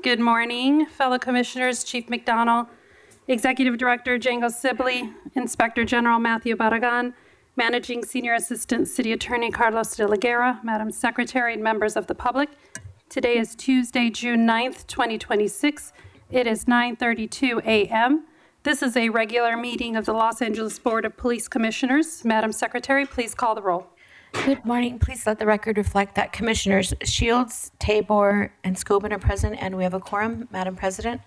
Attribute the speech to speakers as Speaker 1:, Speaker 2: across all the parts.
Speaker 1: Good morning, fellow commissioners, Chief McDonald, Executive Director Django Sibley, Inspector General Matthew Barragan, Managing Senior Assistant City Attorney Carlos de la Guerra, Madam Secretary, and members of the public. Today is Tuesday, June 9th, 2026. It is 9:32 a.m. This is a regular meeting of the Los Angeles Board of Police Commissioners. Madam Secretary, please call the roll.
Speaker 2: Good morning. Please let the record reflect that Commissioners Shields, Tabor, and Scobin are present, and we have a quorum. Madam President.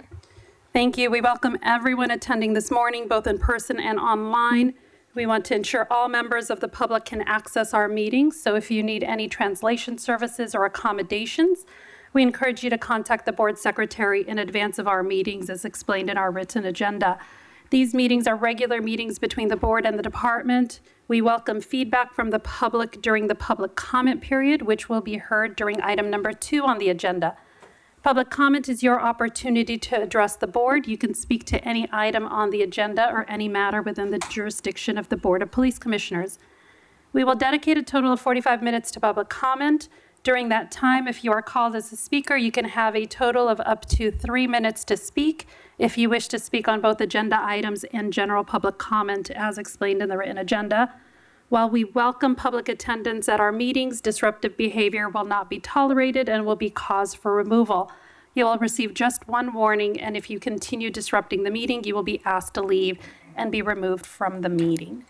Speaker 1: Thank you. We welcome everyone attending this morning, both in person and online. We want to ensure all members of the public can access our meetings, so if you need any translation services or accommodations, we encourage you to contact the board secretary in advance of our meetings as explained in our written agenda. These meetings are regular meetings between the board and the department. We welcome feedback from the public during the public comment period, which will be heard during item number 2 on the agenda. Public comment is your opportunity to address the board. You can speak to any item on the agenda or any matter within the jurisdiction of the Board of Police Commissioners. We will dedicate a total of 45 minutes to public comment. During that time, if you are called as a speaker, you can have a total of up to 3 minutes to speak if you wish to speak on both agenda items and general public comment as explained in the written agenda. While we welcome public attendance at our meetings, disruptive behavior will not be tolerated and will be cause for removal. You will receive just one warning, and if you continue disrupting the meeting, you will be asked to leave and be removed from the meeting.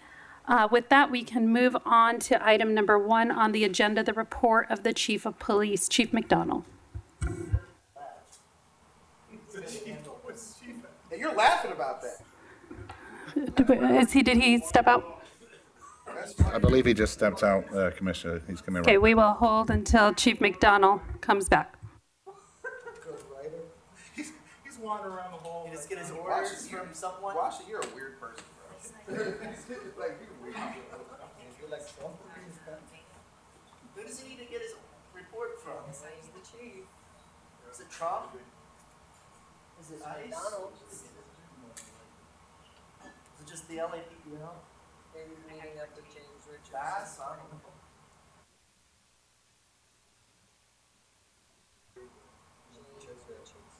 Speaker 1: With that, we can move on to item number 1 on the agenda, the report of the Chief of Police. Chief McDonald.
Speaker 3: Hey, you're laughing about that.
Speaker 1: Did he step out?
Speaker 4: I believe he just stepped out, Commissioner. He's coming
Speaker 1: Okay,
Speaker 4: right.
Speaker 1: we will hold until Chief McDonald comes back.
Speaker 3: He's wandering around the hall.
Speaker 5: You just get his orders from someone?
Speaker 3: Watch it, you're a weird person, bro. Like, you're weird.
Speaker 5: Who does he need to get his report from? He's the chief. Is it Trump? Is it ICE? McDonald? Is it just the LAPD?
Speaker 6: Maybe meeting up with James Richards.
Speaker 5: Bass? I don't know.
Speaker 6: James Richards.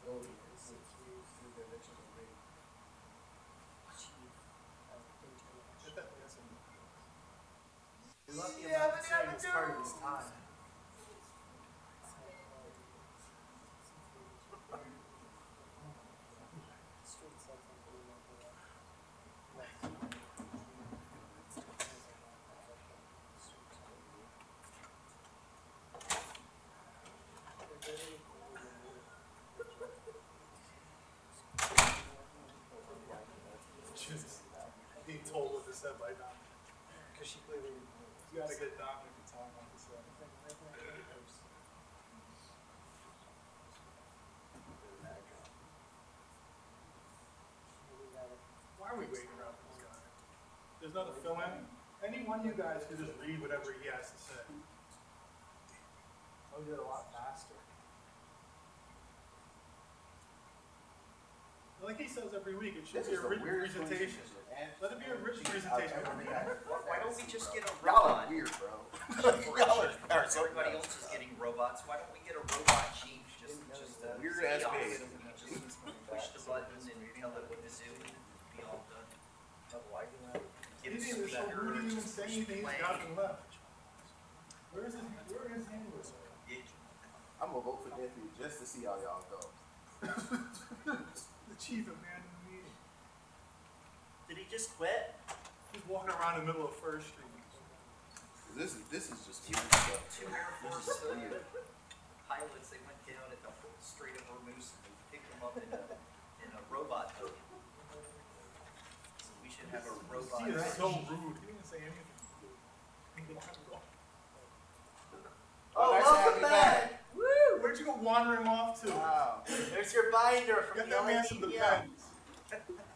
Speaker 5: We love him up saying it's part of his time.
Speaker 3: Jesus. Being told what to say by Dominic.
Speaker 5: Because she clearly.
Speaker 3: You gotta get Dominic to tell him what to say. Why are we waiting around for this guy? There's nothing to fill in. Any one of you guys could just read whatever he has to say. I'll do it a lot faster. Like he says every week, it should be a written presentation. Let it be a written presentation.
Speaker 7: Why don't we just get a
Speaker 3: Y'all are
Speaker 7: robot?
Speaker 3: weird, bro.
Speaker 7: Everybody else is getting robots. Why don't we get a robot chief? Just
Speaker 3: Weird ass
Speaker 7: be
Speaker 3: man.
Speaker 7: awesome. Just push the button and tell it what to do and be all done.
Speaker 3: He didn't even, he didn't even say anything, he's got him left. Where is his handler?
Speaker 8: I'm gonna vote for Nephew just to see how y'all go.
Speaker 3: The chief of man in the meeting.
Speaker 5: Did he just quit?
Speaker 3: He's walking around in the middle of First Street.
Speaker 8: This is just
Speaker 7: Two Air Force pilots, they went down at the Strait of Hormuz and they picked them up in a robot boat. So we should have a robot.
Speaker 3: He is so rude. He didn't say anything.
Speaker 8: Oh, nice to have you back.
Speaker 5: Woo!
Speaker 3: Where'd you go wandering off to?
Speaker 8: Wow.
Speaker 5: There's your binder from
Speaker 3: Get
Speaker 5: the
Speaker 3: that man some
Speaker 5: LAPD.
Speaker 3: depends.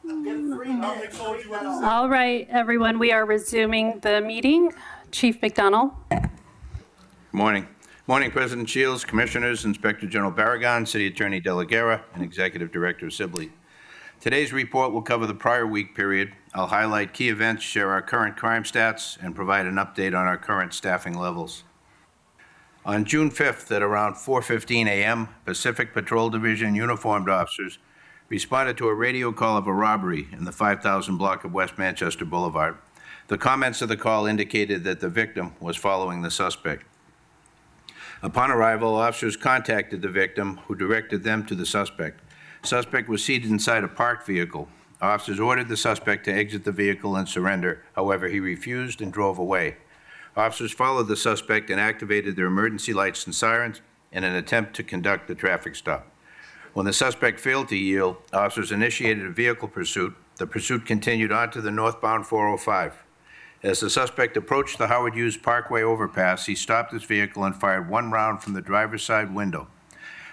Speaker 5: Give 3
Speaker 3: Dominic
Speaker 5: minutes.
Speaker 3: told you what to say.
Speaker 1: All right, everyone, we are resuming the meeting. Chief McDonald.
Speaker 9: Morning. Morning, President Shields, Commissioners, Inspector General Barragan, City Attorney De La Guerra, and Executive Director Sibley. Today's report will cover the prior week period. I'll highlight key events, share our current crime stats, and provide an update on our current staffing levels. On June 5th at around 4:15 a.m., Pacific Patrol Division uniformed officers responded to a radio call of a robbery in the 5000 block of West Manchester Boulevard. The comments of the call indicated that the victim was following the suspect. Upon arrival, officers contacted the victim, who directed them to the suspect. Suspect was seated inside a parked vehicle. Officers ordered the suspect to exit the vehicle and surrender. However, he refused and drove away. Officers followed the suspect and activated their emergency lights and sirens in an attempt to conduct the traffic stop. When the suspect failed to yield, officers initiated a vehicle pursuit. The pursuit continued onto the northbound 405. As the suspect approached the Howard Hughes Parkway overpass, he stopped his vehicle and fired one round from the driver's side window.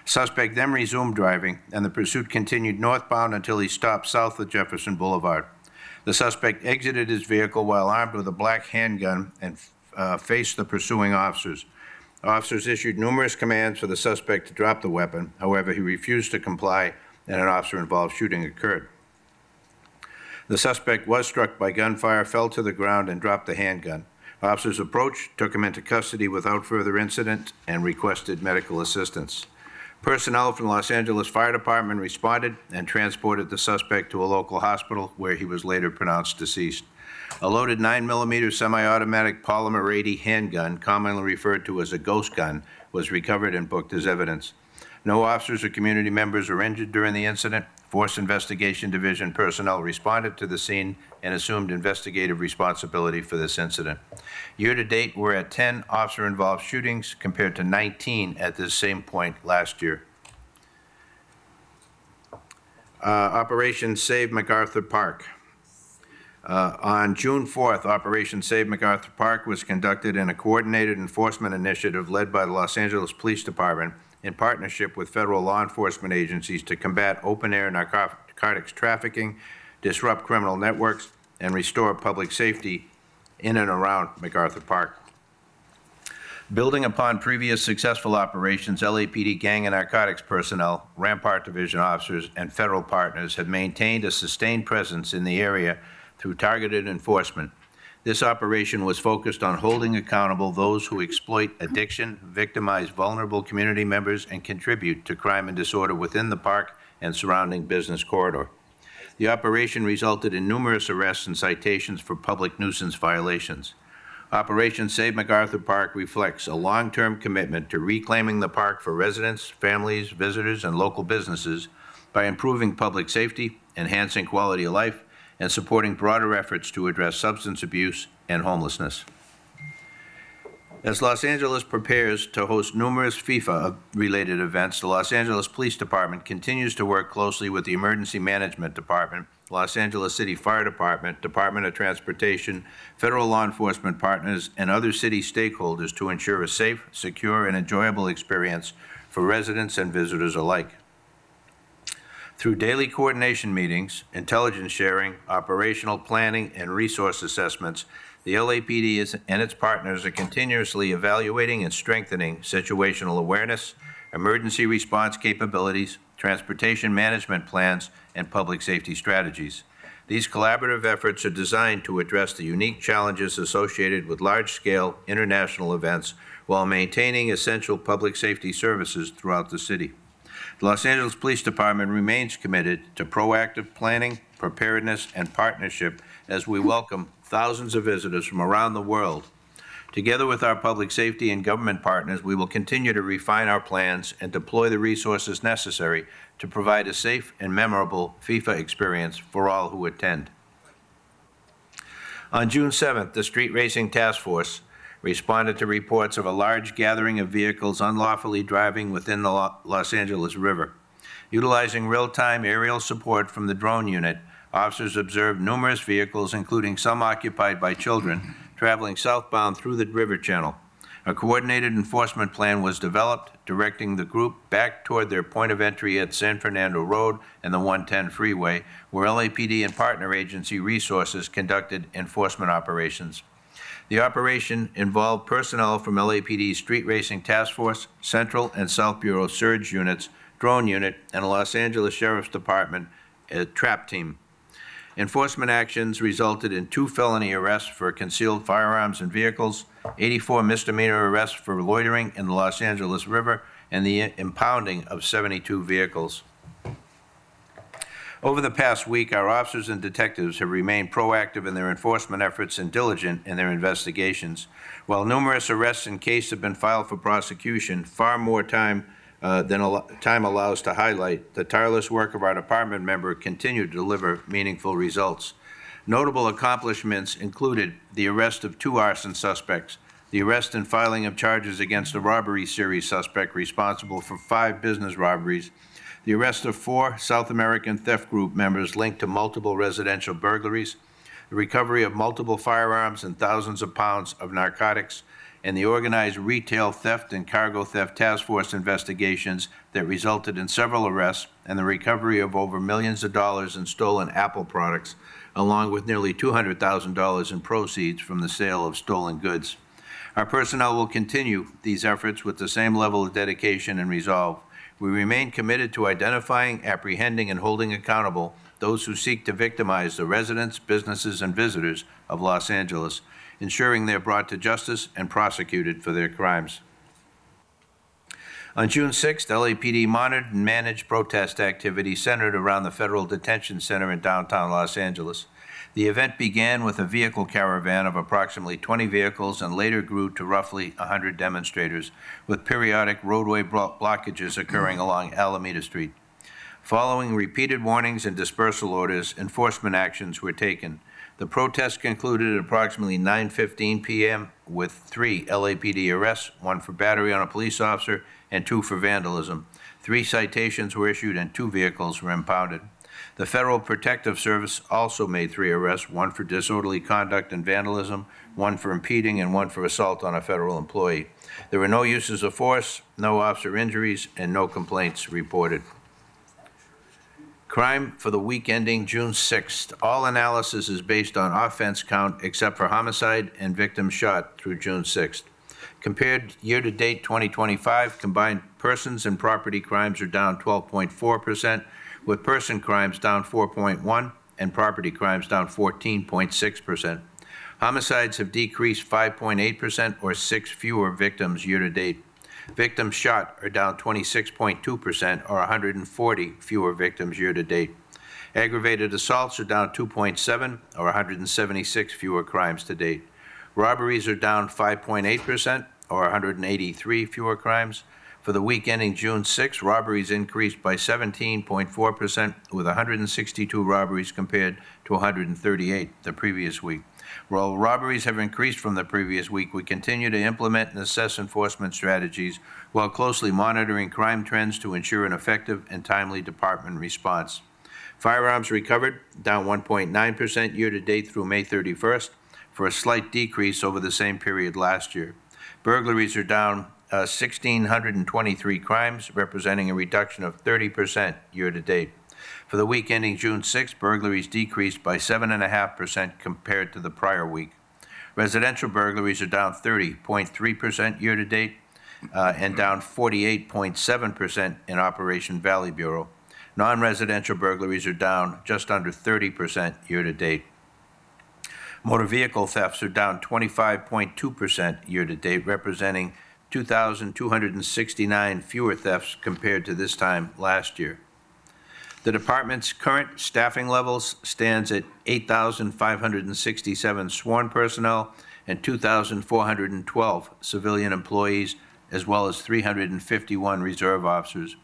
Speaker 9: Suspect then resumed driving, and the pursuit continued northbound until he stopped south of Jefferson Boulevard. The suspect exited his vehicle while armed with a black handgun and faced the pursuing officers. Officers issued numerous commands for the suspect to drop the weapon. However, he refused to comply, and an officer-involved shooting occurred. The suspect was struck by gunfire, fell to the ground, and dropped the handgun. Officers approached, took him into custody without further incident, and requested medical assistance. Personnel from the Los Angeles Fire Department responded and transported the suspect to a local hospital, where he was later pronounced deceased. A loaded 9mm semi-automatic polymer 80 handgun, commonly referred to as a ghost gun, was recovered and booked as evidence. No officers or community members were injured during the incident. Force Investigation Division personnel responded to the scene and assumed investigative responsibility for this incident. Year-to-date, we're at 10 officer-involved shootings compared to 19 at this same point last year. Operation Save MacArthur Park. On June 4th, Operation Save MacArthur Park was conducted in a coordinated enforcement initiative led by the Los Angeles Police Department in partnership with federal law enforcement agencies to combat open-air narcotics trafficking, disrupt criminal networks, and restore public safety in and around MacArthur Park. Building upon previous successful operations, LAPD gang and narcotics personnel, Rampart Division officers, and federal partners have maintained a sustained presence in the area through targeted enforcement. This operation was focused on holding accountable those who exploit addiction, victimize vulnerable community members, and contribute to crime and disorder within the park and surrounding business corridor. The operation resulted in numerous arrests and citations for public nuisance violations. Operation Save MacArthur Park reflects a long-term commitment to reclaiming the park for residents, families, visitors, and local businesses by improving public safety, enhancing quality of life, and supporting broader efforts to address substance abuse and homelessness. As Los Angeles prepares to host numerous FIFA-related events, the Los Angeles Police Department continues to work closely with the Emergency Management Department, Los Angeles City Fire Department, Department of Transportation, federal law enforcement partners, and other city stakeholders to ensure a safe, secure, and enjoyable experience for residents and visitors alike. Through daily coordination meetings, intelligence sharing, operational planning, and resource assessments, the LAPD and its partners are continuously evaluating and strengthening situational awareness, emergency response capabilities, transportation management plans, and public safety strategies. These collaborative efforts are designed to address the unique challenges associated with large-scale international events while maintaining essential public safety services throughout the city. The Los Angeles Police Department remains committed to proactive planning, preparedness, and partnership as we welcome thousands of visitors from around the world. Together with our public safety and government partners, we will continue to refine our plans and deploy the resources necessary to provide a safe and memorable FIFA experience for all who attend. On June 7th, the Street Racing Task Force responded to reports of a large gathering of vehicles unlawfully driving within the Los Angeles River. Utilizing real-time aerial support from the drone unit, officers observed numerous vehicles, including some occupied by children, traveling southbound through the river channel. A coordinated enforcement plan was developed, directing the group back toward their point of entry at San Fernando Road and the 110 freeway, where LAPD and partner agency resources conducted enforcement operations. The operation involved personnel from LAPD's Street Racing Task Force, Central and South Bureau Surge Units, Drone Unit, and Los Angeles Sheriff's Department TRAP team. Enforcement actions resulted in 2 felony arrests for concealed firearms and vehicles, 84 misdemeanor arrests for loitering in the Los Angeles River, and the impounding of 72 vehicles. Over the past week, our officers and detectives have remained proactive in their enforcement efforts and diligent in their investigations. While numerous arrests and cases have been filed for prosecution, far more time time allows to highlight the tireless work of our department member continue to deliver meaningful results. Notable accomplishments included the arrest of 2 arson suspects, the arrest and filing of charges against a robbery series suspect responsible for 5 business robberies, the arrest of 4 South American theft group members linked to multiple residential burglaries, the recovery of multiple firearms and thousands of pounds of narcotics, and the organized retail theft and cargo theft task force investigations that resulted in several arrests and the recovery of over millions of dollars in stolen Apple products, along with nearly $200,000 in proceeds from the sale of stolen goods. Our personnel will continue these efforts with the same level of dedication and resolve. We remain committed to identifying, apprehending, and holding accountable those who seek to victimize the residents, businesses, and visitors of Los Angeles, ensuring they're brought to justice and prosecuted for their crimes. On June 6th, LAPD monitored and managed protest activity centered around the Federal Detention Center in downtown Los Angeles. The event began with a vehicle caravan of approximately 20 vehicles and later grew to roughly 100 demonstrators, with periodic roadway blockages occurring along Alameda Street. Following repeated warnings and dispersal orders, enforcement actions were taken. The protest concluded at approximately 9:15 p.m. with 3 LAPD arrests, 1 for battery on a police officer and 2 for vandalism. 3 citations were issued and 2 vehicles were impounded. The Federal Protective Service also made 3 arrests, 1 for disorderly conduct and vandalism, 1 for impeding, and 1 for assault on a federal employee. There were no uses of force, no officer injuries, and no complaints reported. Crime for the week ending June 6th. All analysis is based on offense count except for homicide and victims shot through June 6th. Compared year-to-date 2025, combined persons and property crimes are down 12.4%, with person crimes down 4.1% and property crimes down 14.6%. Homicides have decreased 5.8%, or 6 fewer victims year-to-date. Victims shot are down 26.2%, or 140 fewer victims year-to-date. Aggravated assaults are down 2.7%, or 176 fewer crimes to date. Robberies are down 5.8%, or 183 fewer crimes. For the week ending June 6, robberies increased by 17.4%, with 162 robberies compared to 138 the previous week. While robberies have increased from the previous week, we continue to implement and assess enforcement strategies while closely monitoring crime trends to ensure an effective and timely department response. Firearms recovered, down 1.9% year-to-date through May 31st, for a slight decrease over the same period last year. Burglaries are down 1,623 crimes, representing a reduction of 30% year-to-date. For the week ending June 6, burglaries decreased by 7.5% compared to the prior week. Residential burglaries are down 30.3% year-to-date and down 48.7% in Operation Valley Bureau. Non-residential burglaries are down just under 30% year-to-date. Motor vehicle thefts are down 25.2% year-to-date, representing 2,269 fewer thefts compared to this time last year. The department's current staffing levels stands at 8,567 sworn personnel and 2,412 civilian employees, as well as 351 reserve officers.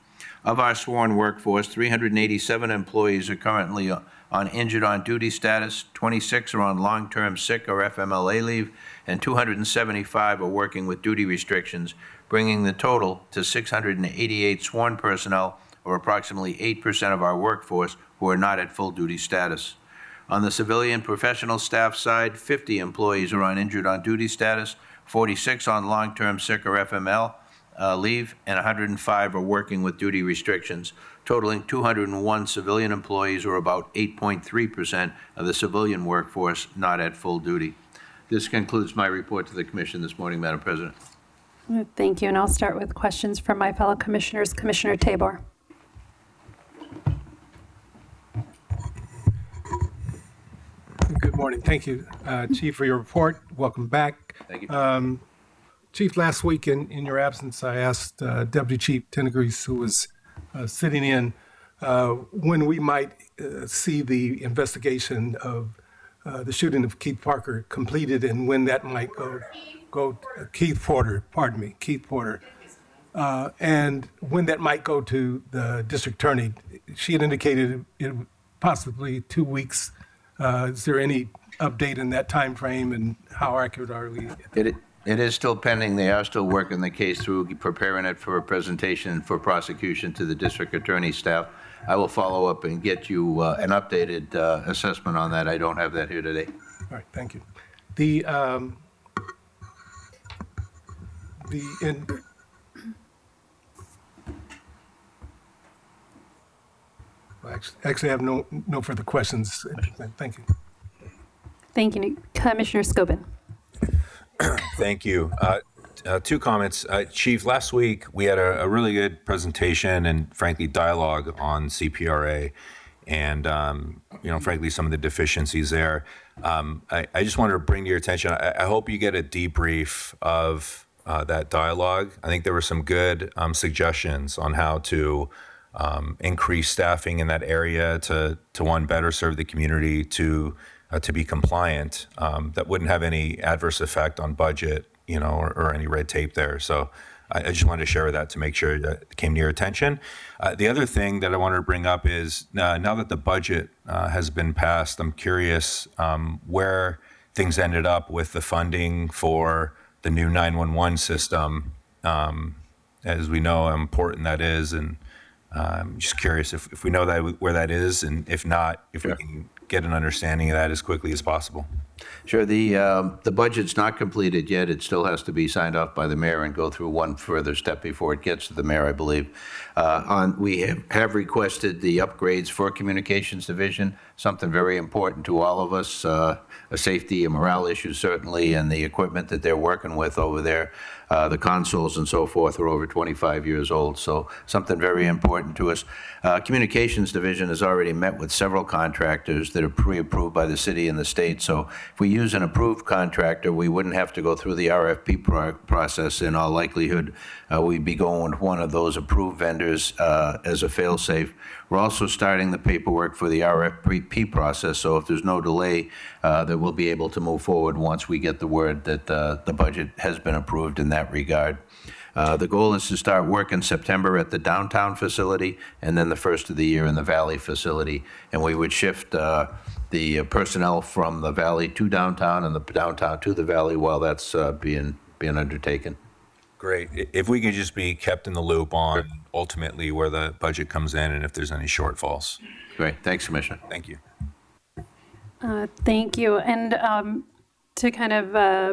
Speaker 9: Of our sworn workforce, 387 employees are currently on injured on-duty status, 26 are on long-term sick or FMLA leave, and 275 are working with duty restrictions, bringing the total to 688 sworn personnel, or approximately 8% of our workforce, who are not at full duty status. On the civilian professional staff side, 50 employees are on injured on duty status, 46 on long-term sick or FML leave, and 105 are working with duty restrictions, totaling 201 civilian employees, or about 8.3% of the civilian workforce not at full duty. This concludes my report to the Commission this morning, Madam President.
Speaker 1: Thank you, and I'll start with questions from my fellow commissioners. Commissioner Tabor.
Speaker 3: morning. Thank you, Chief, for your report. Welcome back.
Speaker 9: Thank you.
Speaker 3: Chief, last week in your absence, I asked Deputy Chief Tenegris, who was sitting in, when we might see the investigation of the shooting of Keith Parker completed and when that might go Keith Porter, and when that might go to the district attorney. She had indicated it possibly 2 weeks. Is there any update in that time frame, and how accurate are we?
Speaker 9: It is still pending. They are still working the case through, preparing it for a presentation for prosecution to the district attorney staff. I will follow up and get you an updated assessment on that. I don't have that here today.
Speaker 3: All right, thank you. Actually, I have no further questions. Thank you.
Speaker 1: Thank you, Commissioner Scobin.
Speaker 10: Thank you. Two comments. Chief, last week we had a really good presentation and frankly dialogue on CPRA and, frankly, some of the deficiencies there. I just wanted to bring to your attention, I hope you get a debrief of that dialogue. I think there were some good suggestions on how to increase staffing in that area to one, better serve the community, to be compliant, that wouldn't have any adverse effect on budget, or any red tape there. So I just wanted to share that to make sure that it came to your attention. The other thing that I wanted to bring up is now that the budget has been passed, I'm curious where things ended up with the funding for the new 911 system. As we know how important that is, and I'm just curious if we know that where that is, and if not, if we can get an understanding of that as quickly as possible.
Speaker 9: Sure. The budget's not completed yet. It still has to be signed off by the mayor and go through one further step before it gets to the mayor, I believe. We have requested the upgrades for Communications Division, something very important to all of us, a safety and morale issue certainly, and the equipment that they're working with over there. The consoles and so forth are over 25 years old, so something very important to us. Communications Division has already met with several contractors that are pre-approved by the city and the state, so if we use an approved contractor, we wouldn't have to go through the RFP process. In all likelihood, we'd be going with one of those approved vendors as a fail-safe. We're also starting the paperwork for the RFP process, so if there's no delay, that we'll be able to move forward once we get the word that the budget has been approved in that regard. The goal is to start work in September at the downtown facility and then the first of the year in the Valley facility. And we would shift the personnel from the Valley to downtown and the downtown to the Valley while that's being undertaken.
Speaker 10: Great. If we could just be kept in the loop on ultimately where the budget comes in and if there's any shortfalls.
Speaker 9: Great. Thanks, Commissioner.
Speaker 10: Thank you.
Speaker 1: Thank you. And to kind of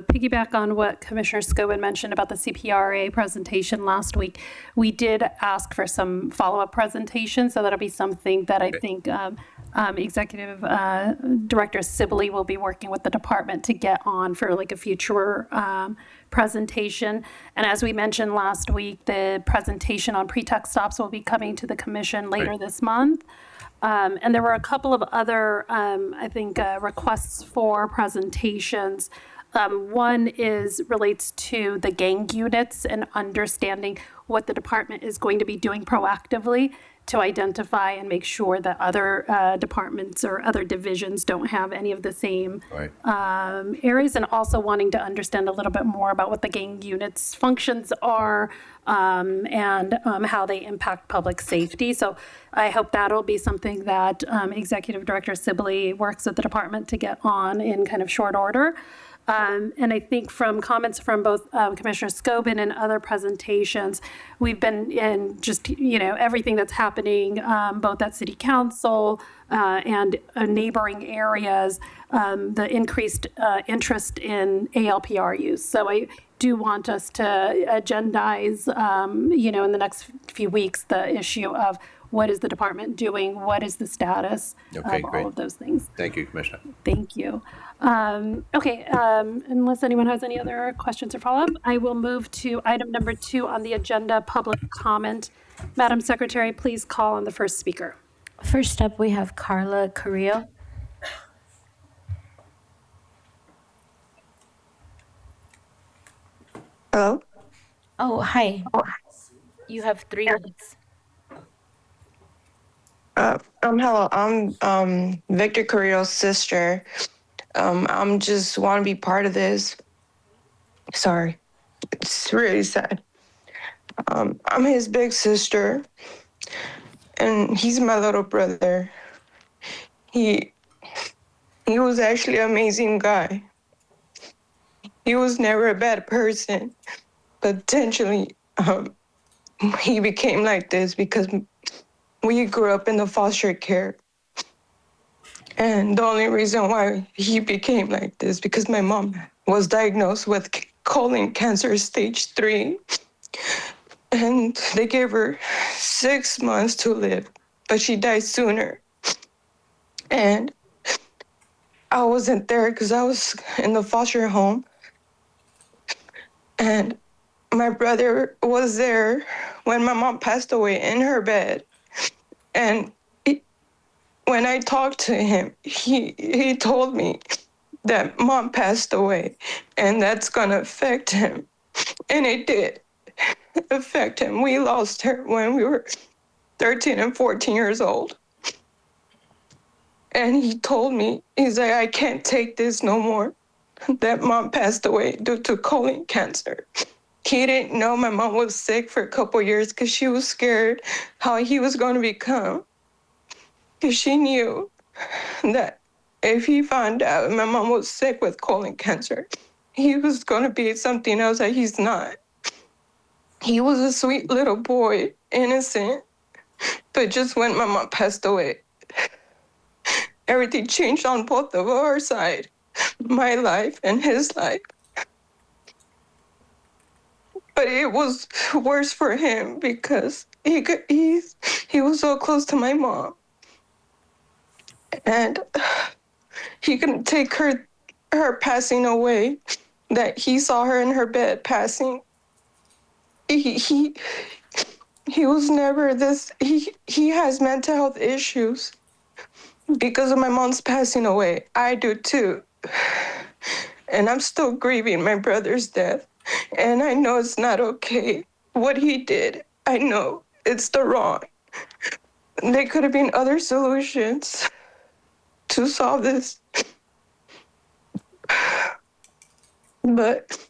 Speaker 1: piggyback on what Commissioner Scobin mentioned about the CPRA presentation last week, we did ask for some follow-up presentations, so that'll be something that I think Executive Director Sibley will be working with the department to get on for like a future presentation. And as we mentioned last week, the presentation on pretext stops will be coming to the commission later this month. And there were a couple of other, I think, requests for presentations. One relates to the gang units and understanding what the department is going to be doing proactively to identify and make sure that other departments or other divisions don't have any of the same areas, and also wanting to understand a little bit more about what the gang units' functions are and how they impact public safety. So I hope that'll be something that Executive Director Sibley works with the department to get on in kind of short order. And I think from comments from both Commissioner Scobin and other presentations, we've been in just, everything that's happening both at City Council and neighboring areas, the increased interest in ALPR use. So I do want us to agendize, in the next few weeks, the issue of what is the department doing, what is the status of all of those things.
Speaker 9: Thank you, Commissioner.
Speaker 1: Thank you. Unless anyone has any other questions or follow-up, I will move to item number 2 on the agenda, public comment. Madam Secretary, please call on the first speaker.
Speaker 2: First up, we have Carla Carrillo.
Speaker 11: Hello?
Speaker 2: Oh, hi. You have 3 minutes.
Speaker 11: Hello. I'm Victor Carrillo's sister. I'm just want to be part of this. Sorry. It's really sad. I'm his big sister, and he's my little brother. He was actually an amazing guy. He was never a bad person, but potentially he became like this because we grew up in the foster care. And the only reason why he became like this because my mom was diagnosed with colon cancer stage 3. And they gave her 6 months to live, but she died sooner. And I wasn't there because I was in the foster home. And my brother was there when my mom passed away in her bed. And when I talked to him, he told me that mom passed away and that's gonna affect him. And it did affect him. We lost her when we were 13 and 14 years old. And he told me, he's like, I can't take this no more. That mom passed away due to colon cancer. He didn't know my mom was sick for a couple years because she was scared how he was going to become. Because she knew that if he found out my mom was sick with colon cancer, he was going to be something else that he's not. He was a sweet little boy, innocent, but just when my mom passed away, everything changed on both of our sides, my life and his life. But it was worse for him because he was so close to my mom. And he couldn't take her passing away, that he saw her in her bed passing. He was never this, he has mental health issues because of my mom's passing away. I do too. And I'm still grieving my brother's death. And I know it's not okay what he did. I know it's the wrong. There could have been other solutions to solve this. But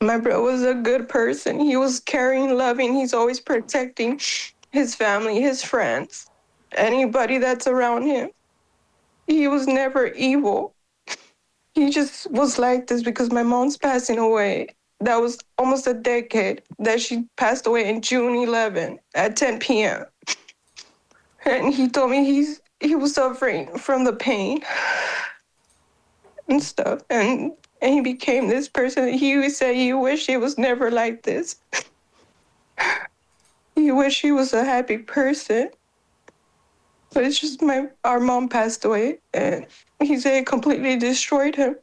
Speaker 11: my brother was a good person. He was caring, loving. He's always protecting his family, his friends, anybody that's around him. He was never evil. He just was like this because my mom's passing away. That was almost a decade that she passed away in June 11 at 10 p.m. And he told me he was suffering from the pain and stuff. And he became this person. He would say he wished he was never like this. He wished he was a happy person. But it's just our mom passed away, and he said it completely destroyed him.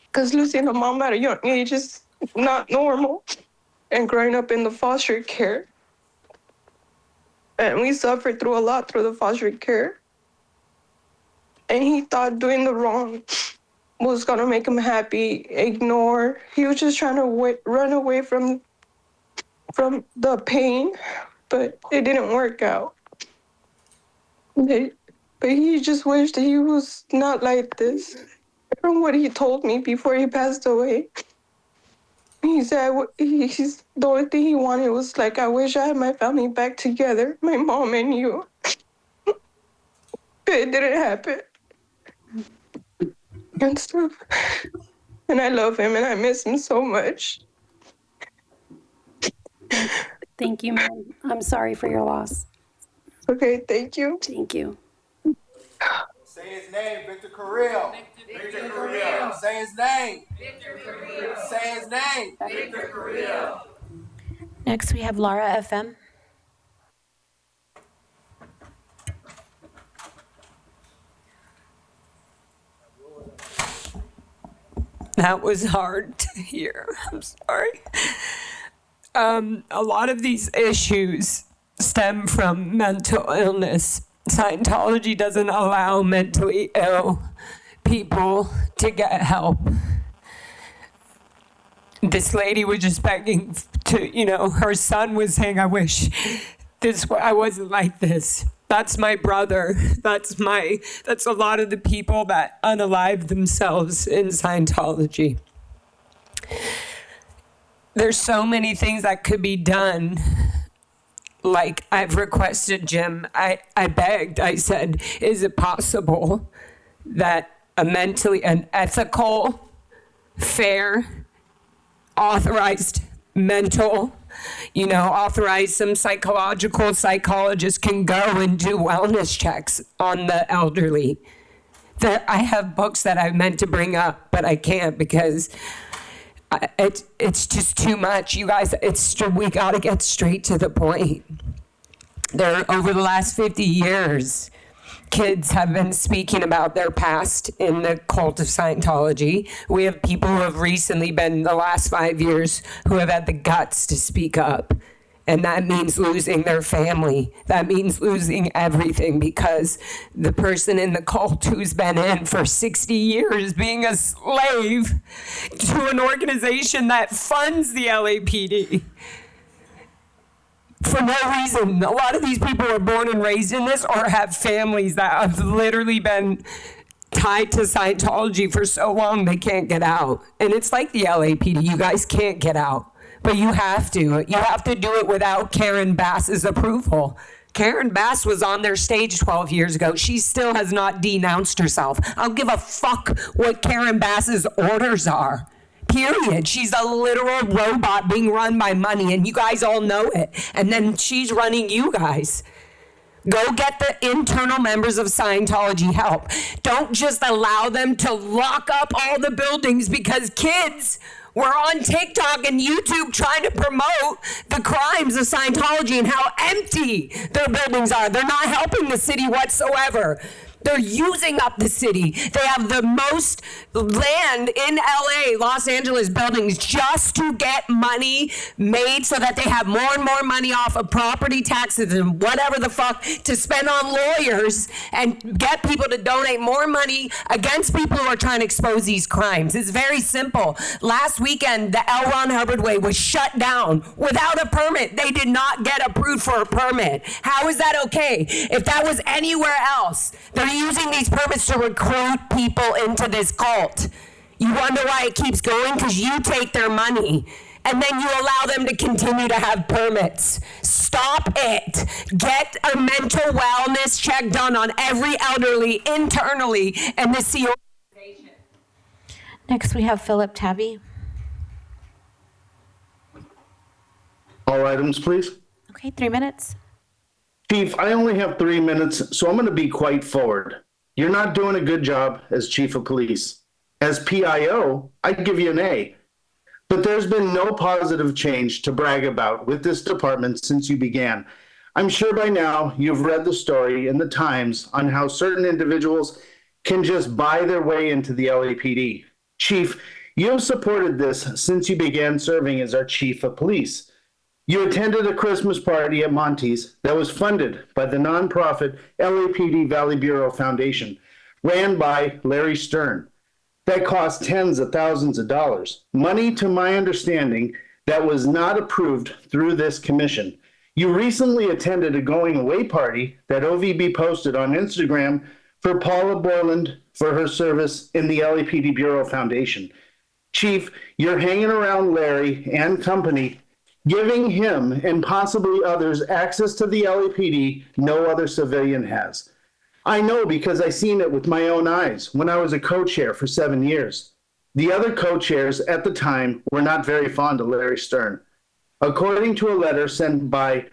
Speaker 11: Because losing a mom at a young age is not normal. And growing up in the foster care. And we suffered through a lot through the foster care. And he thought doing the wrong was gonna make him happy, ignore. He was just trying to run away from the pain, but it didn't work out. But he just wished he was not like this. From what he told me before he passed away, he said the only thing he wanted was like, I wish I had my family back together, my mom and you. But it didn't happen. And stuff. And I love him and I miss him so much.
Speaker 1: Thank you, ma'am. I'm sorry for your loss.
Speaker 11: Okay, thank you.
Speaker 1: Thank you.
Speaker 8: Say his name, Victor Carrillo. Victor Carrillo. Say his name. Victor Carrillo. Say his name. Victor Carrillo.
Speaker 2: Next, we have Laura FM.
Speaker 12: That was hard to hear. I'm sorry. A lot of these issues stem from mental illness. Scientology doesn't allow mentally ill people to get help. this lady was just begging to, her son was saying, I wish I wasn't like this. That's my brother. That's a lot of the people that unalive themselves in Scientology. There's so many things that could be done. Like I've requested, Jim, I begged, I said, is it possible that an ethical, fair, authorized mental, authorized some psychologist can go and do wellness checks on the elderly. I have books that I meant to bring up, but I can't because it's just too much. You guys, we got to get straight to the point. Over the last 50 years, kids have been speaking about their past in the cult of Scientology. We have people who have recently been, the last 5 years, who have had the guts to speak up. And that means losing their family. That means losing everything because the person in the cult who's been in for 60 years being a slave to an organization that funds the LAPD for no reason. A lot of these people are born and raised in this or have families that have literally been tied to Scientology for so long they can't get out. And it's like the LAPD. You guys can't get out. But you have to. You have to do it without Karen Bass's approval. Karen Bass was on their stage 12 years ago. She still has not denounced herself. I don't give a fuck what Karen Bass's orders are. Period. She's a literal robot being run by money, and you guys all know it. And then she's running you guys. Go get the internal members of Scientology help. Don't just allow them to lock up all the buildings because kids were on TikTok and YouTube trying to promote the crimes of Scientology and how empty their buildings are. They're not helping the city whatsoever. They're using up the city. They have the most land in LA, Los Angeles buildings just to get money made so that they have more and more money off of property taxes and whatever the fuck to spend on lawyers and get people to donate more money against people who are trying to expose these crimes. It's very simple. Last weekend, the L. Ron Hubbard Way was shut down without a permit. They did not get approved for a permit. How is that okay? If that was anywhere else, they're using these permits to recruit people into this cult. You wonder why it keeps going? Because you take their money and then you allow them to continue to have permits. Stop it. Get a mental wellness check done on every elderly internally and the CO.
Speaker 2: Next, we have Philip Tabby.
Speaker 13: All items, please.
Speaker 2: Okay, 3 minutes.
Speaker 13: Chief, I only have 3 minutes, so I'm going to be quite forward. You're not doing a good job as chief of police. As PIO, I'd give you an A. But there's been no positive change to brag about with this department since you began. I'm sure by now you've read the story in the Times on how certain individuals can just buy their way into the LAPD. Chief, you have supported this since you began serving as our chief of police. You attended a Christmas party at Monty's that was funded by the nonprofit LAPD Valley Bureau Foundation, ran by Larry Stern. That cost tens of thousands of dollars. Money, to my understanding, that was not approved through this commission. You recently attended a going away party that OVB posted on Instagram for Paula Borland for her service in the LAPD Bureau Foundation. Chief, you're hanging around Larry and company, giving him and possibly others access to the LAPD no other civilian has. I know because I seen it with my own eyes when I was a co-chair for 7 years. The other co-chairs at the time were not very fond of Larry Stern. According to a letter sent by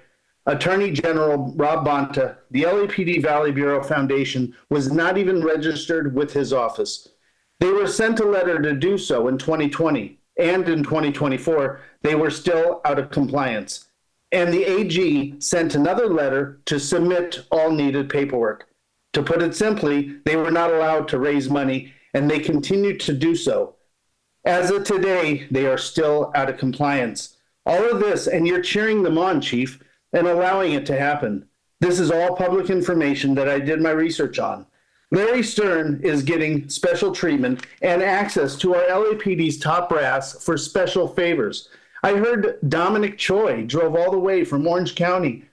Speaker 13: Attorney General Rob Bonta, the LAPD Valley Bureau Foundation was not even registered with his office. They were sent a letter to do so in 2020, and in 2024, they were still out of compliance. And the AG sent another letter to submit all needed paperwork. To put it simply, they were not allowed to raise money, and they continued to do so. As of today, they are still out of compliance. All of this, and you're cheering them on, Chief, and allowing it to happen. This is all public information that I did my research on. Larry Stern is getting special treatment and access to our LAPD's top brass for special favors. I heard Dominic Choi drove all the way from Orange County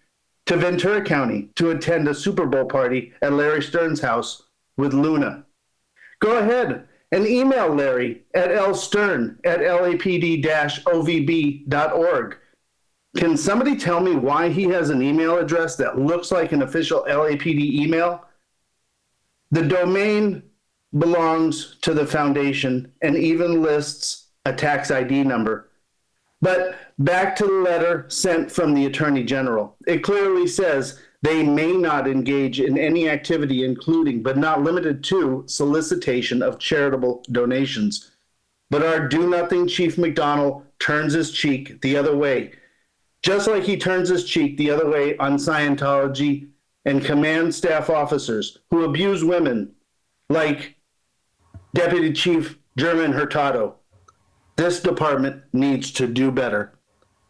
Speaker 13: to Ventura County to attend a Super Bowl party at Larry Stern's house with Luna. Go ahead and email Larry at lstern@lapd-ovb.org. Can somebody tell me why he has an email address that looks like an official LAPD email? The domain belongs to the foundation and even lists a tax ID number. But back to the letter sent from the Attorney General. It clearly says they may not engage in any activity including, but not limited to, solicitation of charitable donations. But our do-nothing Chief McDonnell turns his cheek the other way, just like he turns his cheek the other way on Scientology and command staff officers who abuse women, like Deputy Chief German Hurtado. This department needs to do better.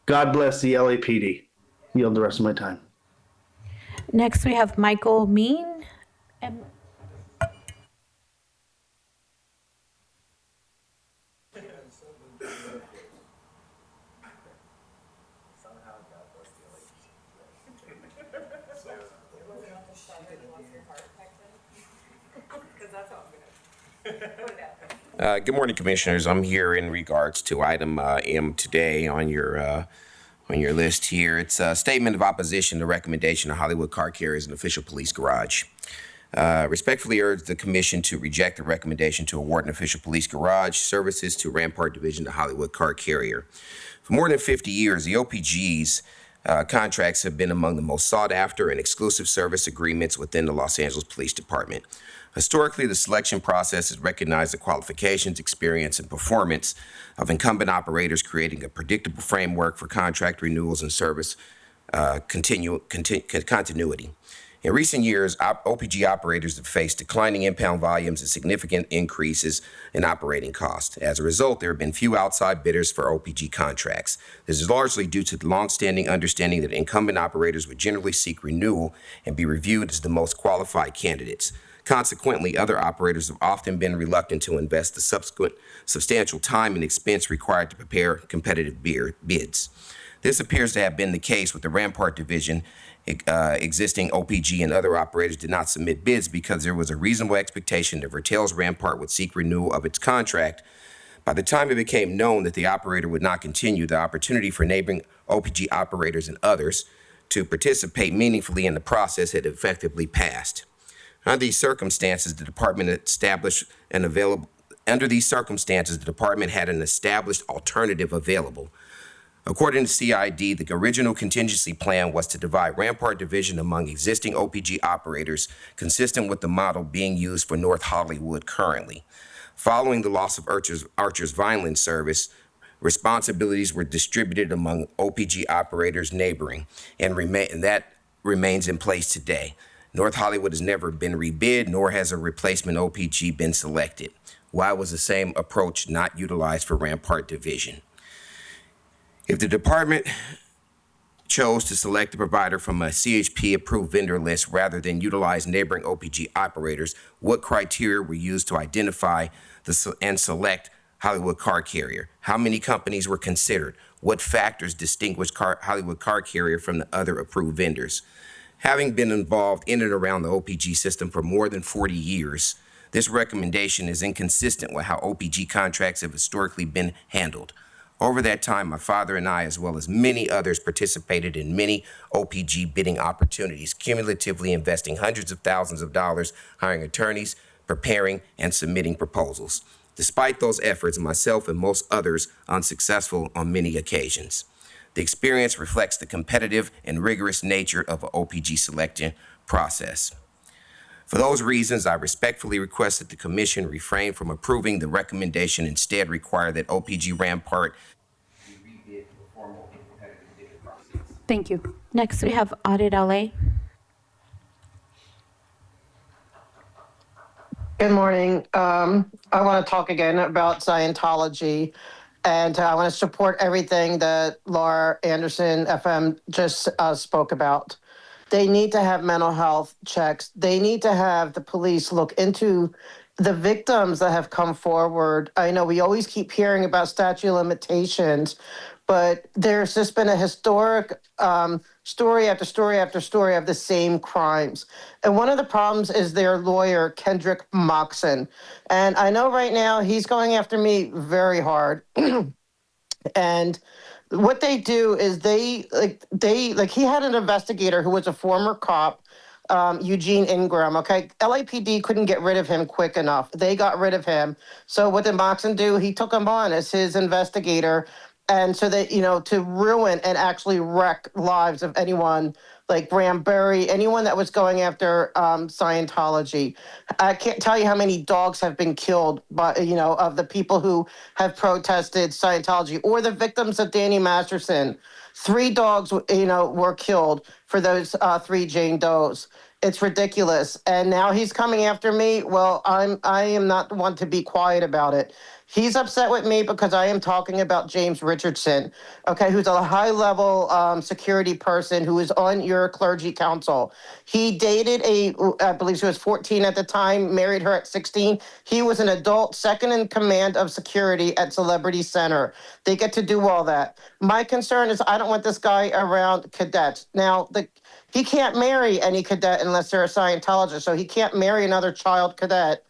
Speaker 13: God bless the LAPD. Yield the rest of my time.
Speaker 2: Next, we have Michael Mean.
Speaker 14: Good morning, Commissioners. I'm here in regards to item M today on your list here. It's a statement of opposition to recommendation of Hollywood Car Carriers and official police garage. Respectfully urge the Commission to reject the recommendation to award an official police garage services to Rampart Division to Hollywood Car Carrier. For more than 50 years, the OPG's contracts have been among the most sought after and exclusive service agreements within the Los Angeles Police Department. Historically, the selection process has recognized the qualifications, experience, and performance of incumbent operators, creating a predictable framework for contract renewals and service continuity. In recent years, OPG operators have faced declining impound volumes and significant increases in operating costs. As a result, there have been few outside bidders for OPG contracts. This is largely due to the longstanding understanding that incumbent operators would generally seek renewal and be reviewed as the most qualified candidates. Consequently, other operators have often been reluctant to invest the subsequent substantial time and expense required to prepare competitive bids. This appears to have been the case with the Rampart Division. Existing OPG and other operators did not submit bids because there was a reasonable expectation that Vertel's Rampart would seek renewal of its contract. By the time it became known that the operator would not continue, the opportunity for neighboring OPG operators and others to participate meaningfully in the process had effectively passed. Under these circumstances, the department had an established alternative available. According to CID, the original contingency plan was to divide Rampart Division among existing OPG operators, consistent with the model being used for North Hollywood currently. Following the loss of Archer's Vineland service, responsibilities were distributed among OPG operators neighboring, and that remains in place today. North Hollywood has never been rebid, nor has a replacement OPG been selected. Why was the same approach not utilized for Rampart Division? If the department chose to select a provider from a CHP-approved vendor list rather than utilize neighboring OPG operators, what criteria were used to identify and select Hollywood Car Carrier? How many companies were considered? What factors distinguished Hollywood Car Carrier from the other approved vendors? Having been involved in and around the OPG system for more than 40 years, this recommendation is inconsistent with how OPG contracts have historically been handled. Over that time, my father and I, as well as many others, participated in many OPG bidding opportunities, cumulatively investing hundreds of thousands of dollars, hiring attorneys, preparing and submitting proposals. Despite those efforts, myself and most others unsuccessful on many occasions. The experience reflects the competitive and rigorous nature of an OPG selection process. For those reasons, I respectfully request that the Commission refrain from approving the recommendation, instead require that OPG Rampart be rebid through a formal and competitive bidding process.
Speaker 1: Thank you.
Speaker 2: Next, we have Audit LA.
Speaker 5: Good morning. I want to talk again about Scientology, and I want to support everything that Laura Anderson FM just spoke about.
Speaker 11: They need to have mental health checks. They need to have the police look into the victims that have come forward. I know we always keep hearing about statute of limitations, but there's just been a historic story after story after story of the same crimes. And one of the problems is their lawyer, Kendrick Moxon. And I know right now he's going after me very hard. And what they do is he had an investigator who was a former cop, Eugene Ingram. Okay, LAPD couldn't get rid of him quick enough. They got rid of him. So what did Moxon do? He took him on as his investigator, and so that to ruin and actually wreck lives of anyone like Graham Berry, anyone that was going after Scientology. I can't tell you how many dogs have been killed by, of the people who have protested Scientology, or the victims of Danny Masterson. 3 dogs, were killed for those 3 Jane Does. It's ridiculous. And now he's coming after me. Well, I am not the one to be quiet about it. He's upset with me because I am talking about James Richardson, okay, who's a high-level security person who is on your clergy council. He dated I believe she was 14 at the time, married her at 16. He was an adult second in command of security at Celebrity Center. They get to do all that. My concern is I don't want this guy around cadets. Now, he can't marry any cadet unless they're a Scientologist, so he can't marry another child cadet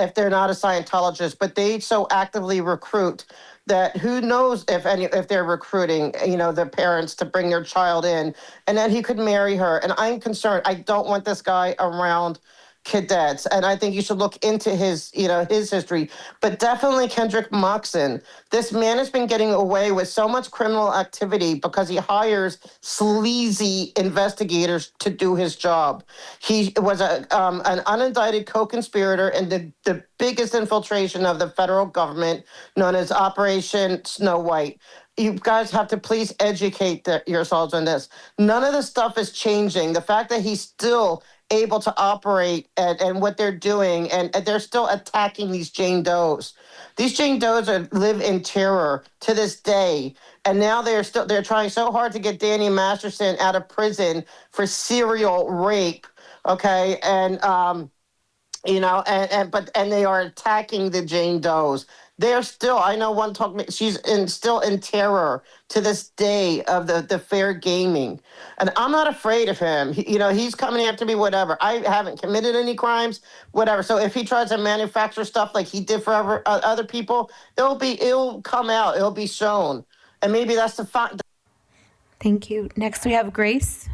Speaker 11: if they're not a Scientologist, but they so actively recruit that who knows if they're recruiting, the parents to bring their child in, and then he could marry her. And I'm concerned. I don't want this guy around cadets, and I think you should look into his history. But definitely Kendrick Moxon. This man has been getting away with so much criminal activity because he hires sleazy investigators to do his job. He was an unindicted co-conspirator in the biggest infiltration of the federal government, known as Operation Snow White. You guys have to please educate yourselves on this. None of this stuff is changing. The fact that he's still able to operate and what they're doing, and they're still attacking these Jane Does. These Jane Does live in terror to this day. And now they're trying so hard to get Danny Masterson out of prison for serial rape. Okay. And, and they are attacking the Jane Does. They're still, I know one talk, she's still in terror to this day of the fair gaming. And I'm not afraid of him. He's coming after me, whatever. I haven't committed any crimes, whatever. So if he tries to manufacture stuff like he did for other people, it'll come out, it'll be shown. And maybe that's the fun.
Speaker 2: Thank you. Next we have Grace.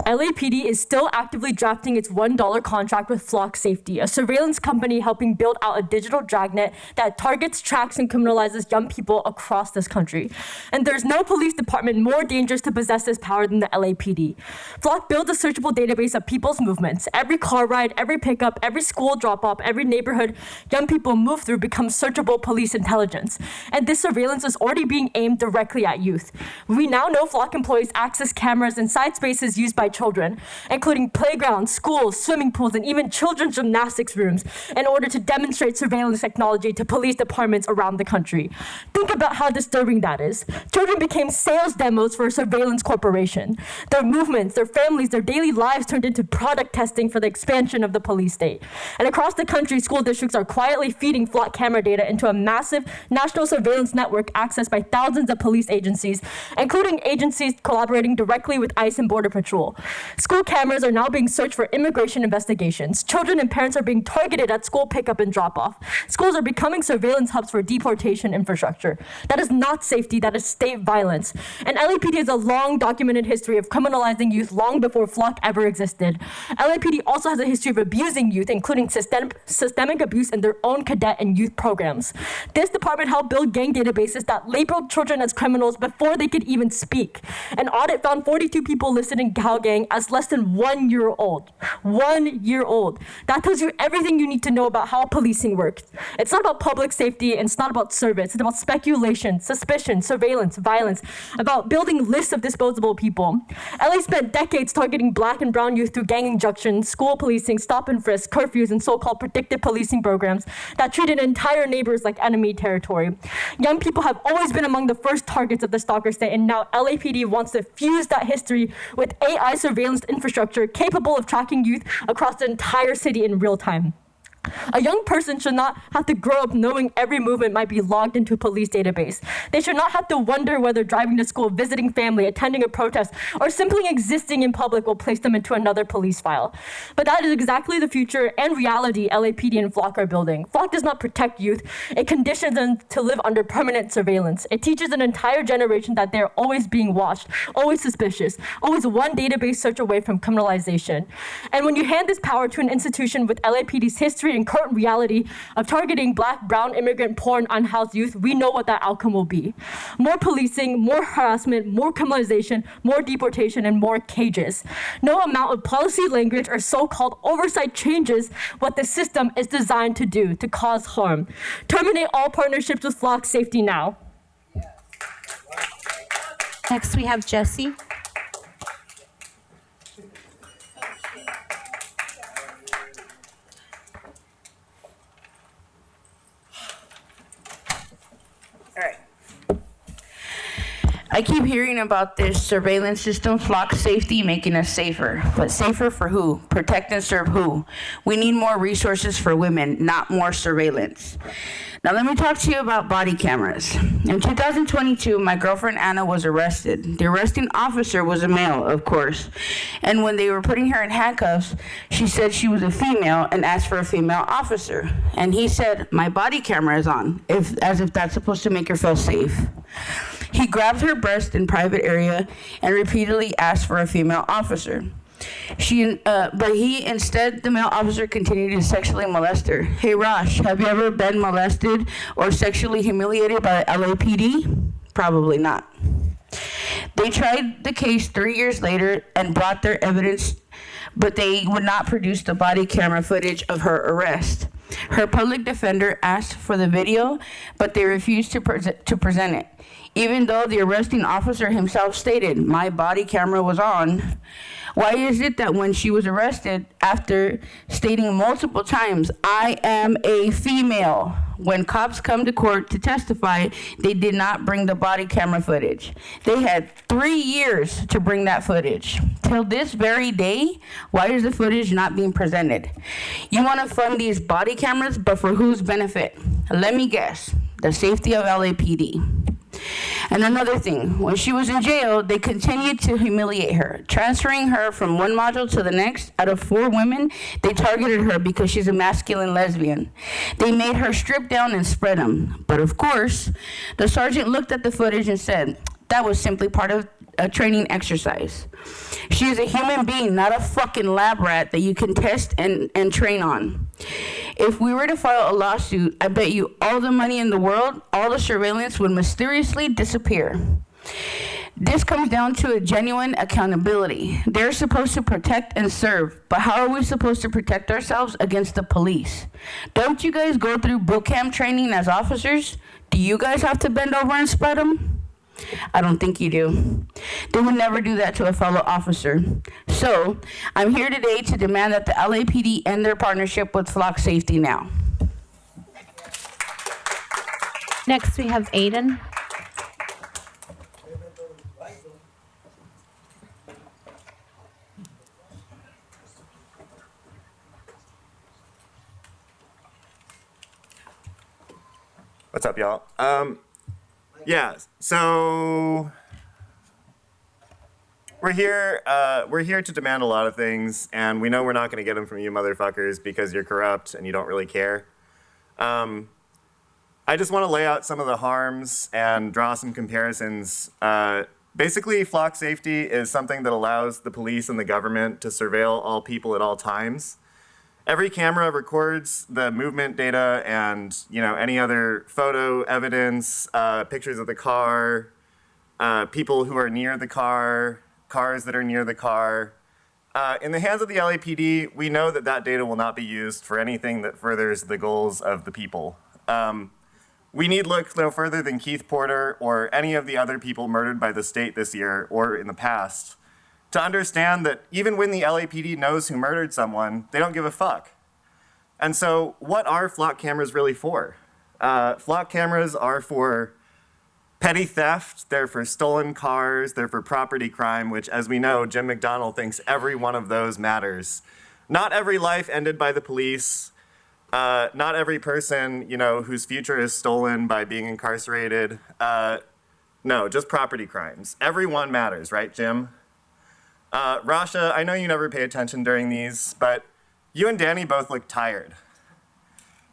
Speaker 15: LAPD is still actively drafting its $1 contract with Flock Safety, a surveillance company helping build out a digital dragnet that targets, tracks, and criminalizes young people across this country. And there's no police department more dangerous to possess this power than the LAPD. Flock builds a searchable database of people's movements. Every car ride, every pickup, every school drop-off, every neighborhood young people move through becomes searchable police intelligence. And this surveillance is already being aimed directly at youth. We now know Flock employees access cameras inside spaces used by children, including playgrounds, schools, swimming pools, and even children's gymnastics rooms, in order to demonstrate surveillance technology to police departments around the country. Think about how disturbing that is. Children became sales demos for a surveillance corporation. Their movements, their families, their daily lives turned into product testing for the expansion of the police state. And across the country, school districts are quietly feeding Flock camera data into a massive national surveillance network accessed by thousands of police agencies, including agencies collaborating directly with ICE and Border Patrol. School cameras are now being searched for immigration investigations. Children and parents are being targeted at school pickup and drop-off. Schools are becoming surveillance hubs for deportation infrastructure. That is not safety, that is state violence. And LAPD has a long documented history of criminalizing youth long before Flock ever existed. LAPD also has a history of abusing youth, including systemic abuse in their own cadet and youth programs. This department helped build gang databases that labeled children as criminals before they could even speak. An audit found 42 people listed in Cal gang gang as less than 1 year old. 1 year old. That tells you everything you need to know about how policing works. It's not about public safety and it's not about service. It's about speculation, suspicion, surveillance, violence, about building lists of disposable people. LA spent decades targeting black and brown youth through gang injunctions, school policing, stop and frisk, curfews, and so-called predictive policing programs that treated entire neighbors like enemy territory. Young people have always been among the first targets of the stalker state, and now LAPD wants to fuse that history with AI surveillance infrastructure capable of tracking youth across the entire city in real time. A young person should not have to grow up knowing every movement might be logged into a police database. They should not have to wonder whether driving to school, visiting family, attending a protest, or simply existing in public will place them into another police file. But that is exactly the future and reality LAPD and Flock are building. Flock does not protect youth. It conditions them to live under permanent surveillance. It teaches an entire generation that they're always being watched, always suspicious, always one database search away from criminalization. And when you hand this power to an institution with LAPD's history and current reality of targeting black, brown, immigrant, poor, and unhoused youth, we know what that outcome will be. More policing, more harassment, more criminalization, more deportation, and more cages. No amount of policy language or so-called oversight changes what the system is designed to do, to cause harm. Terminate all partnerships with Flock Safety now.
Speaker 2: Next, we have Jesse.
Speaker 16: I keep hearing about this surveillance system, Flock Safety, making us safer. But safer for who? Protect and serve who? We need more resources for women, not more surveillance. Now let me talk to you about body cameras. In 2022, my girlfriend Anna was arrested. The arresting officer was a male, of course. And when they were putting her in handcuffs, she said she was a female and asked for a female officer. And he said, "My body camera is on," as if that's supposed to make her feel safe. He grabbed her breast in private area and repeatedly asked for a female officer. But the male officer continued to sexually molest her. Hey Rosh, have you ever been molested or sexually humiliated by LAPD? Probably not. They tried the case 3 years later and brought their evidence, but they would not produce the body camera footage of her arrest. Her public defender asked for the video, but they refused to present it. Even though the arresting officer himself stated, "My body camera was on." Why is it that when she was arrested, after stating multiple times, "I am a female," when cops come to court to testify, they did not bring the body camera footage? They had 3 years to bring that footage. Till this very day, why is the footage not being presented? You want to fund these body cameras, but for whose benefit? Let me guess, the safety of LAPD. And another thing, when she was in jail, they continued to humiliate her, transferring her from one module to the next. Out of 4 women, they targeted her because she's a masculine lesbian. They made her strip down and spread them. But of course, the sergeant looked at the footage and said, "That was simply part of a training exercise." She is a human being, not a fucking lab rat that you can test and train on. If we were to file a lawsuit, I bet you all the money in the world, all the surveillance would mysteriously disappear. This comes down to a genuine accountability. They're supposed to protect and serve, but how are we supposed to protect ourselves against the police? Don't you guys go through boot camp training as officers? Do you guys have to bend over and spread them? I don't think you do. They would never do that to a fellow officer. So, I'm here today to demand that the LAPD end their partnership with Flock Safety now.
Speaker 2: Next, we have Aiden.
Speaker 17: What's up, y'all? Yeah, so we're here to demand a lot of things, and we know we're not going to get them from you motherfuckers because you're corrupt and you don't really care. I just want to lay out some of the harms and draw some comparisons. Basically, Flock Safety is something that allows the police and the government to surveil all people at all times. Every camera records the movement data and, any other photo evidence, pictures of the car, people who are near the car, cars that are near the car. In the hands of the LAPD, we know that that data will not be used for anything that furthers the goals of the people. We need look no further than Keith Porter or any of the other people murdered by the state this year or in the past to understand that even when the LAPD knows who murdered someone, they don't give a fuck. And so what are flock cameras really for? Flock cameras are for petty theft, they're for stolen cars, they're for property crime, which, as we know, Jim McDonnell thinks every one of those matters. Not every life ended by the police, not every person, whose future is stolen by being incarcerated. No, just property crimes. Every one matters, right, Jim? Rasha, I know you never pay attention during these, but you and Danny both look tired.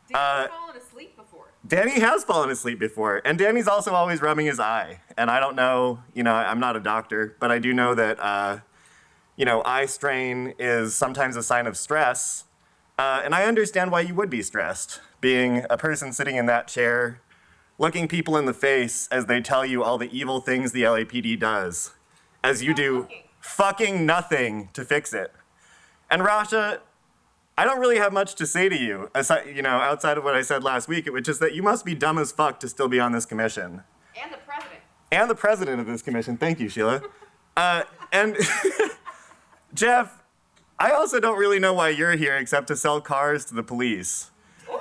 Speaker 18: Danny's fallen asleep before.
Speaker 17: Danny has fallen asleep before, and Danny's also always rubbing his eye. And I don't know, I'm not a doctor, but I do know that, eye strain is sometimes a sign of stress. And I understand why you would be stressed, being a person sitting in that chair, looking people in the face as they tell you all the evil things the LAPD does, as you do fucking nothing to fix it. And Rasha, I don't really have much to say to you, outside of what I said last week, which is that you must be dumb as fuck to still be on this commission.
Speaker 18: And the president.
Speaker 17: And the president of this commission. Thank you, Sheila. And Jeff, I also don't really know why you're here except to sell cars to the police.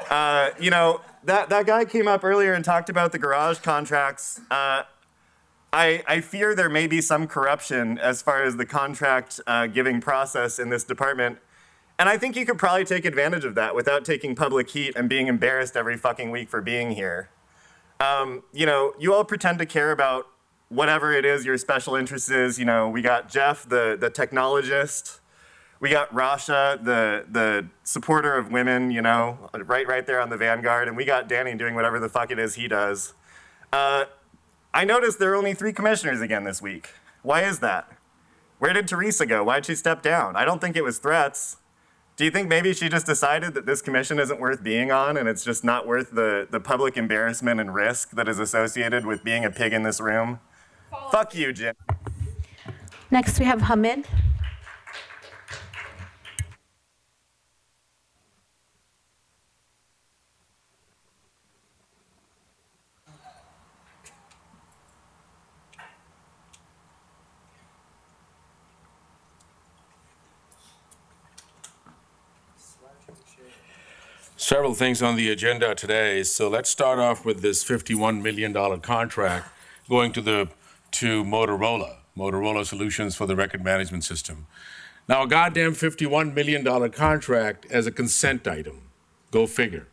Speaker 17: That guy came up earlier and talked about the garage contracts. I fear there may be some corruption as far as the contract giving process in this department. And I think you could probably take advantage of that without taking public heat and being embarrassed every fucking week for being here. You all pretend to care about whatever it is your special interest is. We got Jeff, the technologist. We got Rasha, the supporter of women, right there on the vanguard. And we got Danny doing whatever the fuck it is he does. I noticed there are only 3 commissioners again this week. Why is that? Where did Teresa go? Why'd she step down? I don't think it was threats. Do you think maybe she just decided that this commission isn't worth being on and it's just not worth the public embarrassment and risk that is associated with being a pig in this room? Fuck you, Jim.
Speaker 2: Next, we have Hamid.
Speaker 19: Several things on the agenda today. So let's start off with this $51 million contract going to Motorola Solutions for the record management system. Now, a goddamn $51 million contract as a consent item. Go figure,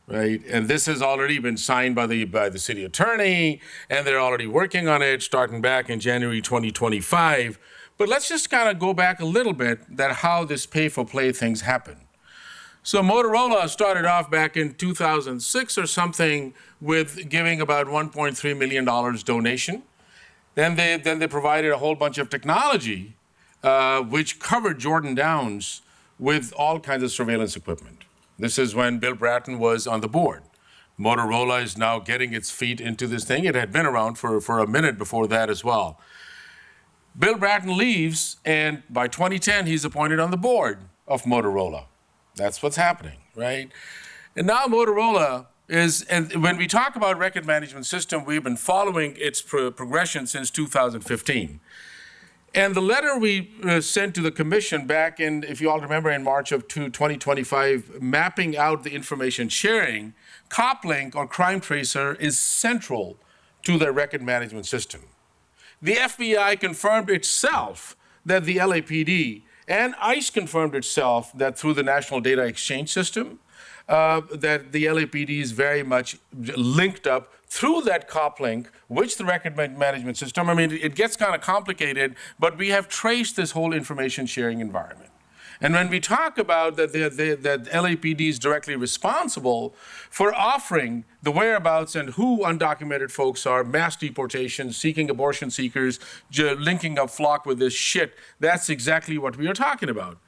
Speaker 19: right? And this has already been signed by the city attorney, and they're already working on it starting back in January 2025. But let's just kind of go back a little bit that how this pay-for-play things happen. So Motorola started off back in 2006 or something with giving about $1.3 million donation. Then they provided a whole bunch of technology, which covered Jordan Downs with all kinds of surveillance equipment. This is when Bill Bratton was on the board. Motorola is now getting its feet into this thing. It had been around for a minute before that as well. Bill Bratton leaves, and by 2010, he's appointed on the board of Motorola. That's what's happening, right? And now Motorola is, and when we talk about record management system, we've been following its progression since 2015. And the letter we sent to the commission back in, if you all remember, in March of 2025, mapping out the information sharing, CopLink or Crime Tracer is central to their record management system. The FBI confirmed itself that the LAPD and ICE confirmed itself that through the National Data Exchange System, that the LAPD is very much linked up through that CopLink, which the record management system. I mean, it gets kind of complicated, but we have traced this whole information sharing environment. And when we talk about that LAPD is directly responsible for offering the whereabouts and who undocumented folks are, mass deportation, seeking abortion seekers, linking up flock with this shit, that's exactly what we are talking about.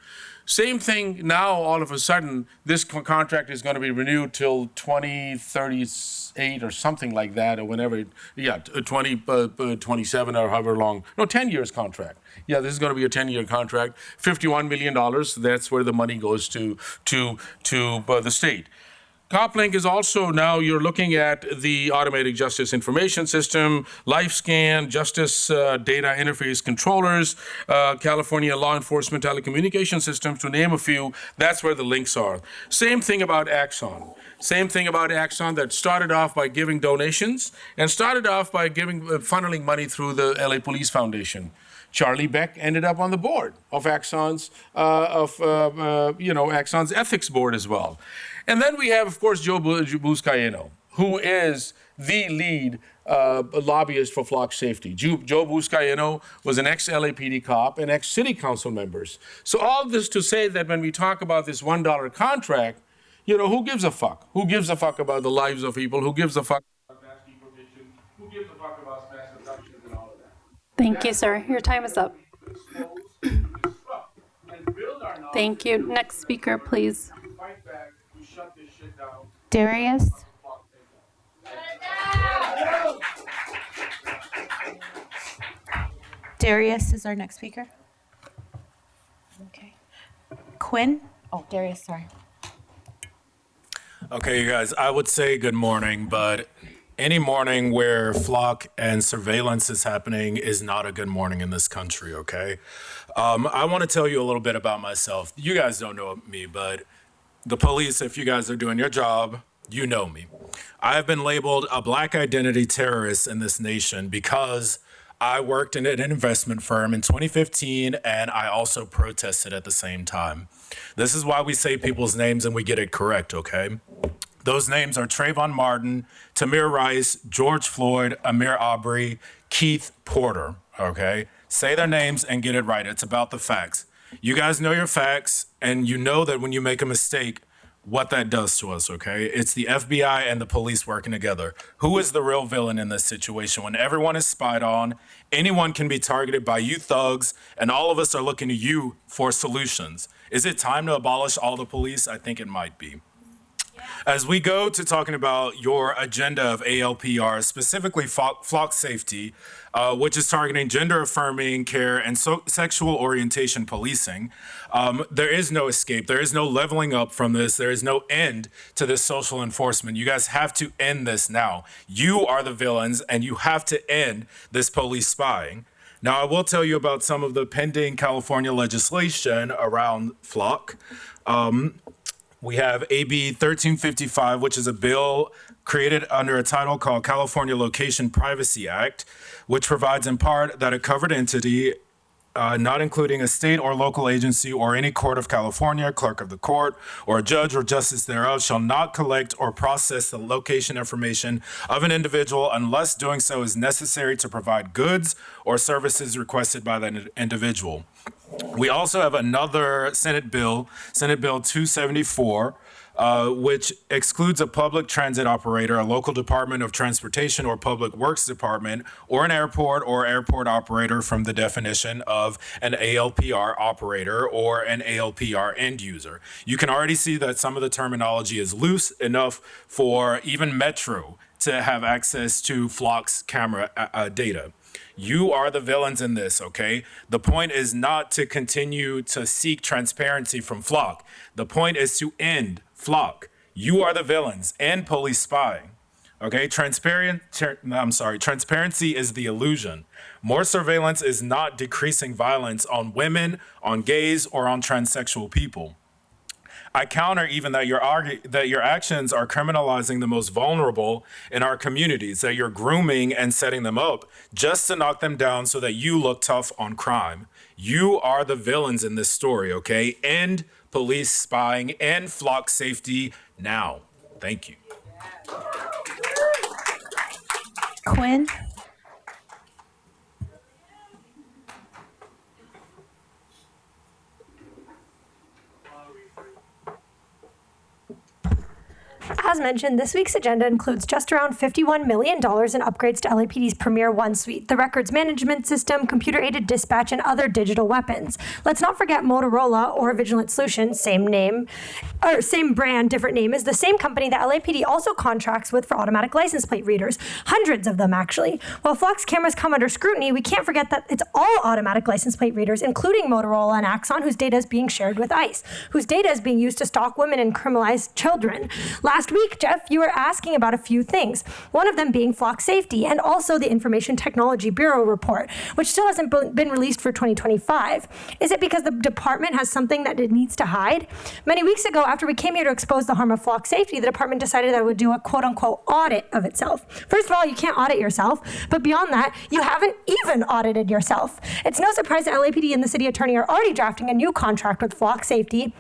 Speaker 19: Same thing now, all of a sudden, this contract is going to be renewed till 2038 or something like that, or whenever, 2027 or however long. No, 10 years contract. Yeah, this is going to be a 10-year contract, $51 million. That's where the money goes to the state. CopLink is also now you're looking at the automatic justice information system, LifeScan, justice data interface controllers, California law enforcement telecommunication systems, to name a few. That's where the links are. Same thing about Axon. Same thing about Axon that started off by giving donations and started off by funneling money through the LA Police Foundation. Charlie Beck ended up on the board of Axon's Axon's ethics board as well. And then we have, of course, Joe Buscaino, who is the lead lobbyist for flock safety. Joe Buscaino was an ex-LAPD cop and ex-city council members. So all this to say that when we talk about this $1 contract, who gives a fuck? Who gives a fuck about the lives of people? Who gives a fuck about mass deportation? Who gives a fuck about mass abductions and all of that?
Speaker 1: Thank you, sir. Your time is up. Thank you. Next speaker, please.
Speaker 2: Darius? Darius is our next speaker. Okay. Quinn? Oh, Darius, sorry.
Speaker 20: Okay, you guys, I would say good morning, but any morning where flock and surveillance is happening is not a good morning in this country, okay? I want to tell you a little bit about myself. You guys don't know me, but the police, if you guys are doing your job, you know me. I have been labeled a black identity terrorist in this nation because I worked in an investment firm in 2015 and I also protested at the same time. This is why we say people's names and we get it correct, okay? Those names are Trayvon Martin, Tamir Rice, George Floyd, Ahmaud Arbery, Keith Porter, okay? Say their names and get it right. It's about the facts. You guys know your facts, and you know that when you make a mistake, what that does to us, okay? It's the FBI and the police working together. Who is the real villain in this situation? When everyone is spied on, anyone can be targeted by you thugs, and all of us are looking to you for solutions. Is it time to abolish all the police? I think it might be. As we go to talking about your agenda of ALPR, specifically flock safety, which is targeting gender-affirming care and sexual orientation policing, there is no escape. There is no leveling up from this. There is no end to this social enforcement. You guys have to end this now. You are the villains, and you have to end this police spying. Now, I will tell you about some of the pending California legislation around flock. We have AB 1355, which is a bill created under a title called California Location Privacy Act, which provides in part that a covered entity, not including a state or local agency or any court of California, clerk of the court, or a judge or justice thereof, shall not collect or process the location information of an individual unless doing so is necessary to provide goods or services requested by that individual. We also have another Senate Bill 274, which excludes a public transit operator, a local department of transportation or public works department, or an airport or airport operator from the definition of an ALPR operator or an ALPR end user. You can already see that some of the terminology is loose enough for even Metro to have access to Flock's camera data. You are the villains in this, okay? The point is not to continue to seek transparency from Flock. The point is to end Flock. You are the villains. End police spying. Okay, transparency is the illusion. More surveillance is not decreasing violence on women, on gays, or on transsexual people. I counter even that your actions are criminalizing the most vulnerable in our communities, that you're grooming and setting them up just to knock them down so that you look tough on crime. You are the villains in this story, okay? End police spying, end flock safety now. Thank you.
Speaker 2: Quinn?
Speaker 21: As mentioned, this week's agenda includes just around $51 million in upgrades to LAPD's Premier One suite, the records management system, computer-aided dispatch, and other digital weapons. Let's not forget Motorola, or Vigilant Solutions, same name, or same brand, different name, is the same company that LAPD also contracts with for automatic license plate readers. Hundreds of them, actually. While Flock's cameras come under scrutiny, we can't forget that it's all automatic license plate readers, including Motorola and Axon, whose data is being shared with ICE, whose data is being used to stalk women and criminalize children. Last week, Jeff, you were asking about a few things, one of them being Flock safety and also the Information Technology Bureau report, which still hasn't been released for 2025. Is it because the department has something that it needs to hide? Many weeks ago, after we came here to expose the harm of Flock safety, the department decided that it would do a quote-unquote audit of itself. First of all, you can't audit yourself, but beyond that, you haven't even audited yourself. It's no surprise that LAPD and the city attorney are already drafting a new contract with Flock safety,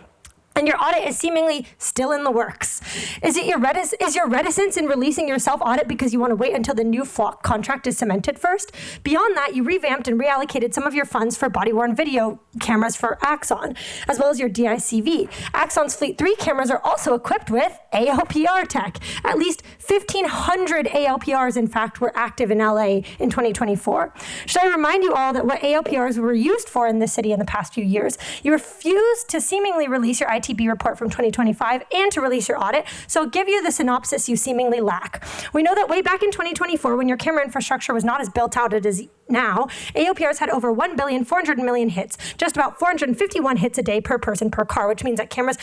Speaker 21: and your audit is seemingly still in the works. Is your reticence in releasing your self-audit because you want to wait until the new Flock contract is cemented first? Beyond that, you revamped and reallocated some of your funds for body-worn video cameras for Axon, as well as your DICV. Axon's Fleet 3 cameras are also equipped with ALPR tech. At least 1,500 ALPRs, in fact, were active in LA in 2024. Should I remind you all that what ALPRs were used for in this city in the past few years? You refused to seemingly release your ITB report from 2025 and to release your audit, so I'll give you the synopsis you seemingly lack. We know that way back in 2024, when your camera infrastructure was not as built out as it is now, ALPRs had over 1,400,000,000 hits, just about 451 hits a day per person per car, which means that cameras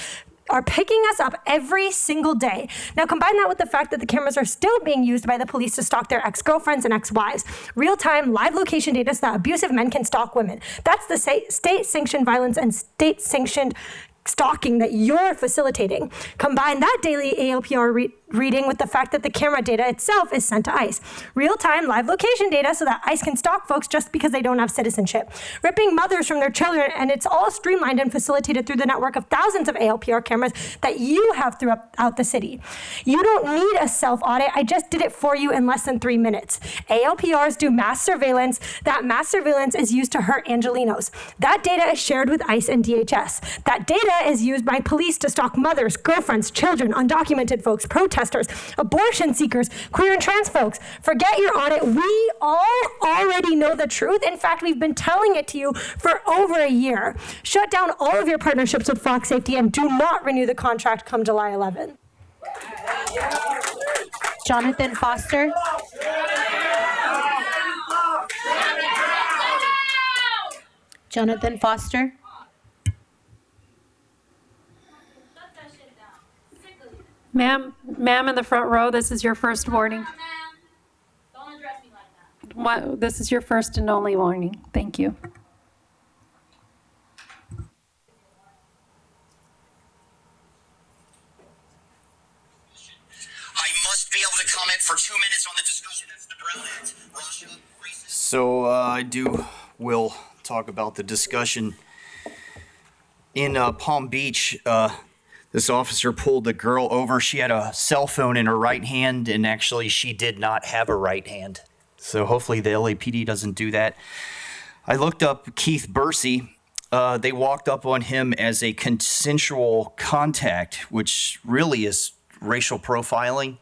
Speaker 21: are picking us up every single day. Now combine that with the fact that the cameras are still being used by the police to stalk their ex-girlfriends and ex-wives. Real-time live location data so that abusive men can stalk women. That's the state-sanctioned violence and state-sanctioned stalking that you're facilitating. Combine that daily ALPR reading with the fact that the camera data itself is sent to ICE. Real-time live location data so that ICE can stalk folks just because they don't have citizenship. Ripping mothers from their children, and it's all streamlined and facilitated through the network of thousands of ALPR cameras that you have throughout the city. You don't need a self-audit. I just did it for you in less than 3 minutes. ALPRs do mass surveillance. That mass surveillance is used to hurt Angelinos. That data is shared with ICE and DHS. That data is used by police to stalk mothers, girlfriends, children, undocumented folks, protesters, abortion seekers, queer and trans folks. Forget your audit. We all already know the truth. In fact, we've been telling it to you for over a year. Shut down all of your partnerships with Flock Safety and do not renew the contract come July 11th.
Speaker 2: Jonathan Foster. Jonathan Foster.
Speaker 1: Ma'am in the front row, this is your first warning.
Speaker 15: Don't address me like that.
Speaker 1: This is your first and only warning. Thank you.
Speaker 7: I must be able to comment for 2 minutes on the discussion. That's the president. Russia, racist.
Speaker 22: So will talk about the discussion in Palm Beach. This officer pulled a girl over. She had a cell phone in her right hand, and actually she did not have a right hand. So hopefully the LAPD doesn't do that. I looked up Keith Bursey. They walked up on him as a consensual contact, which really is racial profiling.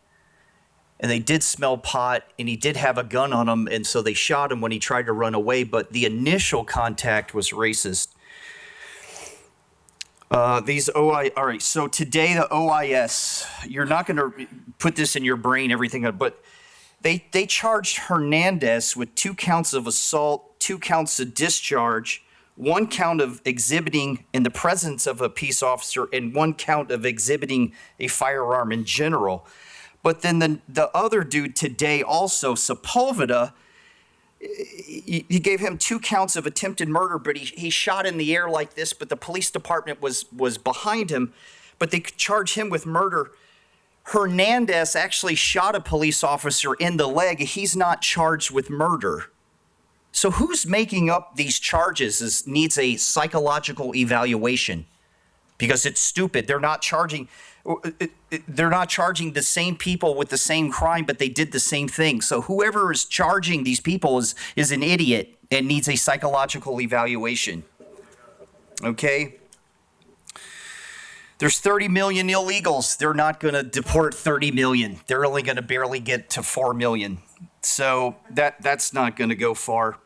Speaker 22: And they did smell pot, and he did have a gun on him, and so they shot him when he tried to run away, but the initial contact was racist. All right, so today the OIS, you're not going to put this in your brain, everything, but they charged Hernandez with 2 counts of assault, 2 counts of discharge, 1 count of exhibiting in the presence of a peace officer, and 1 count of exhibiting a firearm in general. But then the other dude today also, Sepulveda, he gave him 2 counts of attempted murder, but he shot in the air like this, but the police department was behind him, but they could charge him with murder. Hernandez actually shot a police officer in the leg. He's not charged with murder. So who's making up these charges needs a psychological evaluation because it's stupid. They're not charging the same people with the same crime, but they did the same thing. So whoever is charging these people is an idiot and needs a psychological evaluation. Okay? There's 30 million illegals. They're not going to deport 30 million. They're only going to barely get to 4 million. So that's not going to go far.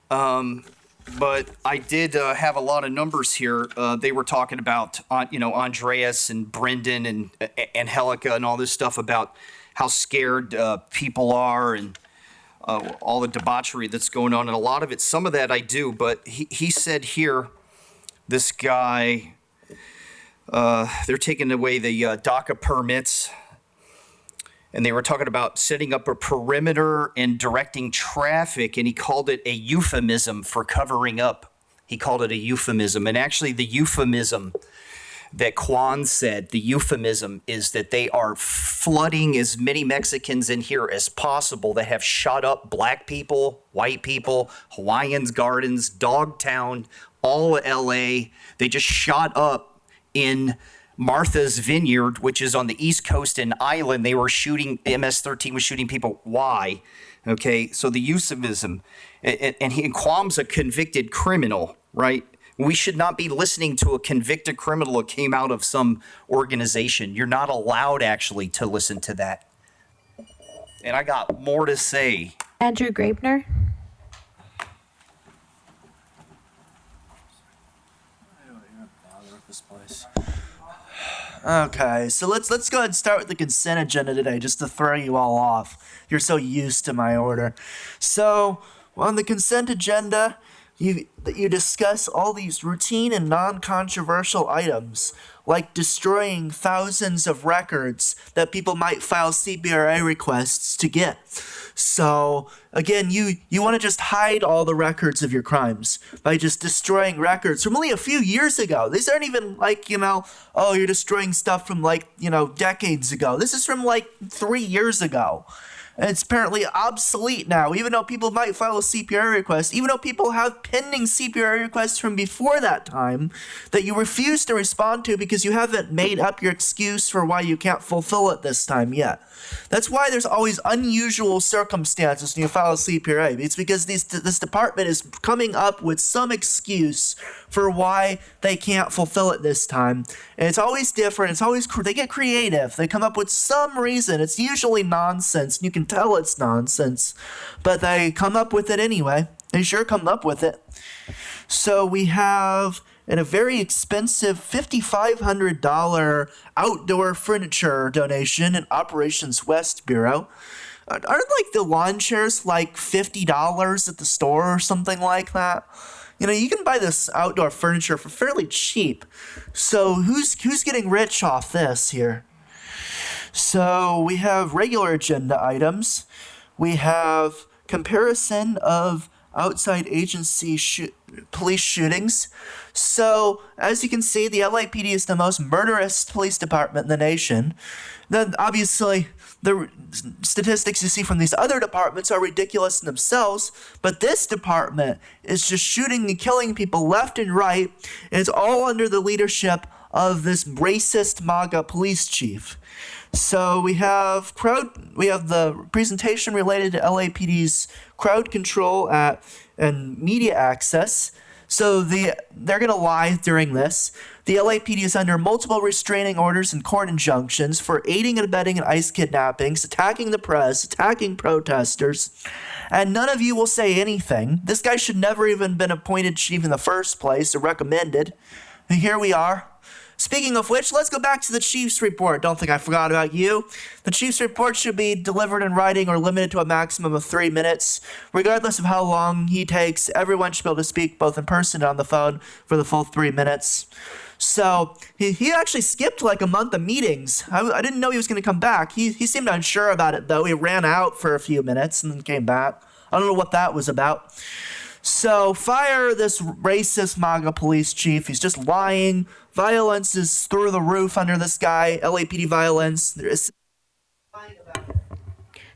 Speaker 22: But I did have a lot of numbers here. They were talking about, Andreas and Brendan and Angelica and all this stuff about how scared people are and all the debauchery that's going on. And a lot of it, some of that I do, but he said here, this guy, they're taking away the DACA permits. And they were talking about setting up a perimeter and directing traffic, and he called it a euphemism for covering up. He called it a euphemism. And actually, the euphemism that Kwan said, the euphemism is that they are flooding as many Mexicans in here as possible that have shot up black people, white people, Hawaiians Gardens, Dogtown, all of LA. They just shot up in Martha's Vineyard, which is on the East Coast in Island. They were shooting, MS-13 was shooting people. Why? Okay, so the euphemism, and Quam's a convicted criminal, right? We should not be listening to a convicted criminal that came out of some organization. You're not allowed actually to listen to that. And I got more to say.
Speaker 2: Andrew Graebner.
Speaker 5: Okay, so let's go ahead and start with the consent agenda today, just to throw you all off. You're so used to my order. So on the consent agenda, you discuss all these routine and non-controversial items, like destroying thousands of records that people might file CPRA requests to get. So again, you want to just hide all the records of your crimes by just destroying records from only a few years ago. These aren't even like, oh, you're destroying stuff from decades ago. This is from 3 years ago. And it's apparently obsolete now, even though people might file a CPRA request, even though people have pending CPRA requests from before that time that you refuse to respond to because you haven't made up your excuse for why you can't fulfill it this time yet. That's why there's always unusual circumstances when you file a CPRA. It's because this department is coming up with some excuse for why they can't fulfill it this time. And it's always different. It's always, they get creative. They come up with some reason. It's usually nonsense. You can tell it's nonsense, but they come up with it anyway. They sure come up with it. So we have a very expensive $5,500 outdoor furniture donation in Operations West Bureau. Aren't the lawn chairs $50 at the store or something like that? You can buy this outdoor furniture for fairly cheap. So who's getting rich off this here? So we have regular agenda items. We have comparison of outside agency police shootings. So as you can see, the LAPD is the most murderous police department in the nation. Then obviously the statistics you see from these other departments are ridiculous in themselves, but this department is just shooting and killing people left and right, and it's all under the leadership of this racist MAGA police chief. So we have the presentation related to LAPD's crowd control and media access. So they're going to lie during this. The LAPD is under multiple restraining orders and court injunctions for aiding and abetting in ICE kidnappings, attacking the press, attacking protesters, and none of you will say anything. This guy should never even been appointed chief in the first place or recommended. And here we are. Speaking of which, let's go back to the chief's report. Don't think I forgot about you. The chief's report should be delivered in writing or limited to a maximum of 3 minutes. Regardless of how long he takes, everyone should be able to speak both in person and on the phone for the full 3 minutes. So he actually skipped a month of meetings. I didn't know he was going to come back. He seemed unsure about it, though. He ran out for a few minutes and then came back. I don't know what that was about. So fire this racist MAGA police chief. He's just lying. Violence is through the roof under this guy. LAPD violence. There is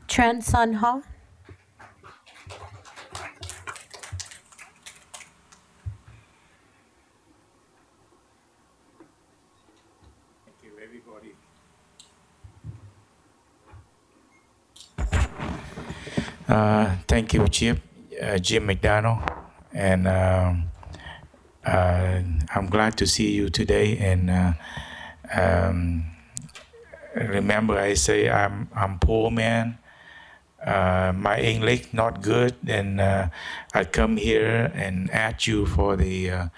Speaker 2: Tran Son Ha.
Speaker 4: Thank you, everybody. Thank you, Chief Jim McDonald, and
Speaker 3: I'm glad to see you today. And remember, I say I'm poor man. My English not good, and I come here and ask you for the.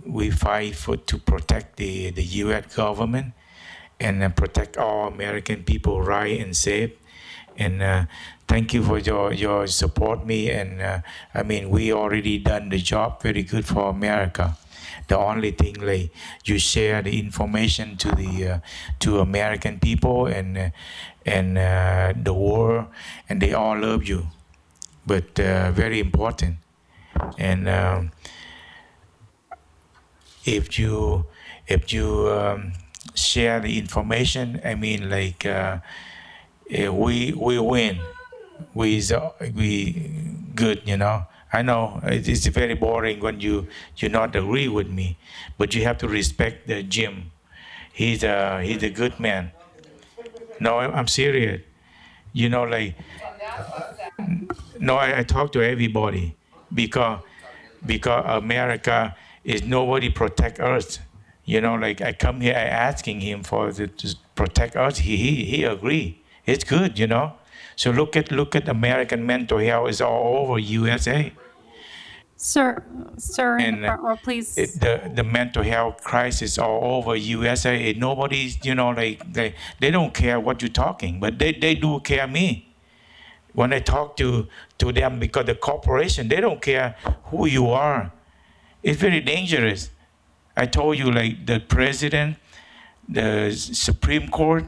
Speaker 3: We fight to protect the U.S. government and protect all American people right and safe. And thank you for your support me. And I mean, we already done the job very good for America. The only thing, like, you share the information to the to American people and the world, and they all love you. But very important. And if you share the information, I mean, like, we win. We good, you know. I know it's very boring when you not agree with me, but you have to respect the Jim. He's a good man. No, I'm serious. You know, like, no, I talk to everybody because America is nobody protect us. You know, like, I come here, I asking him to protect us. He agree. It's good, you know. So look at American mental health is all over USA.
Speaker 1: Sir, in the
Speaker 3: And
Speaker 1: front row, please.
Speaker 3: the mental health crisis all over USA. Nobody, you know, like, they don't care what you're talking, but they do care me. When I talk to them, because the corporation, they don't care who you are. It's very dangerous. I told you, like, the president, the Supreme Court,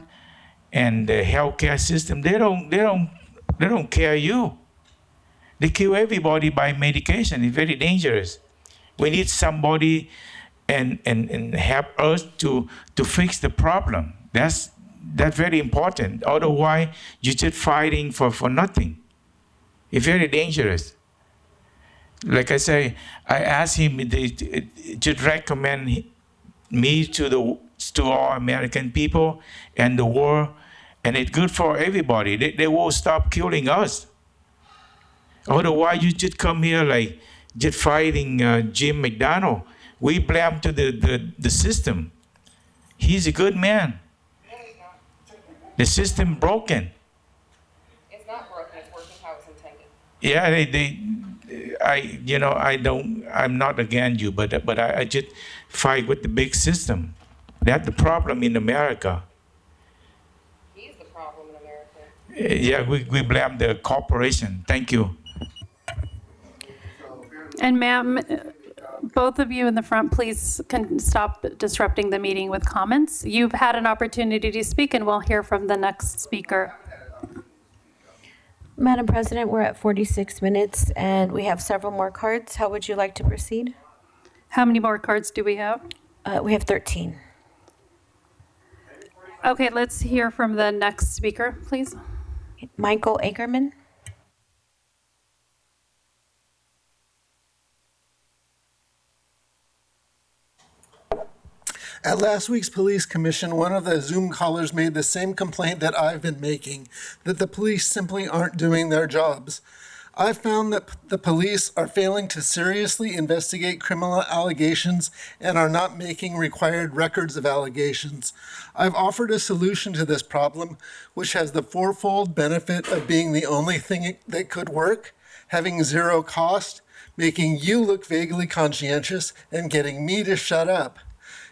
Speaker 3: and the healthcare system, they don't care you. They kill everybody by medication. It's very dangerous. We need somebody and help us to fix the problem. That's very important. Otherwise, you're just fighting for nothing. It's very dangerous. Like I say, I asked him to recommend me to all American people and the world, and it's good for everybody. They will stop killing us. Otherwise, you just come here like just fighting Jim McDonald. We blame to the system. He's a good man. The system broken.
Speaker 18: It's not broken, it's working how it's intended.
Speaker 3: Yeah, I'm not against you, but I just fight with the big system. That's the problem in America.
Speaker 18: He's the problem in America.
Speaker 3: Yeah, we blame the corporation. Thank you.
Speaker 1: And ma'am, both of you in the front, please can stop disrupting the meeting with comments. You've had an opportunity to speak, and we'll hear from the next speaker.
Speaker 2: Madam President, we're at 46 minutes and we have several more cards. How would you like to proceed?
Speaker 1: How many more cards do we have?
Speaker 2: We have 13.
Speaker 1: Okay, let's hear from the next speaker, please.
Speaker 2: Michael Ackerman.
Speaker 6: At last week's police commission, one of the Zoom callers made the same complaint that I've been making, that the police simply aren't doing their jobs. I've found that the police are failing to seriously investigate criminal allegations and are not making required records of allegations. I've offered a solution to this problem, which has the fourfold benefit of being the only thing that could work, having zero cost, making you look vaguely conscientious, and getting me to shut up.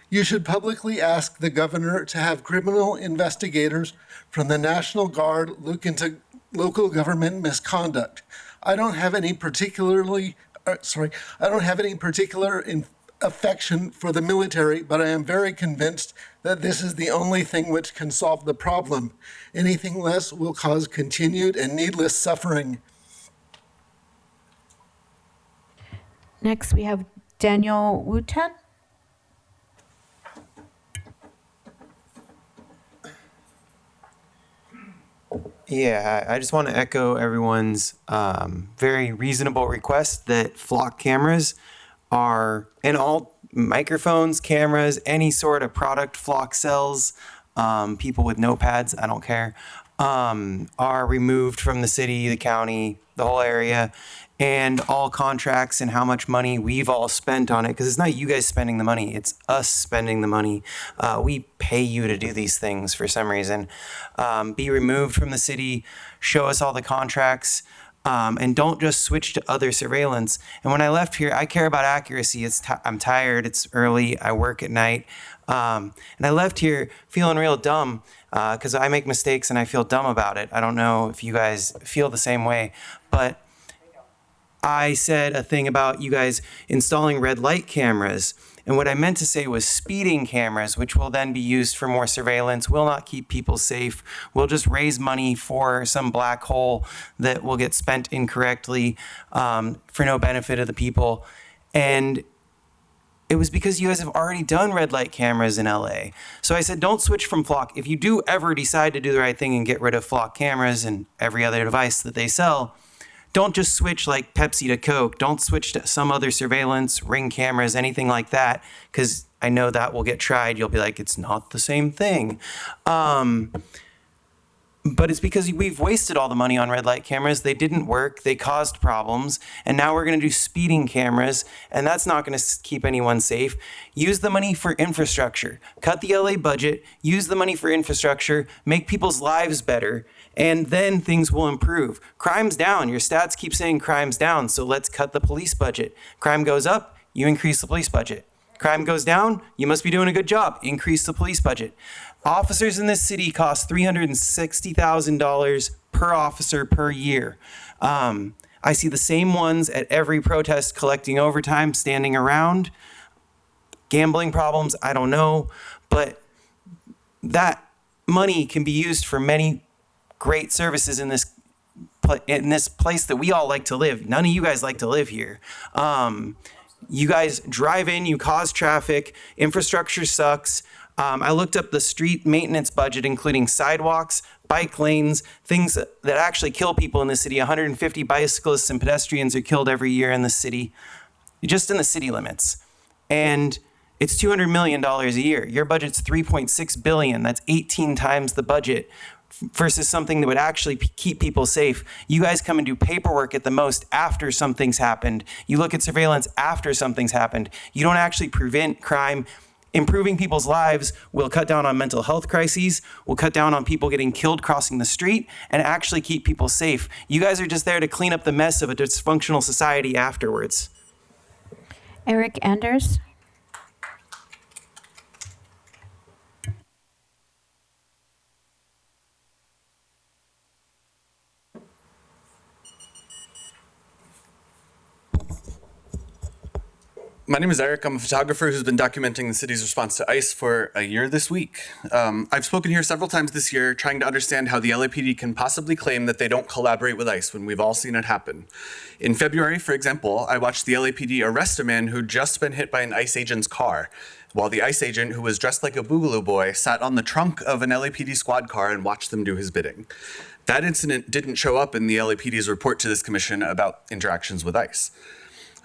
Speaker 6: You should publicly ask the governor to have criminal investigators from the National Guard look into local government misconduct. I don't have any particular affection for the military, but I am very convinced that this is the only thing which can solve the problem. Anything less will cause continued and needless suffering.
Speaker 2: Next, we have Daniel Wooten.
Speaker 23: Yeah, I just want to echo everyone's very reasonable request that flock cameras are in all microphones, cameras, any sort of product flock sells, people with notepads, I don't care, are removed from the city, the county, the whole area, and all contracts and how much money we've all spent on it. Because it's not you guys spending the money, it's us spending the money. We pay you to do these things for some reason. Be removed from the city, show us all the contracts, and don't just switch to other surveillance. And when I left here, I care about accuracy. I'm tired, it's early, I work at night. And I left here feeling real dumb because I make mistakes and I feel dumb about it. I don't know if you guys feel the same way, but I said a thing about you guys installing red light cameras. And what I meant to say was speeding cameras, which will then be used for more surveillance, will not keep people safe, will just raise money for some black hole that will get spent incorrectly for no benefit of the people. And it was because you guys have already done red light cameras in LA. So I said, don't switch from Flock. If you do ever decide to do the right thing and get rid of Flock cameras and every other device that they sell, don't just switch like Pepsi to Coke. Don't switch to some other surveillance, Ring cameras, anything like that, because I know that will get tried. You'll be like, it's not the same thing. But it's because we've wasted all the money on red light cameras. They didn't work. They caused problems. And now we're going to do speeding cameras, and that's not going to keep anyone safe. Use the money for infrastructure. Cut the LA budget. Use the money for infrastructure. Make people's lives better. And then things will improve. Crime's down. Your stats keep saying crime's down, so let's cut the police budget. Crime goes up, you increase the police budget. Crime goes down, you must be doing a good job. Increase the police budget. Officers in this city cost $360,000 per officer per year. I see the same ones at every protest collecting overtime, standing around. Gambling problems, I don't know. But that money can be used for many great services in this place that we all like to live. None of you guys like to live here. You guys drive in, you cause traffic, infrastructure sucks. I looked up the street maintenance budget, including sidewalks, bike lanes, things that actually kill people in the city. 150 bicyclists and pedestrians are killed every year in the city, just in the city limits. And it's $200 million a year. Your budget's $3.6 billion. That's 18 times the budget versus something that would actually keep people safe. You guys come and do paperwork at the most after something's happened. You look at surveillance after something's happened. You don't actually prevent crime. Improving people's lives will cut down on mental health crises, will cut down on people getting killed crossing the street, and actually keep people safe. You guys are just there to clean up the mess of a dysfunctional society afterwards.
Speaker 2: Eric Anders.
Speaker 8: My name is Eric. I'm a photographer who's been documenting the city's response to ICE for a year this week. I've spoken here several times this year trying to understand how the LAPD can possibly claim that they don't collaborate with ICE when we've all seen it happen. In February, for example, I watched the LAPD arrest a man who'd just been hit by an ICE agent's car, while the ICE agent, who was dressed like a Boogaloo Boy, sat on the trunk of an LAPD squad car and watched them do his bidding. That incident didn't show up in the LAPD's report to this commission about interactions with ICE.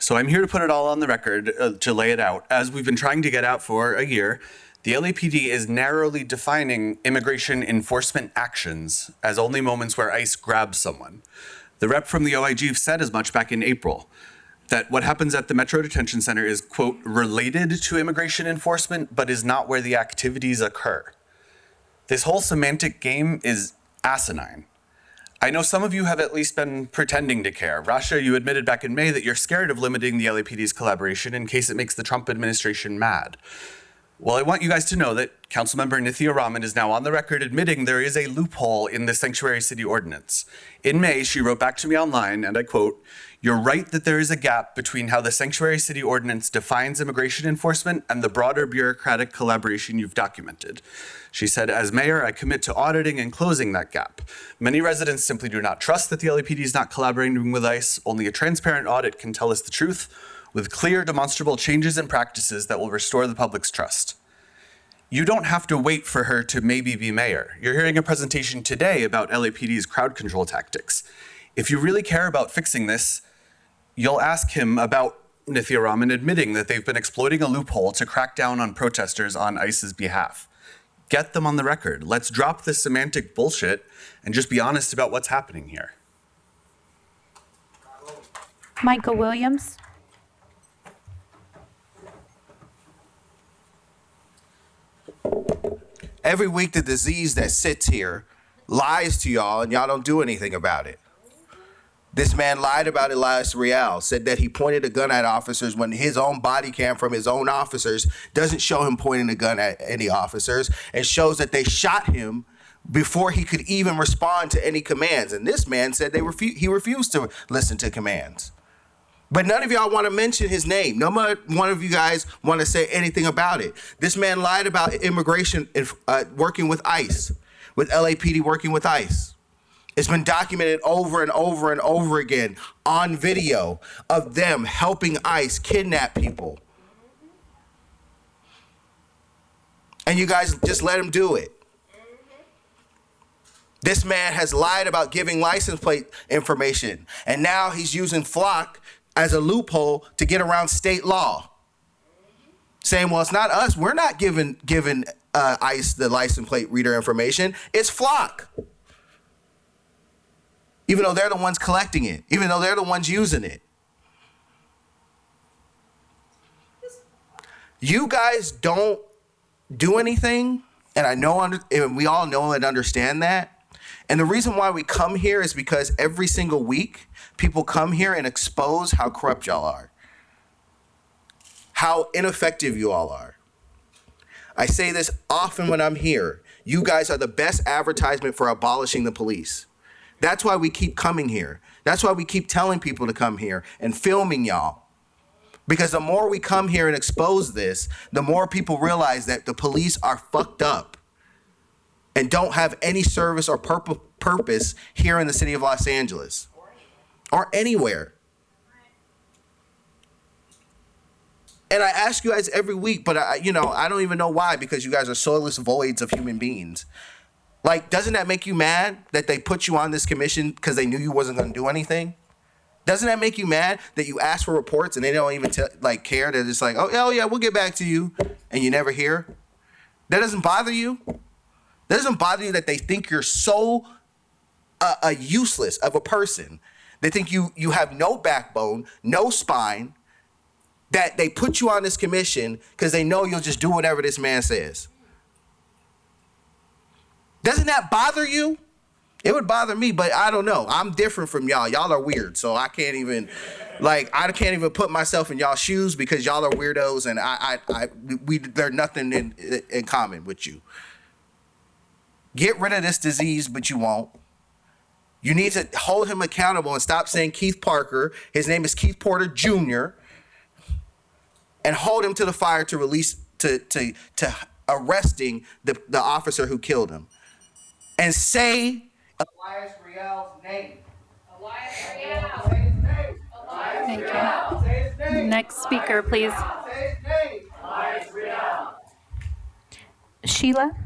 Speaker 8: So I'm here to put it all on the record, to lay it out. As we've been trying to get out for a year, the LAPD is narrowly defining immigration enforcement actions as only moments where ICE grabs someone. The rep from the OIG said as much back in April, that what happens at the Metro Detention Center is, quote, related to immigration enforcement, but is not where the activities occur. This whole semantic game is asinine. I know some of you have at least been pretending to care. Rasha, you admitted back in May that you're scared of limiting the LAPD's collaboration in case it makes the Trump administration mad. Well, I want you guys to know that Councilmember Nithya Raman is now on the record admitting there is a loophole in the Sanctuary City Ordinance. In May, she wrote back to me online, and I quote, "You're right that there is a gap between how the Sanctuary City Ordinance defines immigration enforcement and the broader bureaucratic collaboration you've documented." She said, "As mayor, I commit to auditing and closing that gap. Many residents simply do not trust that the LAPD is not collaborating with ICE. Only a transparent audit can tell us the truth with clear, demonstrable changes and practices that will restore the public's trust." You don't have to wait for her to maybe be mayor. You're hearing a presentation today about LAPD's crowd control tactics. If you really care about fixing this, you'll ask him about Nithya Raman admitting that they've been exploiting a loophole to crack down on protesters on ICE's behalf. Get them on the record. Let's drop the semantic bullshit and just be honest about what's happening here.
Speaker 2: Michael Williams.
Speaker 14: Every week, the disease that sits here lies to y'all, and y'all don't do anything about it. This man lied about Elias Real, said that he pointed a gun at officers when his own body cam from his own officers doesn't show him pointing a gun at any officers, and shows that they shot him before he could even respond to any commands. And this man said he refused to listen to commands. But none of y'all want to mention his name. No one of you guys want to say anything about it. This man lied about immigration working with ICE, with LAPD working with ICE. It's been documented over and over and over again on video of them helping ICE kidnap people. And you guys just let him do it. This man has lied about giving license plate information, and now he's using Flock as a loophole to get around state law. Saying, well, it's not us. We're not giving ICE the license plate reader information. It's Flock. Even though they're the ones collecting it, even though they're the ones using it. You guys don't do anything, and I know, and we all know and understand that. And the reason why we come here is because every single week, people come here and expose how corrupt y'all are, how ineffective you all are. I say this often when I'm here. You guys are the best advertisement for abolishing the police. That's why we keep coming here. That's why we keep telling people to come here and filming y'all. Because the more we come here and expose this, the more people realize that the police are fucked up and don't have any service or purpose here in the city of Los Angeles or anywhere. And I ask you guys every week, but I don't even know why, because you guys are soulless voids of human beings. Like, doesn't that make you mad that they put you on this commission because they knew you wasn't going to do anything? Doesn't that make you mad that you ask for reports and they don't even care? They're just like, oh yeah, we'll get back to you, and you never hear? That doesn't bother you? That doesn't bother you that they think you're so useless of a person? They think you have no backbone, no spine, that they put you on this commission because they know you'll just do whatever this man says. Doesn't that bother you? It would bother me, but I don't know. I'm different from y'all. Y'all are weird, so I can't even put myself in y'all's shoes because y'all are weirdos, and there's nothing in common with you. Get rid of this disease, but you won't. You need to hold him accountable and stop saying Keith Parker. His name is Keith Porter Jr. And hold him to the fire to release to arresting the officer who killed him. And say Elias Real's name.
Speaker 18: Elias Real.
Speaker 14: Say his name.
Speaker 18: Elias
Speaker 1: Thank
Speaker 18: Real.
Speaker 14: Say his name.
Speaker 1: Next speaker, please.
Speaker 14: Say his name. Elias Real.
Speaker 2: Sheila.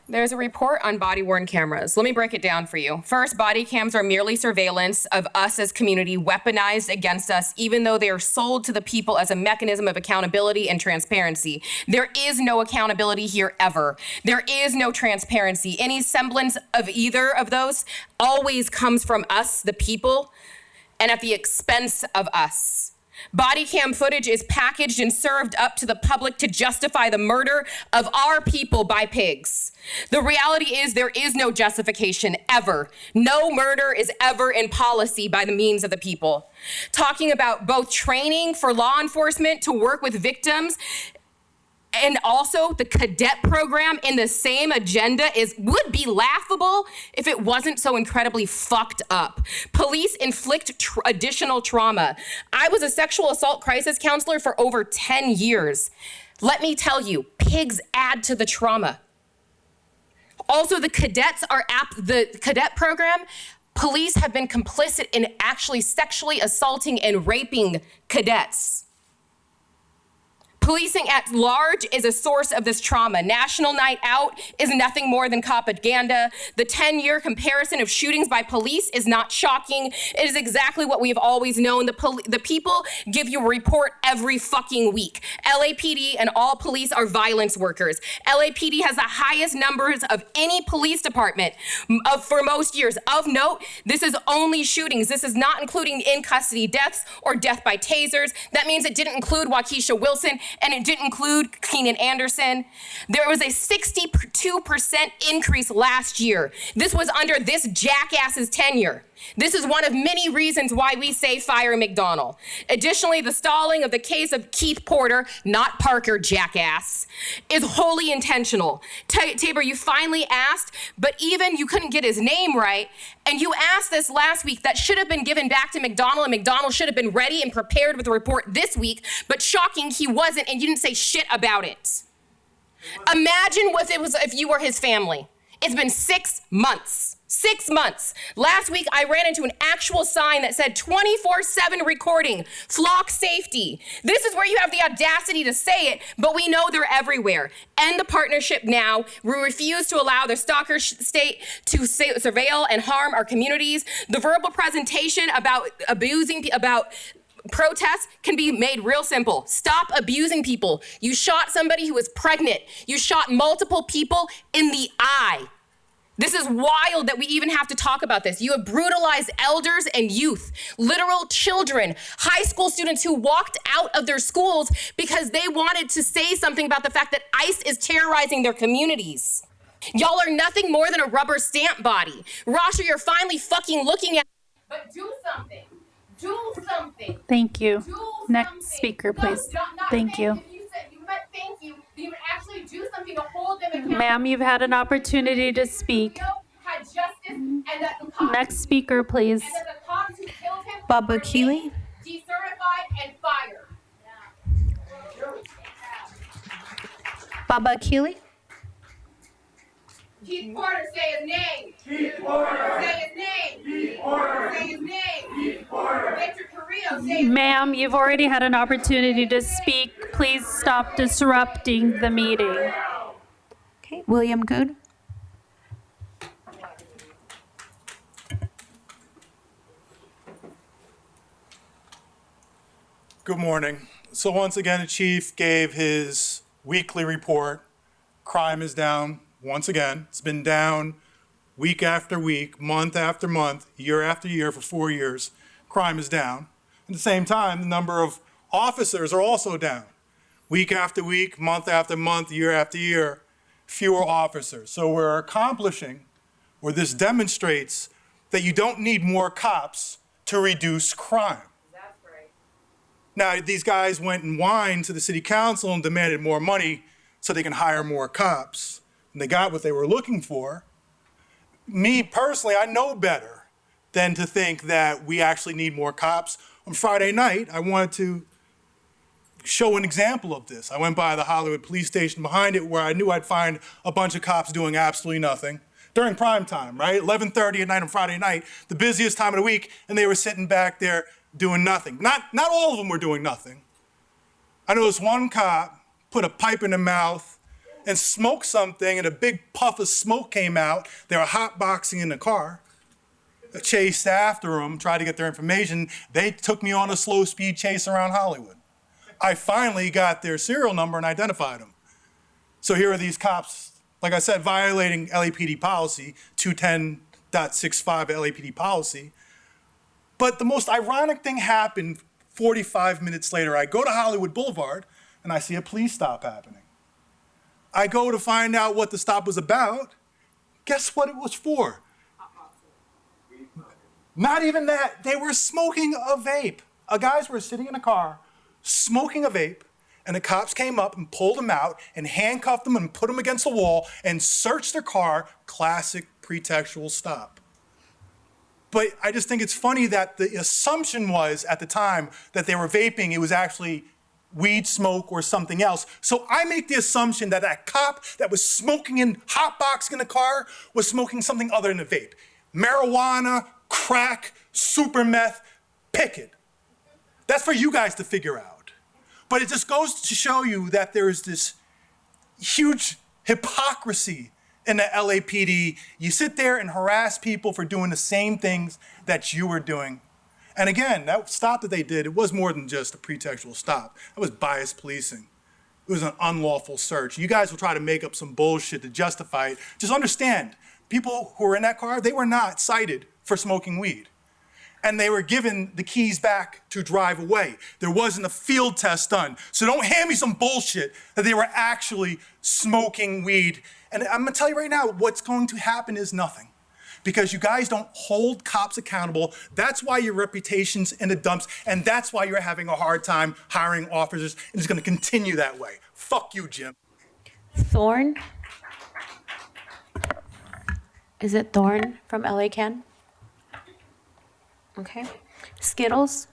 Speaker 18: There's a report on body-worn cameras. Let me break it down for you. First, body cams are merely surveillance of us as community, weaponized against us, even though they are sold to the people as a mechanism of accountability and transparency. There is no accountability here ever. There is no transparency. Any semblance of either of those always comes from us, the people, and at the expense of us. Body cam footage is packaged and served up to the public to justify the murder of our people by pigs. The reality is there is no justification ever. No murder is ever in policy by the means of the people. Talking about both training for law enforcement to work with victims and also the cadet program in the same agenda would be laughable if it wasn't so incredibly fucked up. Police inflict additional trauma. I was a sexual assault crisis counselor for over 10 years. Let me tell you, pigs add to the trauma. Also, the cadet program, police have been complicit in actually sexually assaulting and raping cadets. Policing at large is a source of this trauma. National Night Out is nothing more than propaganda. The 10-year comparison of shootings by police is not shocking. It is exactly what we've always known. The people give you a report every fucking week. LAPD and all police are violence workers. LAPD has the highest numbers of any police department for most years. Of note, this is only shootings. This is not including in-custody deaths or death by tasers. That means it didn't include Waukesha Wilson, and it didn't include Keenan Anderson. There was a 62% increase last year. This was under this jackass's tenure. This is one of many reasons why we say fire McDonnell. Additionally, the stalling of the case of Keith Porter, not Parker, jackass, is wholly intentional. Tabor, you finally asked, but even you couldn't get his name right, and you asked this last week. That should have been given back to McDonnell, and McDonnell should have been ready and prepared with a report this week, but shocking, he wasn't, and you didn't say shit about it. Imagine what it was if you were his family. It's been 6 months. 6 months. Last week, I ran into an actual sign that said 24/7 recording, flock safety. This is where you have the audacity to say it, but we know they're everywhere. End the partnership now. We refuse to allow the stalker state to surveil and harm our communities. The verbal presentation about protests can be made real simple. Stop abusing people. You shot somebody who was pregnant. You shot multiple people in the eye. This is wild that we even have to talk about this. You have brutalized elders and youth, literal children, high school students who walked out of their schools because they wanted to say something about the fact that ICE is terrorizing their communities. Y'all are nothing more than a rubber stamp body. Rasha, you're finally fucking looking at, but do something. Do something.
Speaker 1: Thank you.
Speaker 18: Do
Speaker 1: Next
Speaker 18: something.
Speaker 1: speaker,
Speaker 18: No,
Speaker 1: please.
Speaker 18: not
Speaker 1: Thank you.
Speaker 18: If you said you meant thank you, you would actually do something to hold them accountable.
Speaker 1: Ma'am, you've had an opportunity to speak.
Speaker 18: Had justice, and that the cops,
Speaker 1: Next speaker, please.
Speaker 18: and that the cops who killed him
Speaker 2: Baba
Speaker 18: were
Speaker 2: Keeley.
Speaker 18: decertified and fired.
Speaker 2: Baba Keeley.
Speaker 18: Keith Porter, say his name.
Speaker 4: Keith Porter.
Speaker 18: Say his name.
Speaker 4: Keith Porter.
Speaker 18: Say his name.
Speaker 4: Keith Porter.
Speaker 18: Victor Carrillo, say his
Speaker 1: Ma'am, you've already had an opportunity to speak. Please stop disrupting the meeting.
Speaker 2: Okay, William Good.
Speaker 9: Good morning. So once again, the chief gave his weekly report. Crime is down once again. It's been down week after week, month after month, year after year for 4 years. Crime is down. At the same time, the number of officers are also down. Week after week, month after month, year after year, fewer officers. So we're accomplishing, or this demonstrates, that you don't need more cops to reduce crime. Now, these guys went and whined to the city council and demanded more money so they can hire more cops. And they got what they were looking for. Me personally, I know better than to think that we actually need more cops. On Friday night, I wanted to show an example of this. I went by the Hollywood police station behind it where I knew I'd find a bunch of cops doing absolutely nothing. During prime time, right? 11:30 at night on Friday night, the busiest time of the week, and they were sitting back there doing nothing. Not all of them were doing nothing. I noticed one cop put a pipe in their mouth and smoked something, and a big puff of smoke came out. They were hotboxing in the car. I chased after them, tried to get their information. They took me on a slow speed chase around Hollywood. I finally got their serial number and identified them. So here are these cops, like I said, violating LAPD policy, 210.65 LAPD policy. But the most ironic thing happened 45 minutes later. I go to Hollywood Boulevard and I see a police stop happening. I go to find out what the stop was about. Guess what it was for? Not even that. They were smoking a vape. Guys were sitting in a car smoking a vape, and the cops came up and pulled them out and handcuffed them and put them against the wall and searched their car. Classic pretextual stop. But I just think it's funny that the assumption was at the time that they were vaping, it was actually weed smoke or something else. So I make the assumption that that cop that was smoking in hotbox in the car was smoking something other than a vape. Marijuana, crack, super meth, pick it. That's for you guys to figure out. But it just goes to show you that there is this huge hypocrisy in the LAPD. You sit there and harass people for doing the same things that you were doing. And again, that stop that they did, it was more than just a pretextual stop. That was biased policing. It was an unlawful search. You guys will try to make up some bullshit to justify it. Just understand, people who were in that car, they were not cited for smoking weed. And they were given the keys back to drive away. There wasn't a field test done. So don't hand me some bullshit that they were actually smoking weed. And I'm gonna tell you right now, what's going to happen is nothing. Because you guys don't hold cops accountable. That's why your reputation's in the dumps, and that's why you're having a hard time hiring officers, and it's gonna continue that way. Fuck you, Jim.
Speaker 2: Thorne? Is it Thorne from LA Can? Okay. Skittles?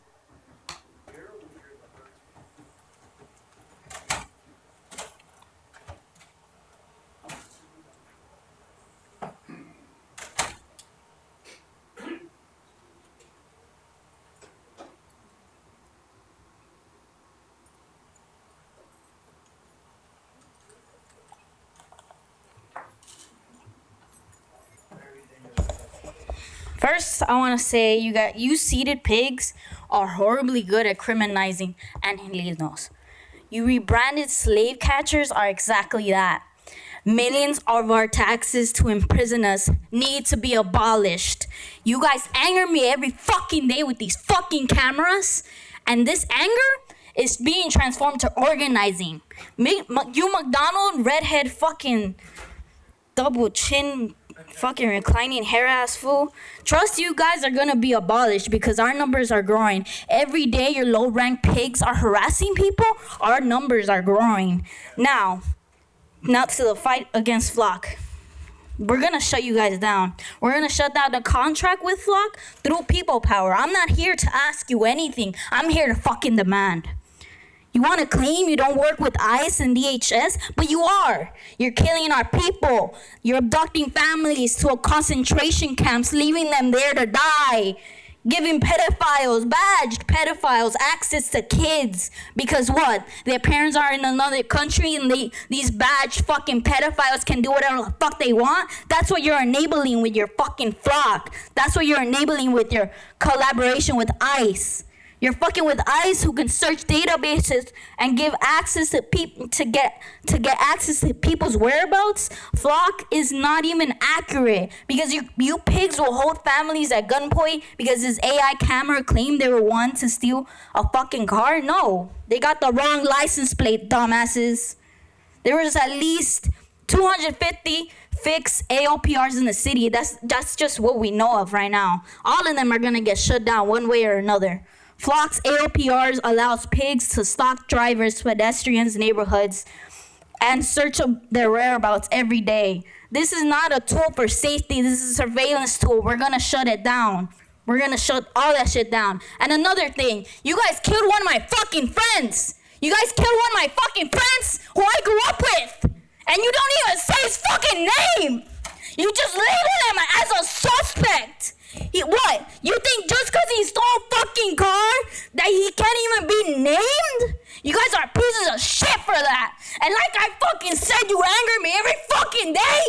Speaker 10: First, I want to say you seated pigs are horribly good at criminalizing angelinos. You rebranded slave catchers are exactly that. Millions of our taxes to imprison us need to be abolished. You guys anger me every fucking day with these fucking cameras, and this anger is being transformed to organizing. You McDonald redhead fucking double chin fucking reclining hair ass fool. Trust you guys are gonna be abolished because our numbers are growing. Every day your low ranked pigs are harassing people, our numbers are growing. Now to the fight against Flock. We're gonna shut you guys down. We're gonna shut down the contract with Flock through people power. I'm not here to ask you anything. I'm here to fucking demand. You want to claim you don't work with ICE and DHS, but you are. You're killing our people. You're abducting families to a concentration camps, leaving them there to die. Giving badged pedophiles access to kids. Because what? Their parents are in another country and these badged fucking pedophiles can do whatever the fuck they want? That's what you're enabling with your fucking Flock. That's what you're enabling with your collaboration with ICE. You're fucking with ICE who can search databases and give access to people to get access to people's whereabouts. Flock is not even accurate because you pigs will hold families at gunpoint because this AI camera claimed they were one to steal a fucking car. No, they got the wrong license plate, dumbasses. There was at least 250 fixed ALPRs in the city. That's just what we know of right now. All of them are gonna get shut down one way or another. Flock's ALPRs allows pigs to stalk drivers, pedestrians, neighborhoods, and search their whereabouts every day. This is not a tool for safety. This is a surveillance tool. We're gonna shut it down. We're gonna shut all that shit down. And another thing, you guys killed one of my fucking friends. You guys killed one of my fucking friends who I grew up with. And you don't even say his fucking name. You just label him as a suspect. What? You think just because he stole a fucking car that he can't even be named? You guys are pieces of shit for that. And like I fucking said, you anger me every fucking day.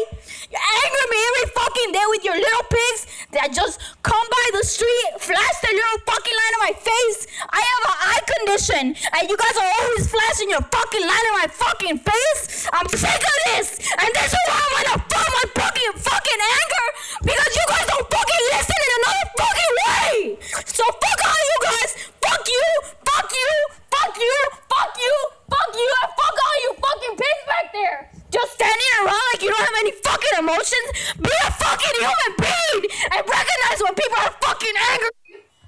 Speaker 10: You anger me every fucking day with your little pigs that just come by the street, flash their little fucking line in my face. I have an eye condition, and you guys are always flashing your fucking line in my fucking face. I'm sick of this, and this is why I'm gonna find my fucking anger, because you guys don't fucking listen in another fucking way. So fuck all you guys. Fuck you. Fuck you. Fuck you. Fuck you. Fuck you. And fuck all you fucking pigs back there. Just standing around like you don't have any fucking emotions. Be a fucking human being and recognize when people are fucking angry.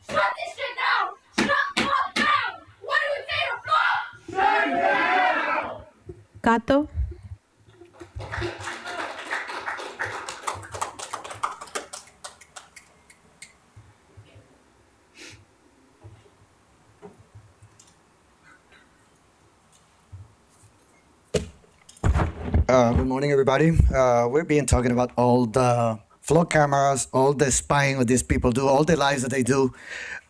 Speaker 10: Shut this shit down. Shut the fuck down. What do we say to Flock? Shut down.
Speaker 2: Gato?
Speaker 12: Good morning, everybody. We're being talking about all the
Speaker 11: flow cameras, all the spying that these people do, all the lies that they do.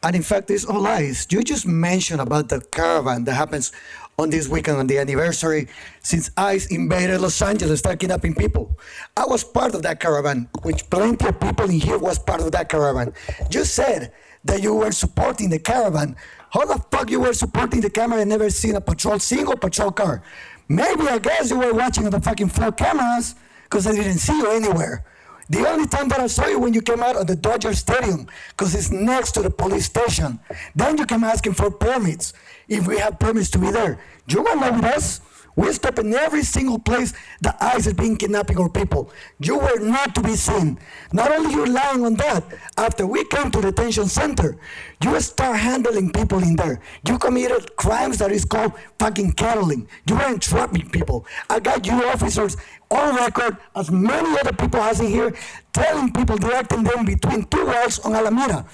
Speaker 11: And in fact, it's all lies. You just mentioned about the caravan that happens on this weekend on the anniversary since ICE invaded Los Angeles, started kidnapping people. I was part of that caravan, which plenty of people in here was part of that caravan. You said that you were supporting the caravan. How the fuck you were supporting the camera and never seen a single patrol car? Maybe I guess you were watching the fucking floor cameras because I didn't see you anywhere. The only time that I saw you when you came out of the Dodger Stadium, because it's next to the police station. Then you came asking for permits, if we have permits to be there. You were not with us. We stop in every single place that ICE is being kidnapping our people. You were not to be seen. Not only you're lying on that, after we came to the detention center, you start handling people in there. You committed crimes that is called fucking cattling. You were entrapping people. I got you officers on record, as many other people has in here, telling people, directing them between two walls on Alameda,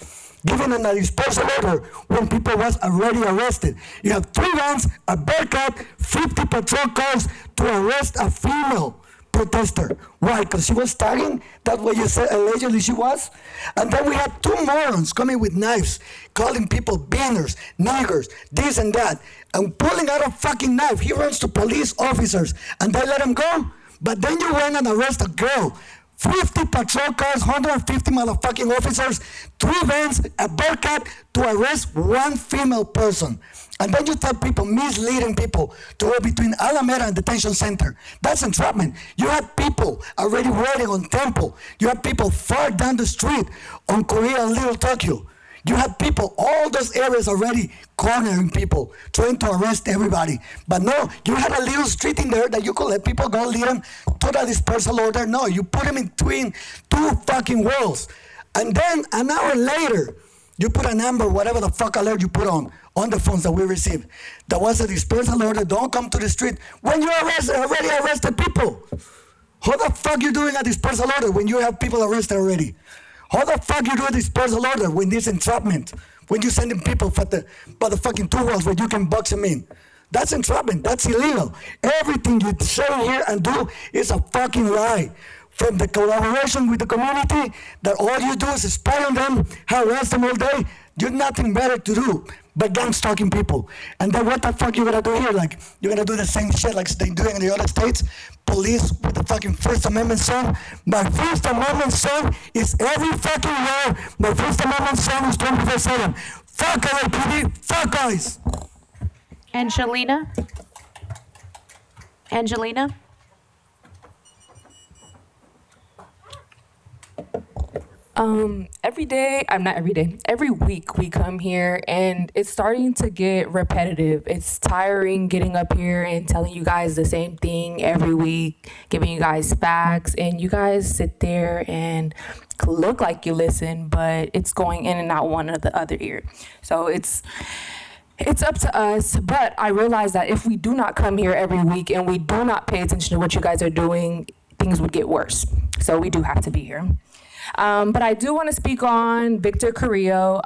Speaker 11: giving them a dispersal order when people was already arrested. You have 3 vans, a Bearcat, 50 patrol cars to arrest a female protester. Why? Because she was tagging? That's what you said allegedly she was? And then we had 2 morons coming with knives, calling people beaners, niggers, this and that, and pulling out a fucking knife. He runs to police officers, and they let him go? But then you went and arrest a girl. 50 patrol cars, 150 motherfucking officers, 3 vans, a Bearcat to arrest 1 female person. And then you tell people, misleading people, to go between Alameda and detention center. That's entrapment. You have people already waiting on Temple. You have people far down the street on Korea and Little Tokyo. You have people, all those areas already cornering people, trying to arrest everybody. But no, you had a little street in there that you could let people go, lead them to the dispersal order. No, you put them in between 2 fucking walls. And then an hour later, you put a number, whatever the fuck alert you put on the phones that we received. That was a dispersal order, don't come to the street. When you already arrested people. How the fuck you doing a dispersal order when you have people arrested already? How the fuck you do a dispersal order when this entrapment? When you sending people for the fucking 2 walls where you can box them in? That's entrapment. That's illegal. Everything you say here and do is a fucking lie. From the collaboration with the community, that all you do is spy on them, harass them all day. You have nothing better to do but gang stalking people. And then what the fuck you gonna do here? Like, you're gonna do the same shit like they do in the other states? Police with the fucking First Amendment song? My First Amendment song is every fucking year. My First Amendment song is 24/7. Fuck LAPD, fuck ICE.
Speaker 2: Angelina?
Speaker 12: Every week we come here and it's starting to get repetitive. It's tiring getting up here and telling you guys the same thing every week, giving you guys facts, and you guys sit there and look like you listen, but it's going in and out one of the other ear. So it's up to us, but I realize that if we do not come here every week and we do not pay attention to what you guys are doing, things would get worse. So we do have to be here. But I do want to speak on Victor Carrillo.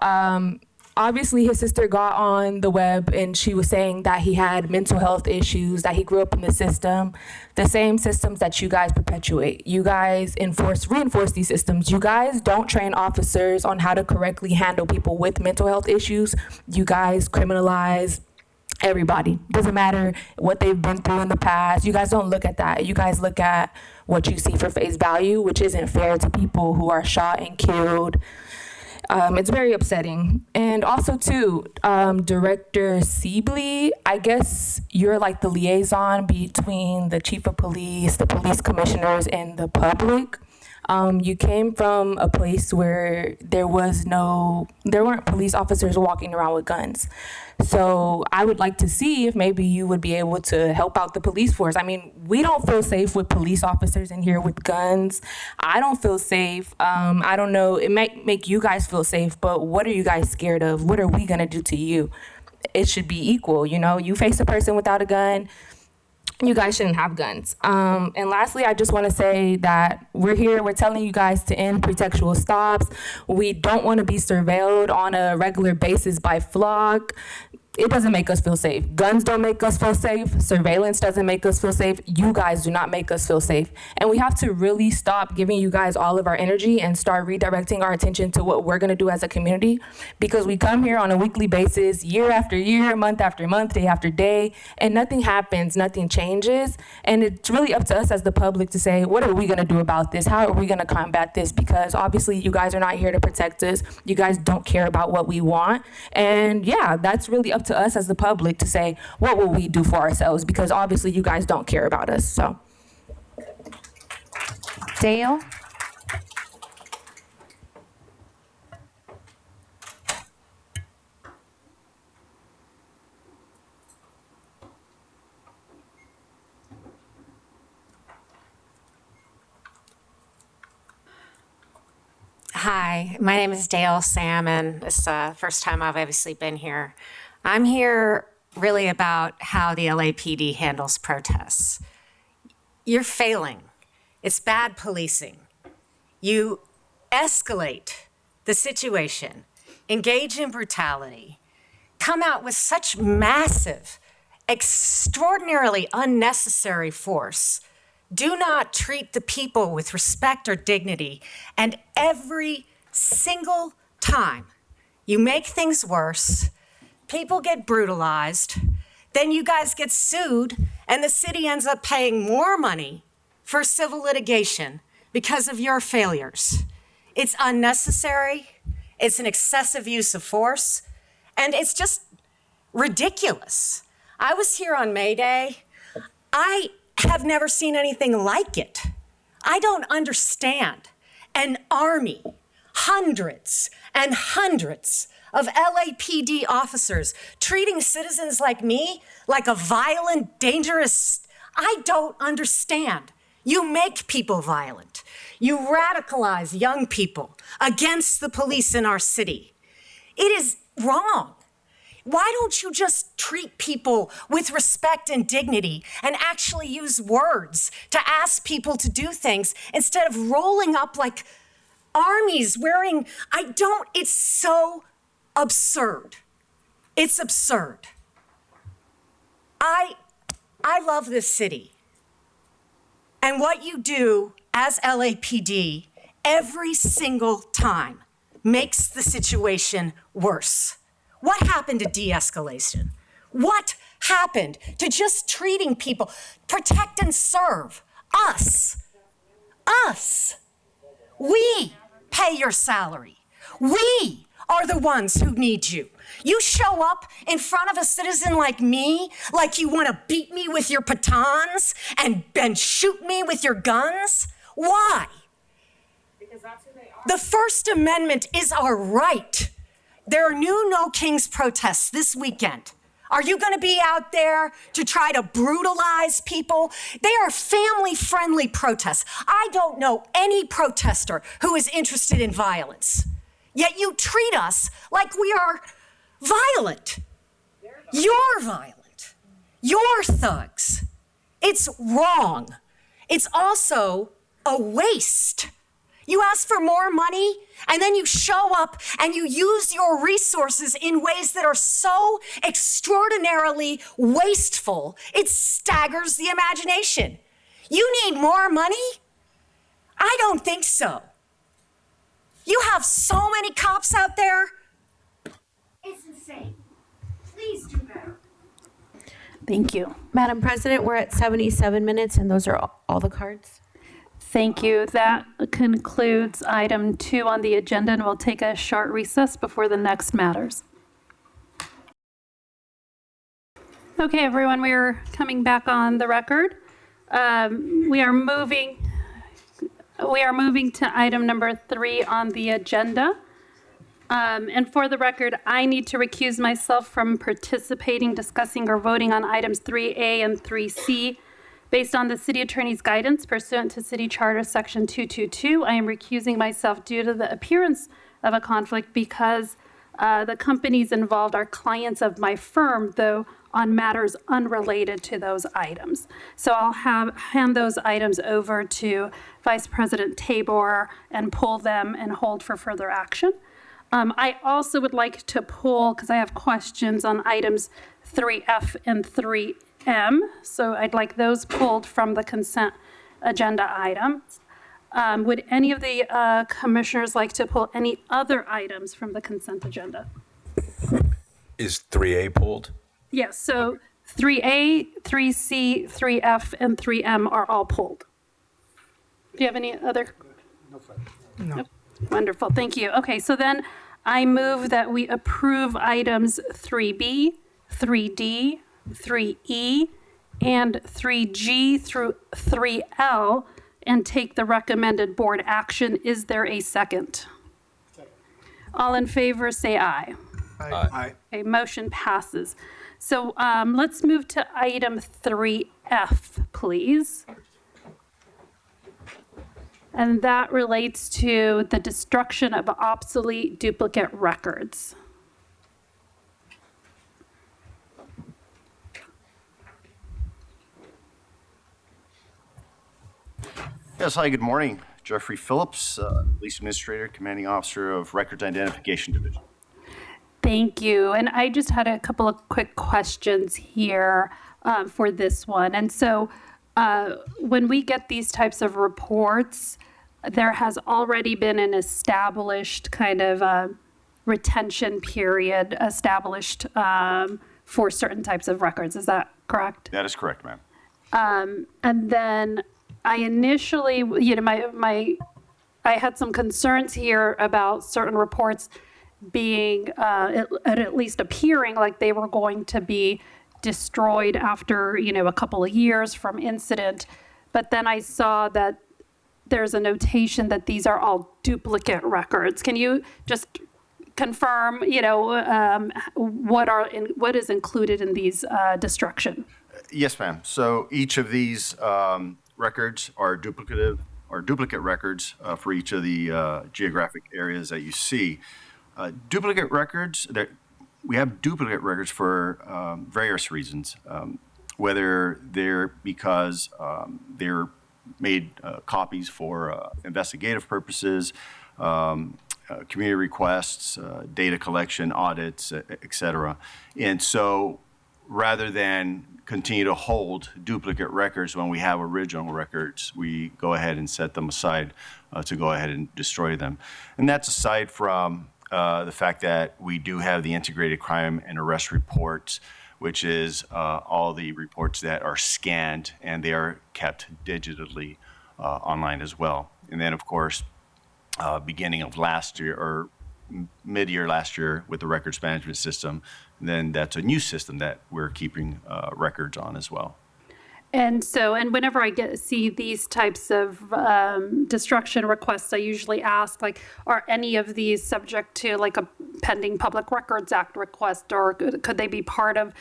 Speaker 12: Obviously, his sister got on the web and she was saying that he had mental health issues, that he grew up in the system, the same systems that you guys perpetuate. You guys reinforce these systems. You guys don't train officers on how to correctly handle people with mental health issues. You guys criminalize everybody. Doesn't matter what they've been through in the past. You guys don't look at that. You guys look at what you see for face value, which isn't fair to people who are shot and killed. It's very upsetting. And also too, Director Sibley, I guess you're like the liaison between the chief of police, the police commissioners, and the public. You came from a place where there weren't police officers walking around with guns. So I would like to see if maybe you would be able to help out the police force. I mean, we don't feel safe with police officers in here with guns. I don't feel safe. I don't know, it might make you guys feel safe, but what are you guys scared of? What are we gonna do to you? It should be equal, you know? You face a person without a gun, you guys shouldn't have guns. And lastly, I just want to say that we're here, we're telling you guys to end pretextual stops. We don't want to be surveilled on a regular basis by Flock. it doesn't make us feel safe. Guns don't make us feel safe. Surveillance doesn't make us feel safe. You guys do not make us feel safe. And we have to really stop giving you guys all of our energy and start redirecting our attention to what we're gonna do as a community, because we come here on a weekly basis, year after year, month after month, day after day, and nothing happens, nothing changes. And it's really up to us as the public to say, what are we gonna do about this? How are we gonna combat this? Because obviously you guys are not here to protect us. You guys don't care about what we want. And yeah, that's really up to us as the public to say, what will we do for ourselves? Because obviously you guys don't care about us, so.
Speaker 2: Dale?
Speaker 13: Hi, my name is Dale Salmon. This is the first time I've obviously been here. I'm here really about how the LAPD handles protests. You're failing. It's bad policing. You escalate the situation, engage in brutality, come out with such massive, extraordinarily unnecessary force. Do not treat the people with respect or dignity. And every single time you make things worse, people get brutalized, then you guys get sued, and the city ends up paying more money for civil litigation because of your failures. It's unnecessary, it's an excessive use of force, and it's just ridiculous. I was here on May Day. I have never seen anything like it. I don't understand an army, hundreds and hundreds of LAPD officers treating citizens like me like a violent, dangerous. I don't understand. You make people violent. You radicalize young people against the police in our city. It is wrong. Why don't you just treat people with respect and dignity and actually use words to ask people to do things instead of rolling up like armies wearing, it's so absurd. It's absurd. I love this city. And what you do as LAPD every single time makes the situation worse. What happened to de-escalation? What happened to just treating people, protect and serve us? Us. We pay your salary. We are the ones who need you. You show up in front of a citizen like me, like you want to beat me with your batons and shoot me with your guns? Why? Because that's who they are. The First Amendment is our right. There are new No Kings protests this weekend. Are you going to be out there to try to brutalize people? They are family-friendly protests. I don't know any protester who is interested in violence. Yet you treat us like we are violent. You're violent. You're thugs. It's wrong. It's also a waste. You ask for more money, and then you show up and you use your resources in ways that are so extraordinarily wasteful, it staggers the imagination. You need more money? I don't think so. You have so many cops out there. It's insane. Please do better.
Speaker 1: Thank you.
Speaker 2: Madam President, we're at 77 minutes, and those are all the cards.
Speaker 1: Thank you. That concludes item 2 on the agenda, and we'll take a short recess before the next matters. Okay, everyone, we are coming back on the record. We are moving to item number 3 on the agenda. And for the record, I need to recuse myself from participating, discussing, or voting on items 3A and 3C. Based on the city attorney's guidance pursuant to City Charter Section 222, I am recusing myself due to the appearance of a conflict because the companies involved are clients of my firm, though on matters unrelated to those items. So I'll hand those items over to Vice President Tabor and pull them and hold for further action. I also would like to pull, because I have questions on items 3F and 3M. So I'd like those pulled from the consent agenda items. Would any of the commissioners like to pull any other items from the consent agenda?
Speaker 16: Is 3A pulled?
Speaker 1: Yes, so 3A, 3C, 3F, and 3M are all pulled. Do you have any other? No. Nope. Wonderful, thank you. Okay, so then I move that we approve items 3B, 3D, 3E, and 3G through 3L and take the recommended board action. Is there a second? All in favor, say aye.
Speaker 16: Aye.
Speaker 1: Okay, motion passes. So let's move to item 3F, please. And that relates to the destruction of obsolete duplicate records.
Speaker 22: Yes, hi, good morning. Jeffrey Phillips, Police Administrator, Commanding Officer of Records Identification Division.
Speaker 1: Thank you. And I just had a couple of quick questions here for this one. And so when we get these types of reports, there has already been an established kind of retention period established for certain types of records. Is that correct?
Speaker 22: That is correct, ma'am.
Speaker 1: And then I initially, I had some concerns here about certain reports being, at least appearing like they were going to be destroyed after, a couple of years from incident. But then I saw that there's a notation that these are all duplicate records. Can you just confirm, what is included in these destruction?
Speaker 22: Yes, ma'am. So each of these records are duplicate records for each of the geographic areas that you see. Duplicate records, we have duplicate records for various reasons, whether they're because they're made copies for investigative purposes, community requests, data collection, audits, et cetera. And so rather than continue to hold duplicate records when we have original records, we go ahead and set them aside to go ahead and destroy them. And that's aside from the fact that we do have the integrated crime and arrest reports, which is all the reports that are scanned and they are kept digitally online as well. And then, of course, beginning of last year or mid-year last year with the records management system, then that's a new system that we're keeping records on as well.
Speaker 1: And whenever I see these types of destruction requests, I usually ask, are any of these subject to a pending Public Records Act request, or could they be part of,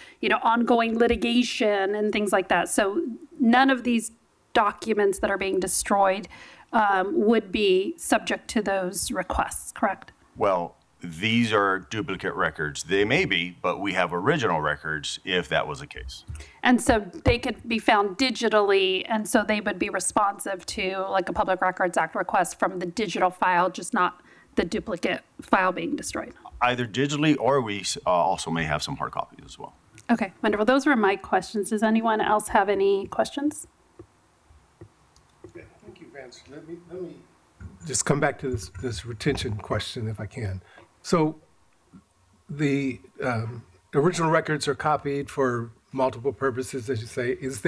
Speaker 1: ongoing litigation and things like that? So none of these documents that are being destroyed would be subject to those requests, correct?
Speaker 22: Well, these are duplicate records. They may be, but we have original records if that was the case.
Speaker 1: And so they could be found digitally, and so they would be responsive to a Public Records Act request from the digital file, just not the duplicate file being destroyed.
Speaker 22: Either digitally, or we also may have some hard copies as well.
Speaker 1: Okay, wonderful. Those were my questions. Does anyone else have any questions?
Speaker 17: Okay, I think you've answered. Let me just come back to this retention question if I can. So the original records are copied for multiple purposes, as you say. Is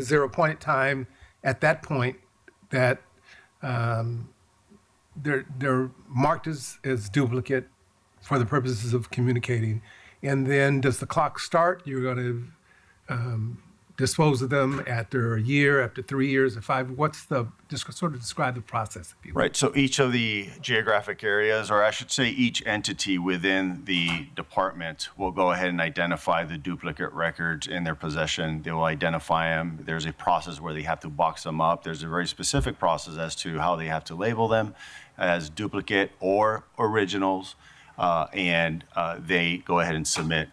Speaker 17: there a point in time at that point that they're marked as duplicate for the purposes of communicating? And then does the clock start? You're going to dispose of them after a year, after 3 years, or 5? Just sort of describe the process, if you will.
Speaker 22: Right, so each of the geographic areas, or I should say each entity within the department, will go ahead and identify the duplicate records in their possession. They will identify them. There's a process where they have to box them up. There's a very specific process as to how they have to label them as duplicate or originals, and they go ahead and submit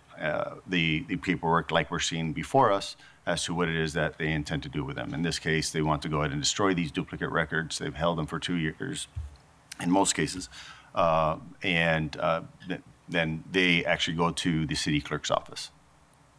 Speaker 22: the paperwork like we're seeing before us as to what it is that they intend to do with them. In this case, they want to go ahead and destroy these duplicate records. They've held them for 2 years in most cases.
Speaker 16: then they actually go to the city clerk's office.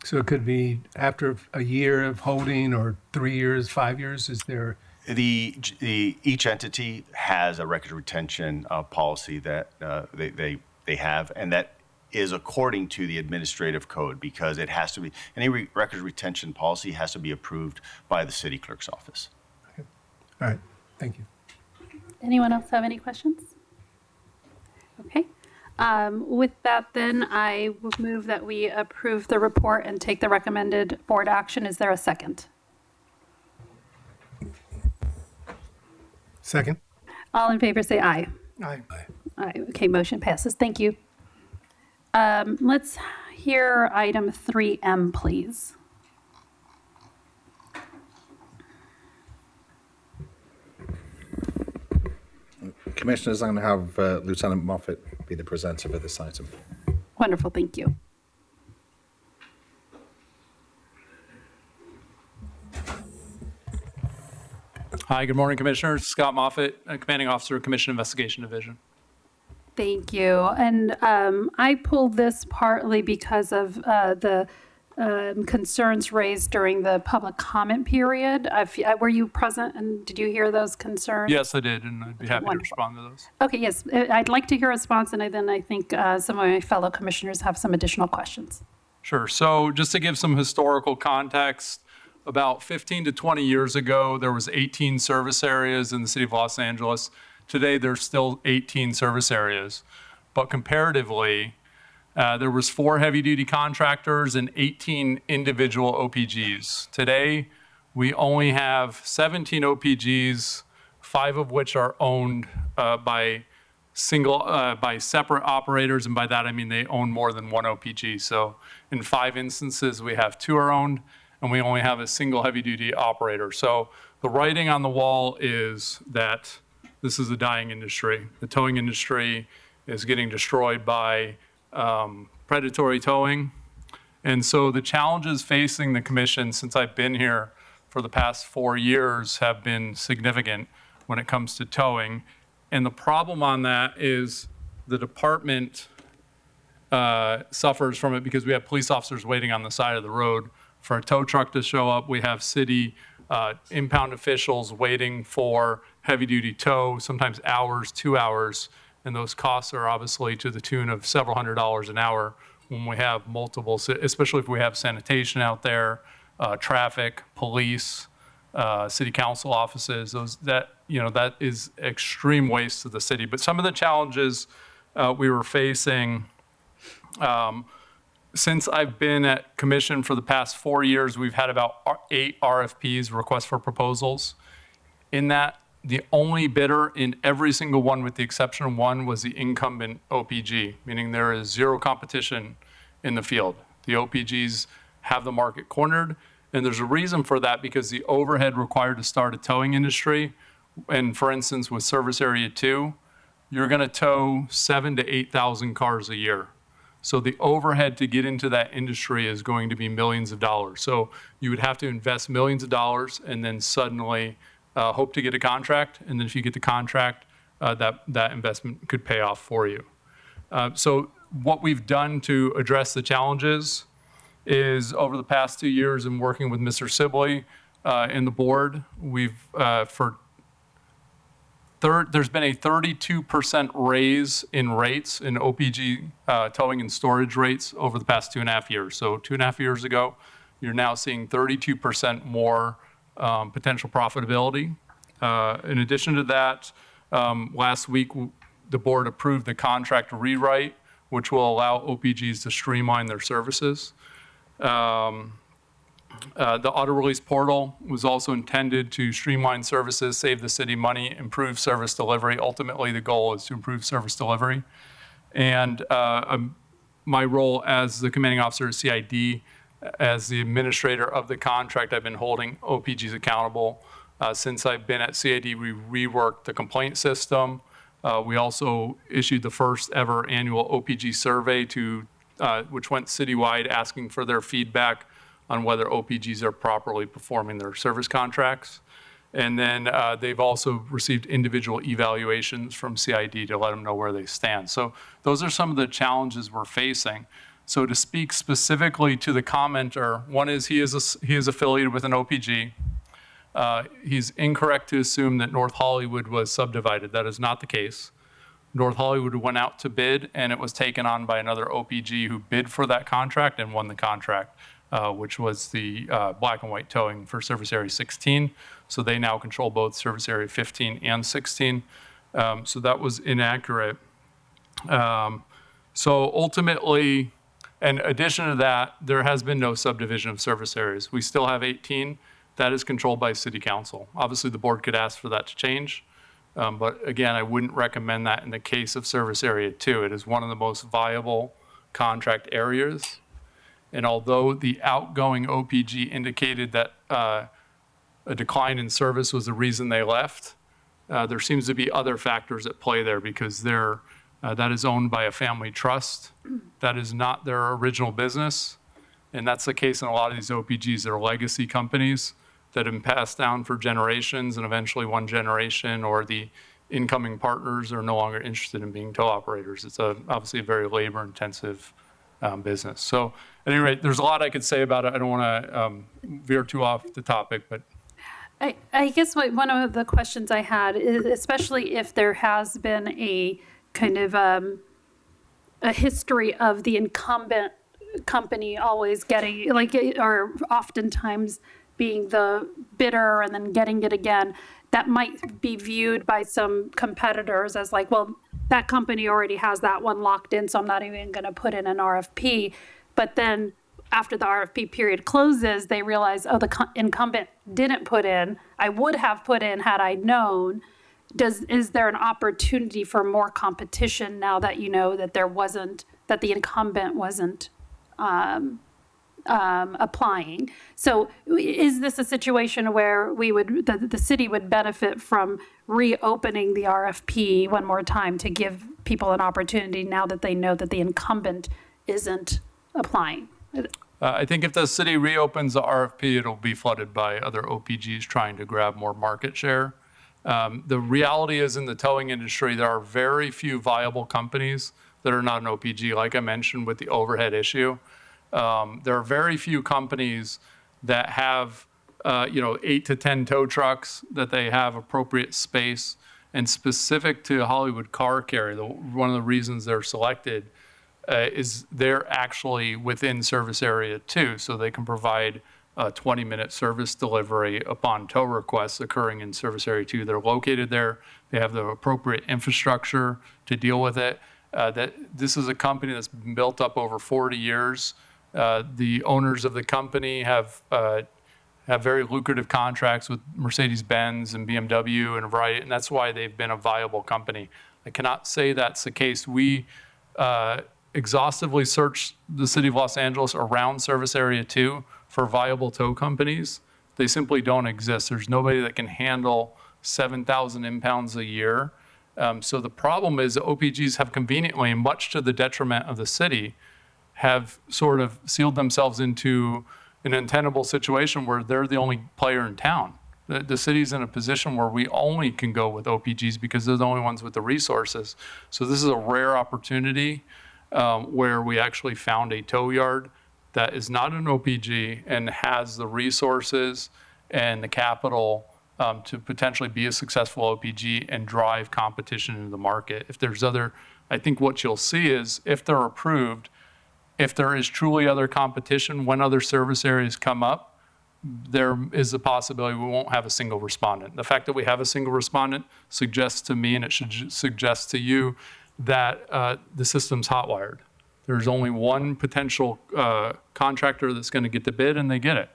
Speaker 17: So it could be after a year of holding, or 3 years, 5 years. Is there?
Speaker 16: Each entity has a record retention policy that they have, and that is according to the administrative code, because it has to be, any record retention policy has to be approved by the city clerk's office.
Speaker 17: All right, thank you.
Speaker 1: Anyone else have any questions? Okay. With that, then, I would move that we approve the report and take the recommended board action. Is there a second?
Speaker 17: Second.
Speaker 1: All in favor, say aye.
Speaker 17: Aye.
Speaker 1: Aye. Okay, motion passes. Thank you. Let's hear item 3M, please.
Speaker 19: Commissioners, I'm going to have Lieutenant Moffat be the presenter for this item.
Speaker 1: Wonderful, thank you.
Speaker 20: Hi, good morning, Commissioners. Scott Moffat, Commanding Officer, Commission Investigation Division.
Speaker 1: Thank you. And I pulled this partly because of the concerns raised during the public comment period. Were you present and did you hear those concerns?
Speaker 20: Yes, I did, and I'd be happy
Speaker 1: Wonderful.
Speaker 20: to respond to those.
Speaker 1: Okay, yes. I'd like to hear a response, and then I think some of my fellow commissioners have some additional questions.
Speaker 20: Sure. So just to give some historical context, about 15 to 20 years ago, there was 18 service areas in the city of Los Angeles. Today, there's still 18 service areas. But comparatively, there was 4 heavy-duty contractors and 18 individual OPGs. Today, we only have 17 OPGs, 5 of which are owned by separate operators, and by that I mean they own more than one OPG. So in 5 instances, we have 2 are owned, and we only have a single heavy-duty operator. So the writing on the wall is that this is a dying industry. The towing industry is getting destroyed by predatory towing. And so the challenges facing the commission since I've been here for the past 4 years have been significant when it comes to towing. And the problem on that is the department suffers from it because we have police officers waiting on the side of the road for a tow truck to show up. We have city impound officials waiting for heavy-duty tow, sometimes hours, 2 hours, and those costs are obviously to the tune of several $100s an hour when we have multiple, especially if we have sanitation out there, traffic, police, city council offices. That is extreme waste to the city. But some of the challenges we were facing. Since I've been at commission for the past 4 years, we've had about 8 RFPs, requests for proposals. In that, the only bidder in every single one, with the exception of one, was the incumbent OPG, meaning there is zero competition in the field. The OPGs have the market cornered, and there's a reason for that because the overhead required to start a towing industry, and for instance, with Service Area 2, you're going to tow 7,000 to 8,000 cars a year. So the overhead to get into that industry is going to be millions of dollars. So you would have to invest millions of dollars and then suddenly hope to get a contract. And then if you get the contract, that investment could pay off for you. So what we've done to address the challenges is over the past 2 years in working with Mr. Sibley and the board, there's been a 32% raise in rates in OPG towing and storage rates over the past 2.5 years. So 2.5 years ago, you're now seeing 32% more potential profitability. In addition to that, last week, the board approved the contract rewrite, which will allow OPGs to streamline their services. The auto release portal was also intended to streamline services, save the city money, improve service delivery. Ultimately, the goal is to improve service delivery. And my role as the commanding officer of CID, as the administrator of the contract, I've been holding OPGs accountable. Since I've been at CID, we reworked the complaint system. We also issued the first ever annual OPG survey which went citywide, asking for their feedback on whether OPGs are properly performing their service contracts. And then they've also received individual evaluations from CID to let them know where they stand. So those are some of the challenges we're facing. So to speak specifically to the commenter, one is he is affiliated with an OPG. He's incorrect to assume that North Hollywood was subdivided. That is not the case. North Hollywood went out to bid, and it was taken on by another OPG who bid for that contract and won the contract, which was the black and white towing for Service Area 16. So they now control both Service Area 15 and 16. So that was inaccurate. So ultimately, in addition to that, there has been no subdivision of service areas. We still have 18. That is controlled by City Council. Obviously, the board could ask for that to change. But again, I wouldn't recommend that in the case of Service Area 2. It is one of the most viable contract areas. And although the outgoing OPG indicated that a decline in service was the reason they left, there seems to be other factors at play there because that is owned by a family trust. That is not their original business. And that's the case in a lot of these OPGs. They're legacy companies that have been passed down for generations, and eventually one generation or the incoming partners are no longer interested in being tow operators. It's obviously a very labor-intensive business. So at any rate, there's a lot I could say about it. I don't want to veer too off the topic, but
Speaker 1: I guess one of the questions I had is, especially if there has been a kind of a history of the incumbent company always getting, or oftentimes being the bidder and then getting it again, that might be viewed by some competitors as like, well, that company already has that one locked in, so I'm not even going to put in an RFP. But then after the RFP period closes, they realize, oh, the incumbent didn't put in. I would have put in had I known. Is there an opportunity for more competition now that you know that that the incumbent wasn't applying? So is this a situation where the city would benefit from reopening the RFP one more time to give people an opportunity now that they know that the incumbent isn't applying?
Speaker 20: I think if the city reopens the RFP, it'll be flooded by other OPGs trying to grab more market share. The reality is in the towing industry, there are very few viable companies that are not an OPG, like I mentioned with the overhead issue. There are very few companies that have, 8 to 10 tow trucks, that they have appropriate space. And specific to Hollywood Car Carrier, one of the reasons they're selected is they're actually within Service Area 2, so they can provide a 20-minute service delivery upon tow requests occurring in Service Area 2. They're located there. They have the appropriate infrastructure to deal with it. This is a company that's been built up over 40 years. The owners of the company have very lucrative contracts with Mercedes-Benz and BMW and a variety, and that's why they've been a viable company. I cannot say that's the case. We exhaustively searched the city of Los Angeles around Service Area 2 for viable tow companies. They simply don't exist. There's nobody that can handle 7,000 impounds a year. So the problem is that OPGs have conveniently, and much to the detriment of the city, have sort of sealed themselves into an untenable situation where they're the only player in town. The city's in a position where we only can go with OPGs because they're the only ones with the resources. So this is a rare opportunity where we actually found a tow yard that is not an OPG and has the resources and the capital to potentially be a successful OPG and drive competition into the market. I think what you'll see is if they're approved, if there is truly other competition, when other service areas come up, there is a possibility we won't have a single respondent. The fact that we have a single respondent suggests to me, and it should suggest to you, that the system's hotwired. There's only one potential contractor that's going to get the bid, and they get it.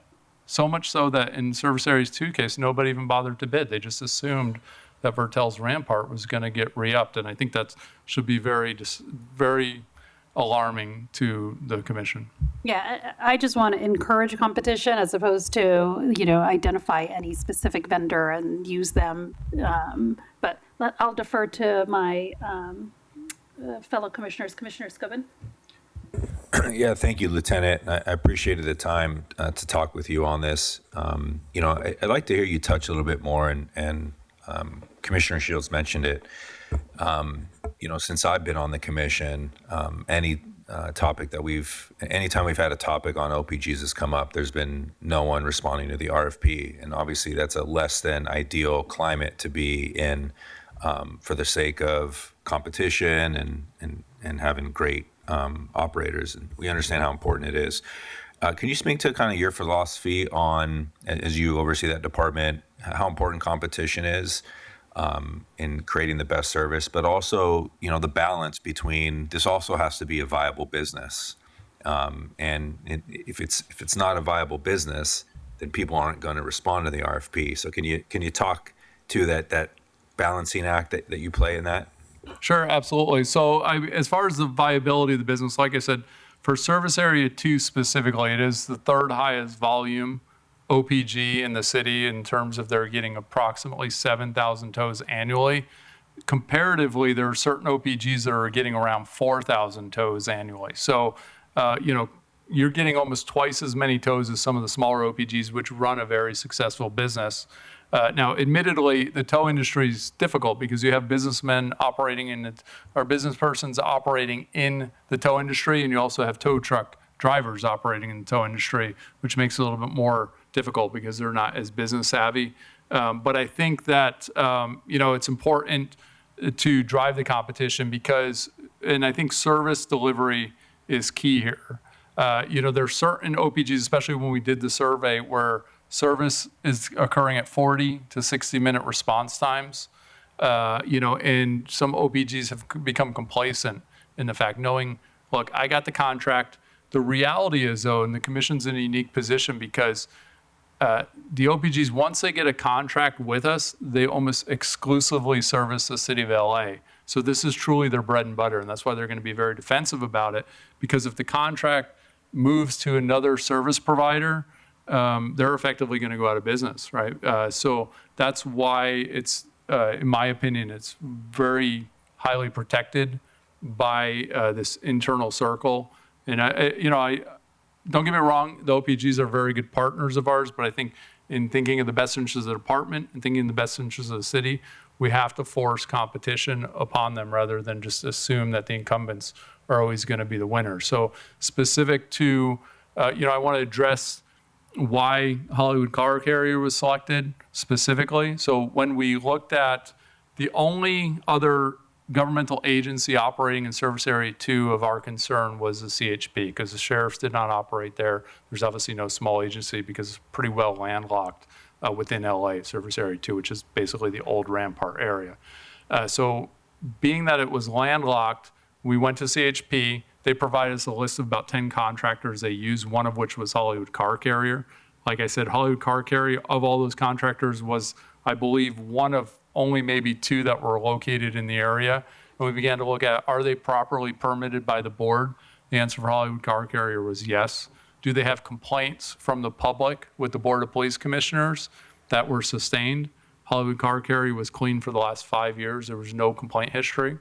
Speaker 20: So much so that in Service Areas 2 case, nobody even bothered to bid. They just assumed that Vertel's Rampart was going to get re-upped, and I think that should be very alarming to the commission.
Speaker 1: Yeah, I just want to encourage competition as opposed to, identify any specific vendor and use them. But I'll defer to my fellow commissioners. Commissioner Scobin.
Speaker 7: Yeah, thank you, Lieutenant. I appreciated the time to talk with you on this. I'd like to hear you touch a little bit more, and Commissioner Shields mentioned it. Since I've been on the commission, anytime we've had a topic on OPGs has come up, there's been no one responding to the RFP. And obviously that's a less than ideal climate to be in for the sake of competition and having great operators. And we understand how important it is. Can you speak to kind of your philosophy on, as you oversee that department, how important competition is in creating the best service, but also, the balance between this also has to be a viable business. If it's not a viable business, then people aren't going to respond to the RFP. So can you talk to that balancing act that you play in that?
Speaker 20: Sure, absolutely. So as far as the viability of the business, like I said, for Service Area 2 specifically, it is the third highest volume OPG in the city in terms of they're getting approximately 7,000 tows annually. Comparatively, there are certain OPGs that are getting around 4,000 tows annually. So, you're getting almost twice as many tows as some of the smaller OPGs, which run a very successful business. Now, admittedly, the tow industry is difficult because you have businessmen operating in it, or business persons operating in the tow industry, and you also have tow truck drivers operating in the tow industry, which makes it a little bit more difficult because they're not as business savvy. But I think that, it's important to drive the competition because, and I think service delivery is key here. There's certain OPGs, especially when we did the survey, where service is occurring at 40 to 60-minute response times. And some OPGs have become complacent in the fact, knowing, look, I got the contract. The reality is, though, and the commission's in a unique position because the OPGs, once they get a contract with us, they almost exclusively service the city of LA. So this is truly their bread and butter, and that's why they're going to be very defensive about it, because if the contract moves to another service provider, they're effectively going to go out of business, right? So that's why it's, in my opinion, it's very highly protected by this internal circle. And I don't get me wrong, the OPGs are very good partners of ours, but I think in thinking of the best interests of the department and thinking of the best interests of the city, we have to force competition upon them rather than just assume that the incumbents are always going to be the winner. So specific to, I want to address why Hollywood Car Carrier was selected specifically. So when we looked at the only other governmental agency operating in Service Area 2 of our concern was the CHP, because the sheriffs did not operate there. There's obviously no small agency because it's pretty well landlocked within LA, Service Area 2, which is basically the old Rampart area. So being that it was landlocked, we went to CHP. They provided us a list of about 10 contractors they use, one of which was Hollywood Car Carrier. Like I said, Hollywood Car Carrier, of all those contractors, was, I believe, one of only maybe 2 that were located in the area. And we began to look at, are they properly permitted by the board? The answer for Hollywood Car Carrier was yes. Do they have complaints from the public with the Board of Police Commissioners that were sustained? Hollywood Car Carrier was clean for the last 5 years. There was no complaint history.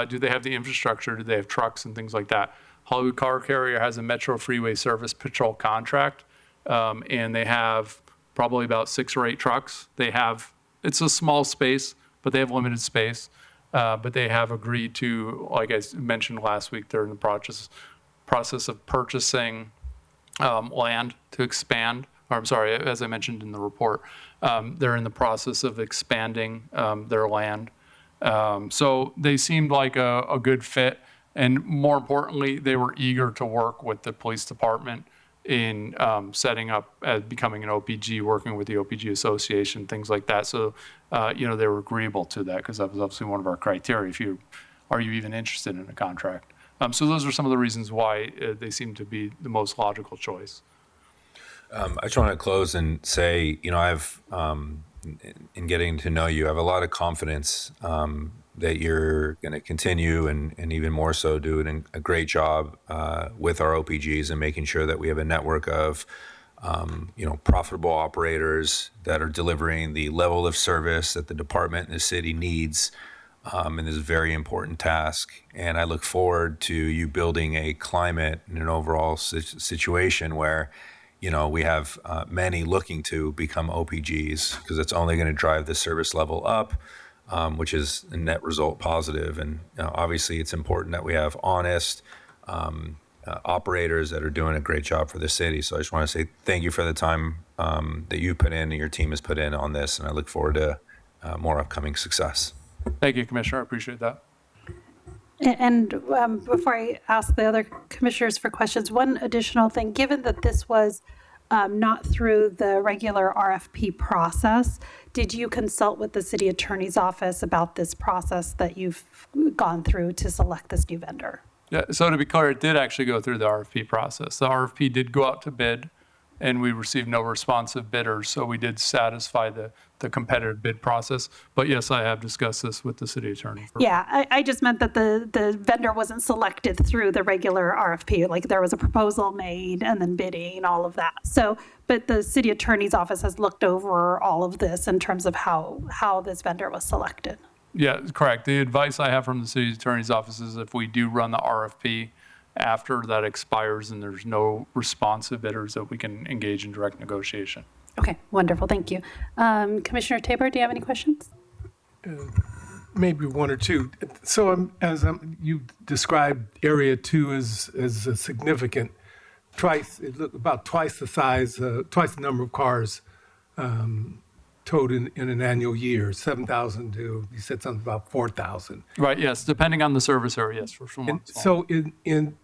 Speaker 20: Do they have the infrastructure? Do they have trucks and things like that? Hollywood Car Carrier has a Metro Freeway Service Patrol contract, and they have probably about 6 or 8 trucks. It's a small space, but they have limited space. But they have agreed to, like I mentioned last week, they're in the process of purchasing land to expand. Or I'm sorry, as I mentioned in the report, they're in the process of expanding their land. So they seemed like a good fit. And more importantly, they were eager to work with the police department in setting up as becoming an OPG, working with the OPG Association, things like that. So, they were agreeable to that because that was obviously one of our criteria. Are you even interested in a contract? So those are some of the reasons why they seem to be the most logical choice.
Speaker 7: I just want to close and say, I've, in getting to know you, I have a lot of confidence that you're going to continue and even more so doing a great job with our OPGs and making sure that we have a network of, profitable operators that are delivering the level of service that the department and the city needs in this very important task. And I look forward to you building a climate and an overall situation where, you know, we have many looking to become OPGs, because it's only going to drive the service level up, which is a net result positive. And you know, obviously, it's important that we have honest operators that are doing a great job for the city. So I just want to say thank you for the time that you put in and your team has put in on this, and I look forward to more upcoming success.
Speaker 20: Thank you, Commissioner. I appreciate that.
Speaker 1: And before I ask the other commissioners for questions, one additional thing, given that this was not through the regular RFP process, did you consult with the city attorney's office about this process that you've gone through to select this new vendor?
Speaker 20: Yeah, so to be clear, it did actually go through the RFP process. The RFP did go out to bid, and we received no responsive bidders, so we did satisfy the competitive bid process. But yes, I have discussed this with the city attorney.
Speaker 1: Yeah, I just meant that the vendor wasn't selected through the regular RFP, like there was a proposal made and then bidding, all of that. So, but the city attorney's office has looked over all of this in terms of how this vendor was selected.
Speaker 20: Yeah, correct. The advice I have from the city attorney's office is if we do run the RFP after that expires and there's no responsive bidders, that we can engage in direct negotiation.
Speaker 1: Okay, wonderful. Thank you. Commissioner Tabor, do you have any questions?
Speaker 17: Maybe one or two. So you described Area 2 as a significant, about twice the size, twice the number of cars towed in an annual year, 7,000 to, you said something about 4,000.
Speaker 20: Right, yes, depending on the service area, yes, for sure.
Speaker 17: So in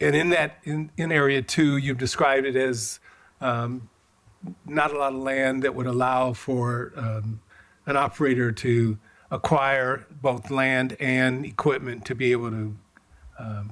Speaker 17: Area 2, you've described it as not a lot of land that would allow for an operator to acquire both land and equipment to be able to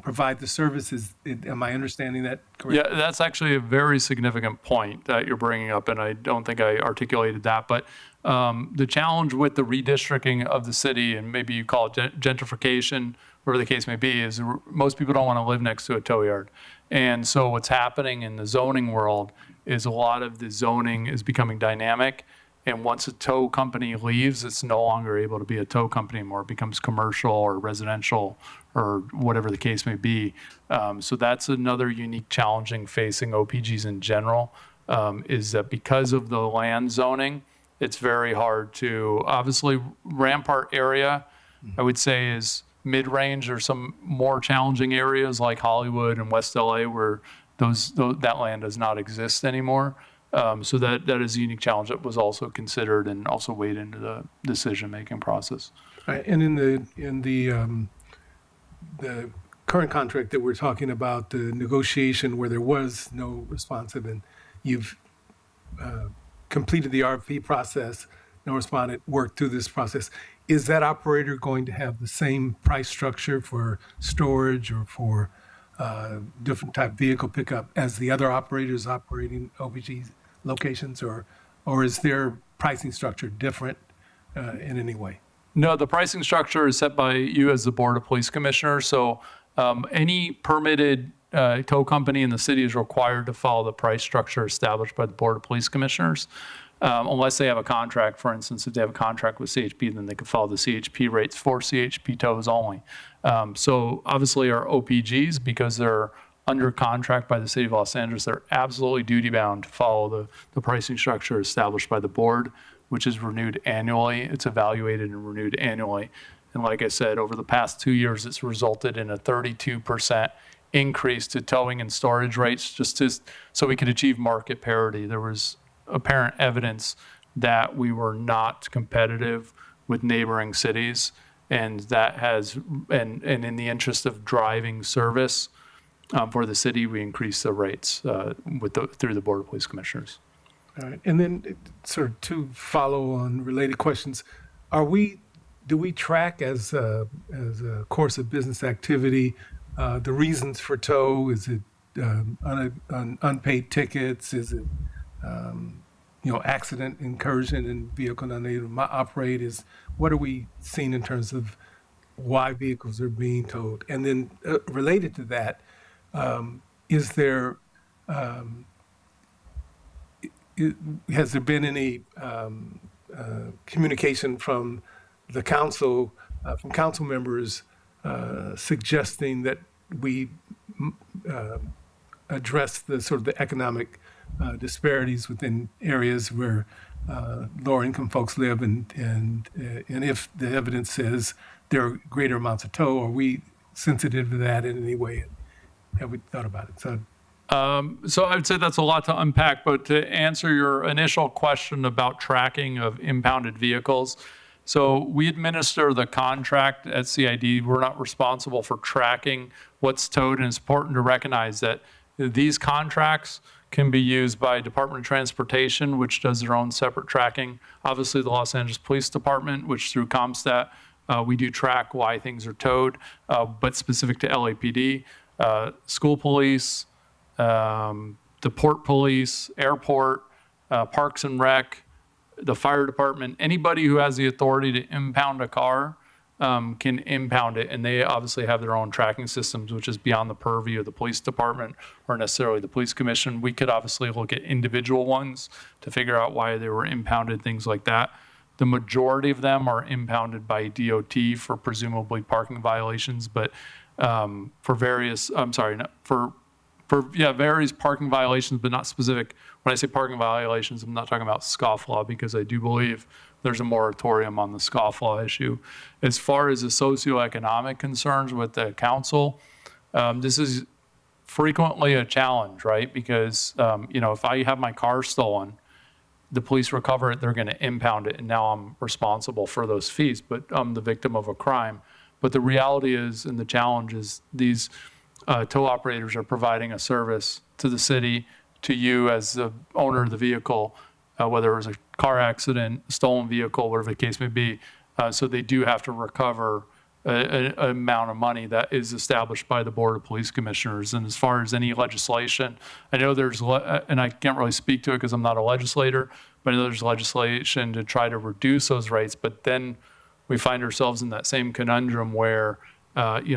Speaker 17: provide the services. Am I understanding that correctly?
Speaker 20: Yeah, that's actually a very significant point that you're bringing up, and I don't think I articulated that. But the challenge with the redistricting of the city, and maybe you call it gentrification, whatever the case may be, is most people don't want to live next to a tow yard. And so what's happening in the zoning world is a lot of the zoning is becoming dynamic. And once a tow company leaves, it's no longer able to be a tow company anymore. It becomes commercial or residential or whatever the case may be. So that's another unique challenging facing OPGs in general, is that because of the land zoning, it's very hard to, obviously Rampart area, I would say is mid-range. There's some more challenging areas like Hollywood and West LA where that land does not exist anymore. So that is a unique challenge that was also considered and also weighed into the decision-making process.
Speaker 17: Right, and in the current contract that we're talking about, the negotiation where there was no responsive, and you've completed the RFP process, no respondent, worked through this process, is that operator going to have the same price structure for storage or for different type vehicle pickup as the other operators operating OPG locations, or is their pricing structure different in any way?
Speaker 20: No, the pricing structure is set by you as the Board of Police Commissioners. So any permitted tow company in the city is required to follow the price structure established by the Board of Police Commissioners. Unless they have a contract. For instance, if they have a contract with CHP, then they can follow the CHP rates for CHP tows only. So obviously our OPGs, because they're under contract by the city of Los Angeles, they're absolutely duty bound to follow the pricing structure established by the board, which is renewed annually. It's evaluated and renewed annually. And like I said, over the past 2 years, it's resulted in a 32% increase to towing and storage rates so we could achieve market parity. There was apparent evidence that we were not competitive with neighboring cities, and that has, and in the interest of driving service for the city, we increased the rates through the Board of Police Commissioners.
Speaker 17: All right, and then sort of two follow-on related questions: do we track as a course of business activity the reasons for tow? Is it unpaid tickets? Is it accident incursion and vehicle unable to operate? What are we seeing in terms of why vehicles are being towed? And then related to that, has there been any communication from the council from council members suggesting that we address the sort of the economic disparities within areas where lower income folks live, and if the evidence says there are greater amounts of tow, are we sensitive to that in any way? Have we thought about it?
Speaker 20: So I would say that's a lot to unpack, but to answer your initial question about tracking of impounded vehicles, so we administer the contract at CID. We're not responsible for tracking what's towed, and it's important to recognize that these contracts can be used by Department of Transportation, which does their own separate tracking. Obviously, the Los Angeles Police Department, which through CompStat, we do track why things are towed, but specific to LAPD, school police, the port police, airport, Parks and Rec, the fire department, anybody who has the authority to impound a car can impound it. And they obviously have their own tracking systems, which is beyond the purview of the police department or necessarily the police commission. We could obviously look at individual ones to figure out why they were impounded, things like that. The majority of them are impounded by DOT for presumably parking violations, but for various, various parking violations, but not specific. When I say parking violations, I'm not talking about scofflaw, because I do believe there's a moratorium on the scofflaw issue. As far as the socioeconomic concerns with the council, this is frequently a challenge, right? Because, if I have my car stolen, the police recover it, they're going to impound it, and now I'm responsible for those fees, but I'm the victim of a crime. But the reality is, and the challenge is, these tow operators are providing a service to the city, to you as the owner of the vehicle, whether it was a car accident, a stolen vehicle, whatever the case may be. So they do have to recover an amount of money that is established by the Board of Police Commissioners. And as far as any legislation, I know there's, and I can't really speak to it because I'm not a legislator, but I know there's legislation to try to reduce those rates. But then we find ourselves in that same conundrum where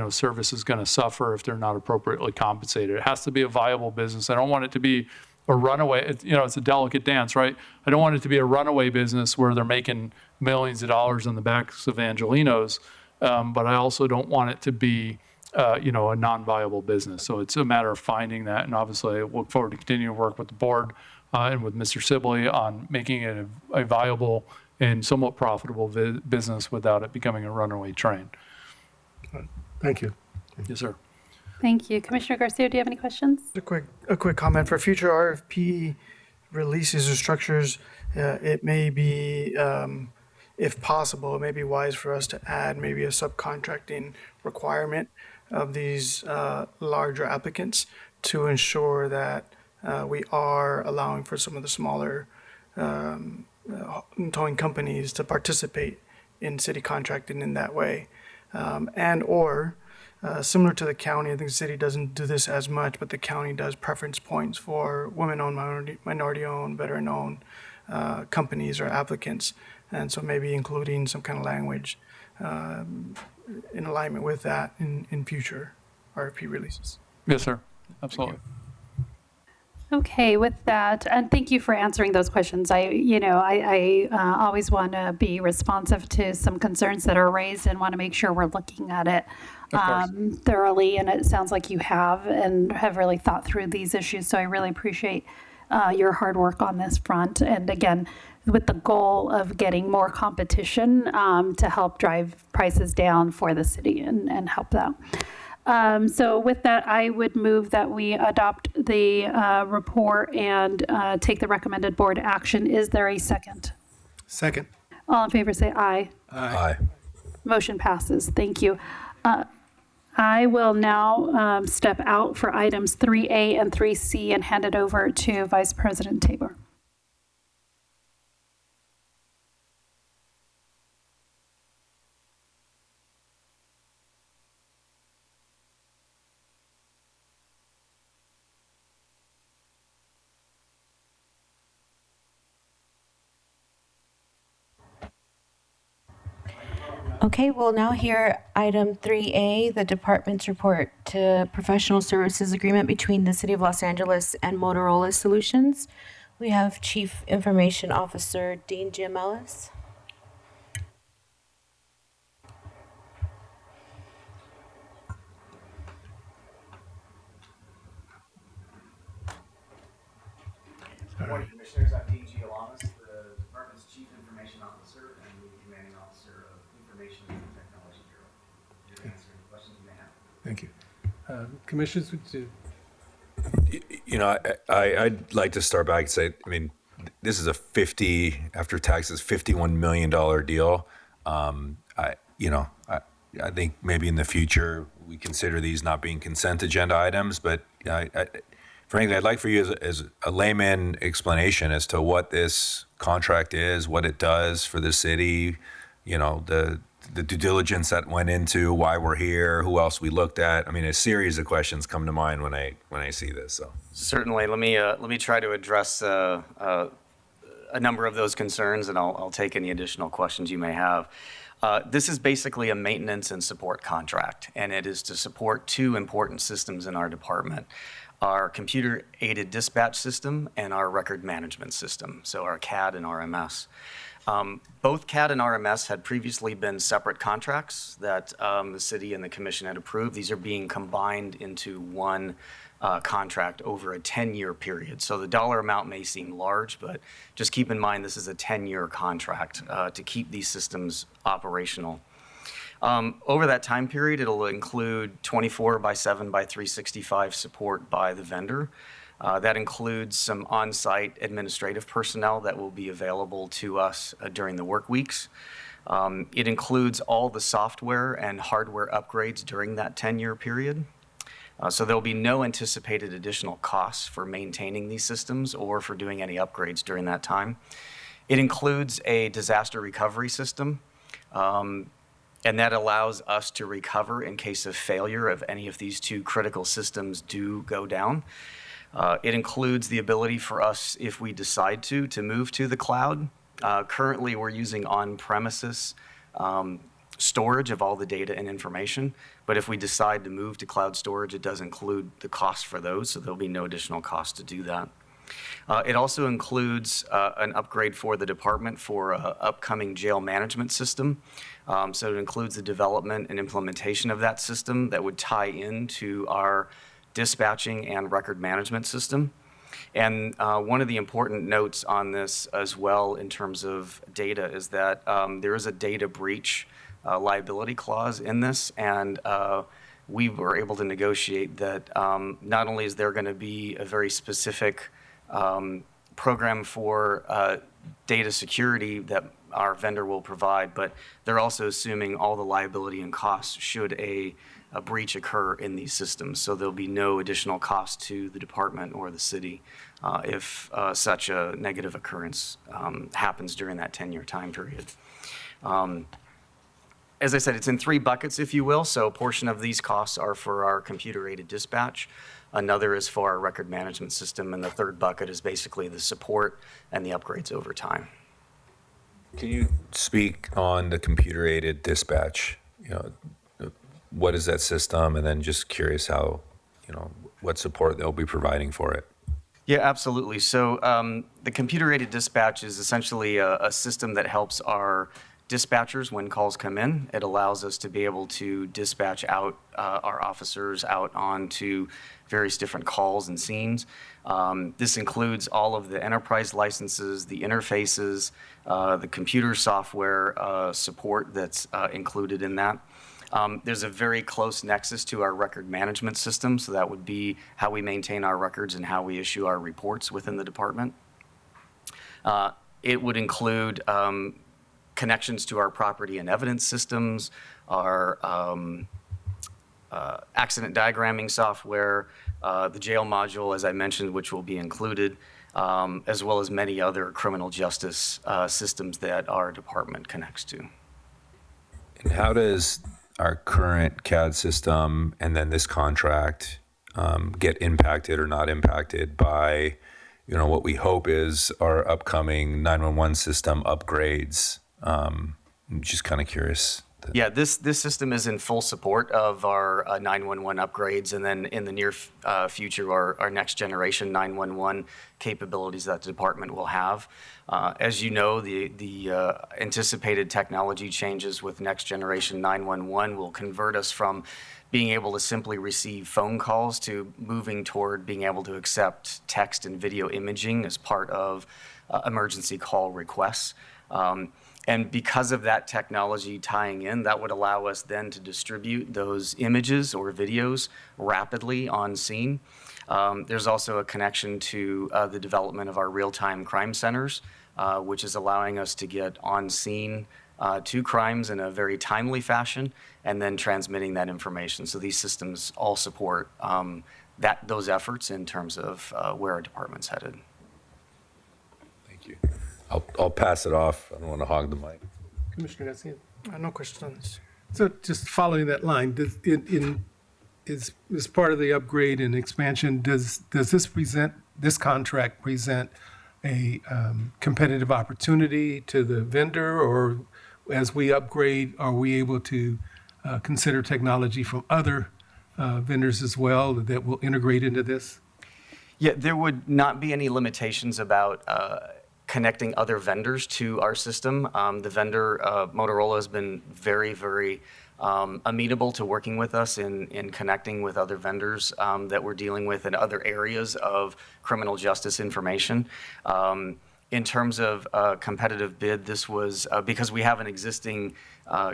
Speaker 20: service is going to suffer if they're not appropriately compensated. It has to be a viable business. I don't want it to be a runaway, it's a delicate dance, right? I don't want it to be a runaway business where they're making millions of dollars on the backs of Angelinos, but I also don't want it to be, a non-viable business. So it's a matter of finding that, and obviously I look forward to continuing to work with the board and with Mr. Sibley on making it a viable and somewhat profitable business without it becoming a runaway train.
Speaker 17: Thank you.
Speaker 20: Yes, sir.
Speaker 1: Thank you. Commissioner Garcia, do you have any questions?
Speaker 5: A quick comment. For future RFP releases or structures, it may be, if possible, it may be wise for us to add maybe a subcontracting requirement of these larger applicants to ensure that we are allowing for some of the smaller towing companies to participate in city contracting in that way. Similar to the county, I think the city doesn't do this as much, but the county does preference points for women-owned, minority-owned, veteran-owned companies or applicants. And so maybe including some kind of language in alignment with that in future RFP releases.
Speaker 20: Yes, sir. Absolutely.
Speaker 1: Okay, with that, and thank you for answering those questions. I always want to be responsive to some concerns that are raised and want to make sure we're looking at it thoroughly. And it sounds like you have and have really thought through these issues. So I really appreciate your hard work on this front. And again, with the goal of getting more competition to help drive prices down for the city and help that. So with that, I would move that we adopt the report and take the recommended board action. Is there a second?
Speaker 17: Second.
Speaker 1: All in favor say aye.
Speaker 7: Aye.
Speaker 1: Motion passes. Thank you. I will now step out for items 3A and 3C and hand it over to Vice President Tabor.
Speaker 2: Okay, we'll now hear item 3A, the department's report to professional services agreement between the City of Los Angeles and Motorola Solutions. We have Chief Information Officer Dean Giamelis.
Speaker 3: Good morning, Commissioners. I'm Dean Gialamas, the Department's Chief Information Officer and the Commanding Officer of Information and Technology Bureau. Here to answer any questions you may have.
Speaker 17: Thank you. Commissioners, would you?
Speaker 7: I'd like to start back and say, I mean, this is a after taxes, $51 million deal. I think maybe in the future we consider these not being consent agenda items, but frankly, I'd like for you as a layman explanation as to what this contract is, what it does for the city, the due diligence that went into why we're here, who else we looked at. I mean, a series of questions come to mind when I see this. So
Speaker 3: Certainly. Let me try to address a number of those concerns, and I'll take any additional questions you may have. This is basically a maintenance and support contract, and it is to support two important systems in our department: our computer-aided dispatch system and our record management system, so our CAD and RMS. Both CAD and RMS had previously been separate contracts that the city and the commission had approved. These are being combined into one contract over a 10-year period. So the dollar amount may seem large, but just keep in mind this is a 10-year contract to keep these systems operational. Over that time period, it'll include 24/7/365 support by the vendor. That includes some on-site administrative personnel that will be available to us during the work weeks. It includes all the software and hardware upgrades during that 10-year period. So there'll be no anticipated additional costs for maintaining these systems or for doing any upgrades during that time. It includes a disaster recovery system, and that allows us to recover in case of failure of any of these two critical systems do go down. It includes the ability for us, if we decide to move to the cloud. Currently, we're using on-premises storage of all the data and information, but if we decide to move to cloud storage, it does include the cost for those, so there'll be no additional cost to do that. It also includes an upgrade for the department for an upcoming jail management system. So it includes the development and implementation of that system that would tie into our dispatching and record management system. And one of the important notes on this as well in terms of data is that there is a data breach liability clause in this, and we were able to negotiate that not only is there going to be a very specific program for data security that our vendor will provide, but they're also assuming all the liability and costs should a breach occur in these systems. So there'll be no additional cost to the department or the city if such a negative occurrence happens during that 10-year time period. As I said, it's in three buckets, if you will. So a portion of these costs are for our computer-aided dispatch. Another is for our record management system. And the third bucket is basically the support and the upgrades over time.
Speaker 7: can you speak on the computer-aided dispatch? What is that system? And then just curious how, what support they'll be providing for it.
Speaker 3: Yeah, absolutely. So the computer-aided dispatch is essentially a system that helps our dispatchers when calls come in. It allows us to be able to dispatch out our officers out onto various different calls and scenes. This includes all of the enterprise licenses, the interfaces, the computer software support that's included in that. There's a very close nexus to our record management system, so that would be how we maintain our records and how we issue our reports within the department. It would include connections to our property and evidence systems, our accident diagramming software, the jail module, as I mentioned, which will be included, as well as many other criminal justice systems that our department connects to.
Speaker 7: And how does our current CAD system and then this contract get impacted or not impacted by, what we hope is our upcoming 911 system upgrades? I'm just kind of curious
Speaker 3: Yeah, this system is in full support of our 911 upgrades, and then in the near future, our next generation 911 capabilities that the department will have. As you know, the anticipated technology changes with next generation 911 will convert us from being able to simply receive phone calls to moving toward being able to accept text and video imaging as part of emergency call requests. And because of that technology tying in, that would allow us then to distribute those images or videos rapidly on scene. There's also a connection to the development of our real-time crime centers, which is allowing us to get on scene to crimes in a very timely fashion and then transmitting that information. So these systems all support those efforts in terms of where our department's headed.
Speaker 7: Thank you. I'll pass it off. I don't want to hog the mic.
Speaker 17: Commissioner Garcia.
Speaker 5: No questions on this.
Speaker 17: So just following that line, is part of the upgrade and expansion, does this contract present a competitive opportunity to the vendor, or as we upgrade, are we able to consider technology from other vendors as well that will integrate into this?
Speaker 3: Yeah, there would not be any limitations about connecting other vendors to our system. The vendor, Motorola, has been very, very amenable to working with us in connecting with other vendors that we're dealing with in other areas of criminal justice information. In terms of competitive bid, this was because we have an existing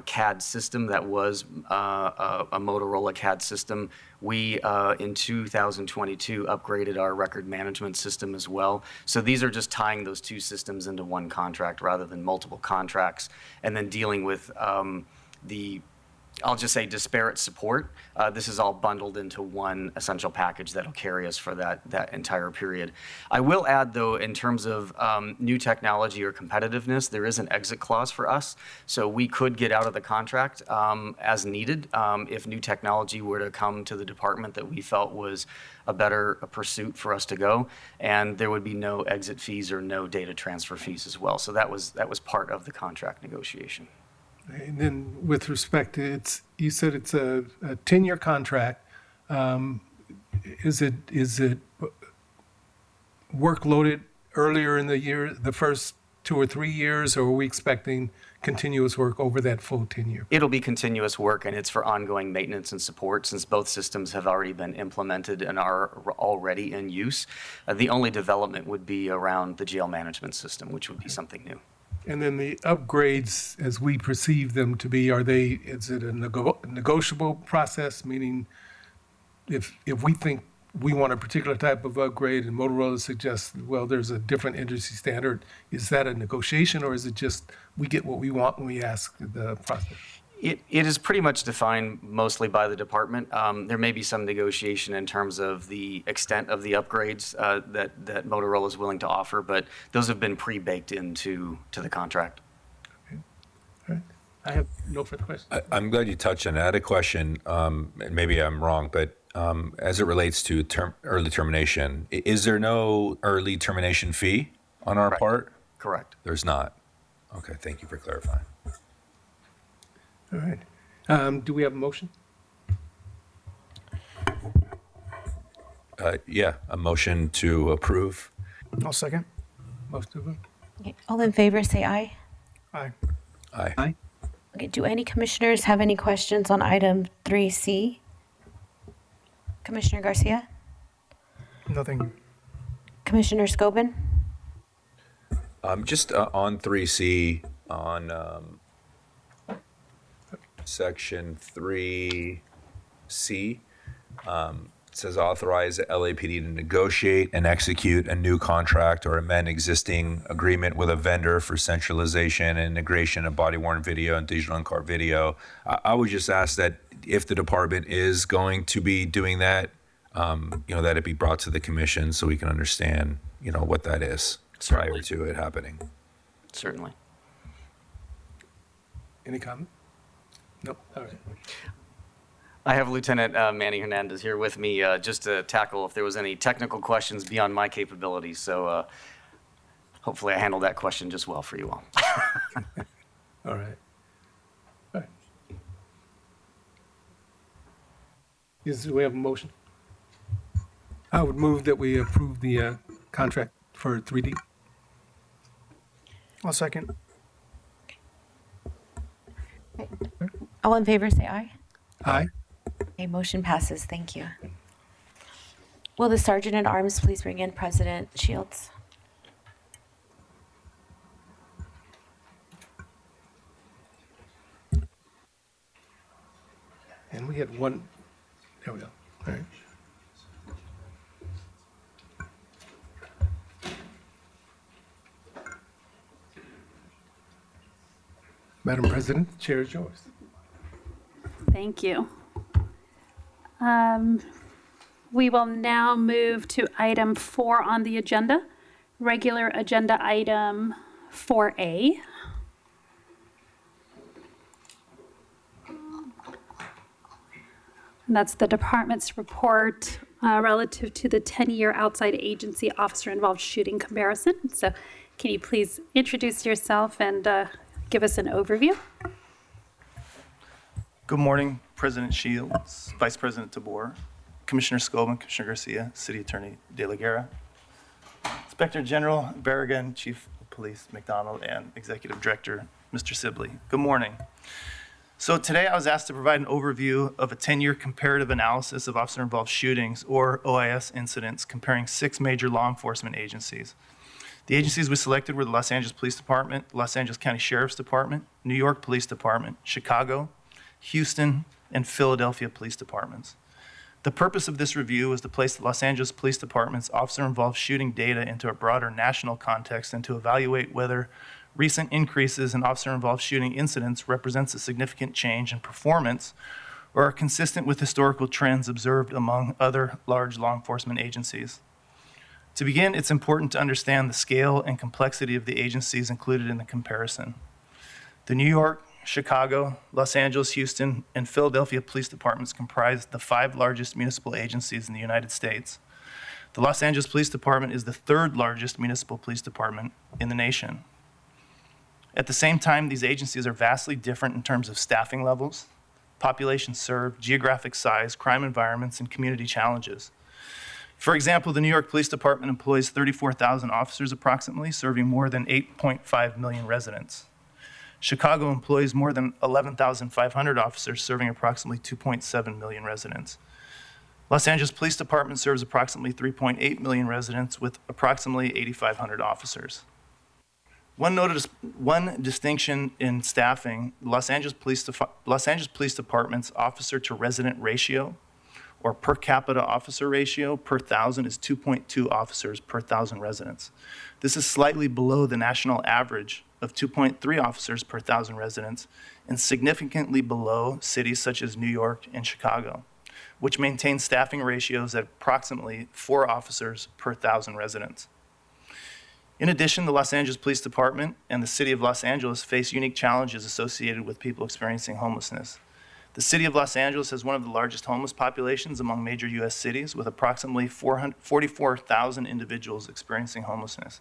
Speaker 3: CAD system that was a Motorola CAD system. We, in 2022, upgraded our record management system as well. So these are just tying those two systems into one contract rather than multiple contracts, and then dealing with I'll just say disparate support. This is all bundled into one essential package that'll carry us for that entire period. I will add, though, in terms of new technology or competitiveness, there is an exit clause for us. So we could get out of the contract as needed if new technology were to come to the department that we felt was a better pursuit for us to go. And there would be no exit fees or no data transfer fees as well. So that was part of the contract negotiation.
Speaker 17: And then with respect to you said it's a 10-year contract. Is it workloaded earlier in the year, the first 2 or 3 years, or are we expecting continuous work over that full 10-year?
Speaker 3: It'll be continuous work, and it's for ongoing maintenance and support since both systems have already been implemented and are already in use. The only development would be around the jail management system, which would be something new.
Speaker 17: And then the upgrades, as we perceive them to be, is it a negotiable process? Meaning, if we think we want a particular type of upgrade and Motorola suggests, well, there's a different industry standard, is that a negotiation, or is it just we get what we want when we ask the process?
Speaker 3: It is pretty much defined mostly by the department. There may be some negotiation in terms of the extent of the upgrades that Motorola is willing to offer, but those have been pre-baked into the contract.
Speaker 17: Okay. All right. I have no further questions.
Speaker 7: I'm glad you touched on it. I had a question, and maybe I'm wrong, but as it relates to early termination, is there no early termination fee on our part?
Speaker 3: Correct.
Speaker 7: There's not. Okay, thank you for clarifying.
Speaker 17: All right. Do we have a motion?
Speaker 7: Yeah, a motion to approve.
Speaker 5: I'll second.
Speaker 17: Motion to approve.
Speaker 2: Okay, all in favor, say aye.
Speaker 5: Aye.
Speaker 7: Aye.
Speaker 2: Okay, do any commissioners have any questions on item 3C? Commissioner Garcia?
Speaker 5: Nothing.
Speaker 2: Commissioner Scobin?
Speaker 7: Just on 3C, on section 3C, it says authorize the LAPD to negotiate and execute a new contract or amend existing agreement with a vendor for centralization and integration of body-worn video and digital in-car video. I would just ask that if the department is going to be doing that, that it be brought to the commission so we can understand, what that is prior to it happening.
Speaker 3: Certainly.
Speaker 17: Any comment? Nope. All right.
Speaker 3: I have Lieutenant Manny Hernandez here with me just to tackle if there was any technical questions beyond my capabilities. So hopefully I handled that question just well for you all.
Speaker 17: All right. All right. Do we have a motion? I would move that we approve the contract for 3D.
Speaker 5: I'll second.
Speaker 2: All in favor, say aye.
Speaker 17: Aye.
Speaker 2: Okay, motion passes. Thank you. Will the Sergeant at Arms please bring in President Shields?
Speaker 17: And we had one, there we go. All right. Madam President, the chair is yours.
Speaker 1: Thank you. We will now move to item 4 on the agenda, regular agenda item 4A. And that's the department's report relative to the 10-year outside agency officer-involved shooting comparison. So can you please introduce yourself and give us an overview?
Speaker 6: Good morning, President Shields, Vice President Tabor, Commissioner Scobin, Commissioner Garcia, City Attorney De La Guerra, Inspector General Berrigan, Chief of Police McDonald, and Executive Director Mr. Sibley. Good morning. So today I was asked to provide an overview of a 10-year comparative analysis of officer-involved shootings, or OIS incidents, comparing 6 major law enforcement agencies. The agencies we selected were the Los Angeles Police Department, Los Angeles County Sheriff's Department, New York Police Department, Chicago, Houston, and Philadelphia Police Departments. The purpose of this review was to place the Los Angeles Police Department's officer-involved shooting data into a broader national context and to evaluate whether recent increases in officer-involved shooting incidents represents a significant change in performance or are consistent with historical trends observed among other large law enforcement agencies. To begin, it's important to understand the scale and complexity of the agencies included in the comparison. The New York, Chicago, Los Angeles, Houston, and Philadelphia police departments comprise the 5 largest municipal agencies in the United States. The Los Angeles Police Department is the 3rd largest municipal police department in the nation. At the same time, these agencies are vastly different in terms of staffing levels, population served, geographic size, crime environments, and community challenges. For example, the New York Police Department employs 34,000 officers approximately, serving more than 8.5 million residents. Chicago employs more than 11,500 officers, serving approximately 2.7 million residents. Los Angeles Police Department serves approximately 3.8 million residents with approximately 8,500 officers. One distinction in staffing, Los Angeles Police Department's officer to resident ratio, or per capita officer ratio per 1,000, is 2.2 officers per 1,000 residents. This is slightly below the national average of 2.3 officers per 1,000 residents and significantly below cities such as New York and Chicago, which maintain staffing ratios at approximately 4 officers per 1,000 residents. In addition, the Los Angeles Police Department and the City of Los Angeles face unique challenges associated with people experiencing homelessness. The City of Los Angeles has one of the largest homeless populations among major U.S. cities, with approximately 44,000 individuals experiencing homelessness.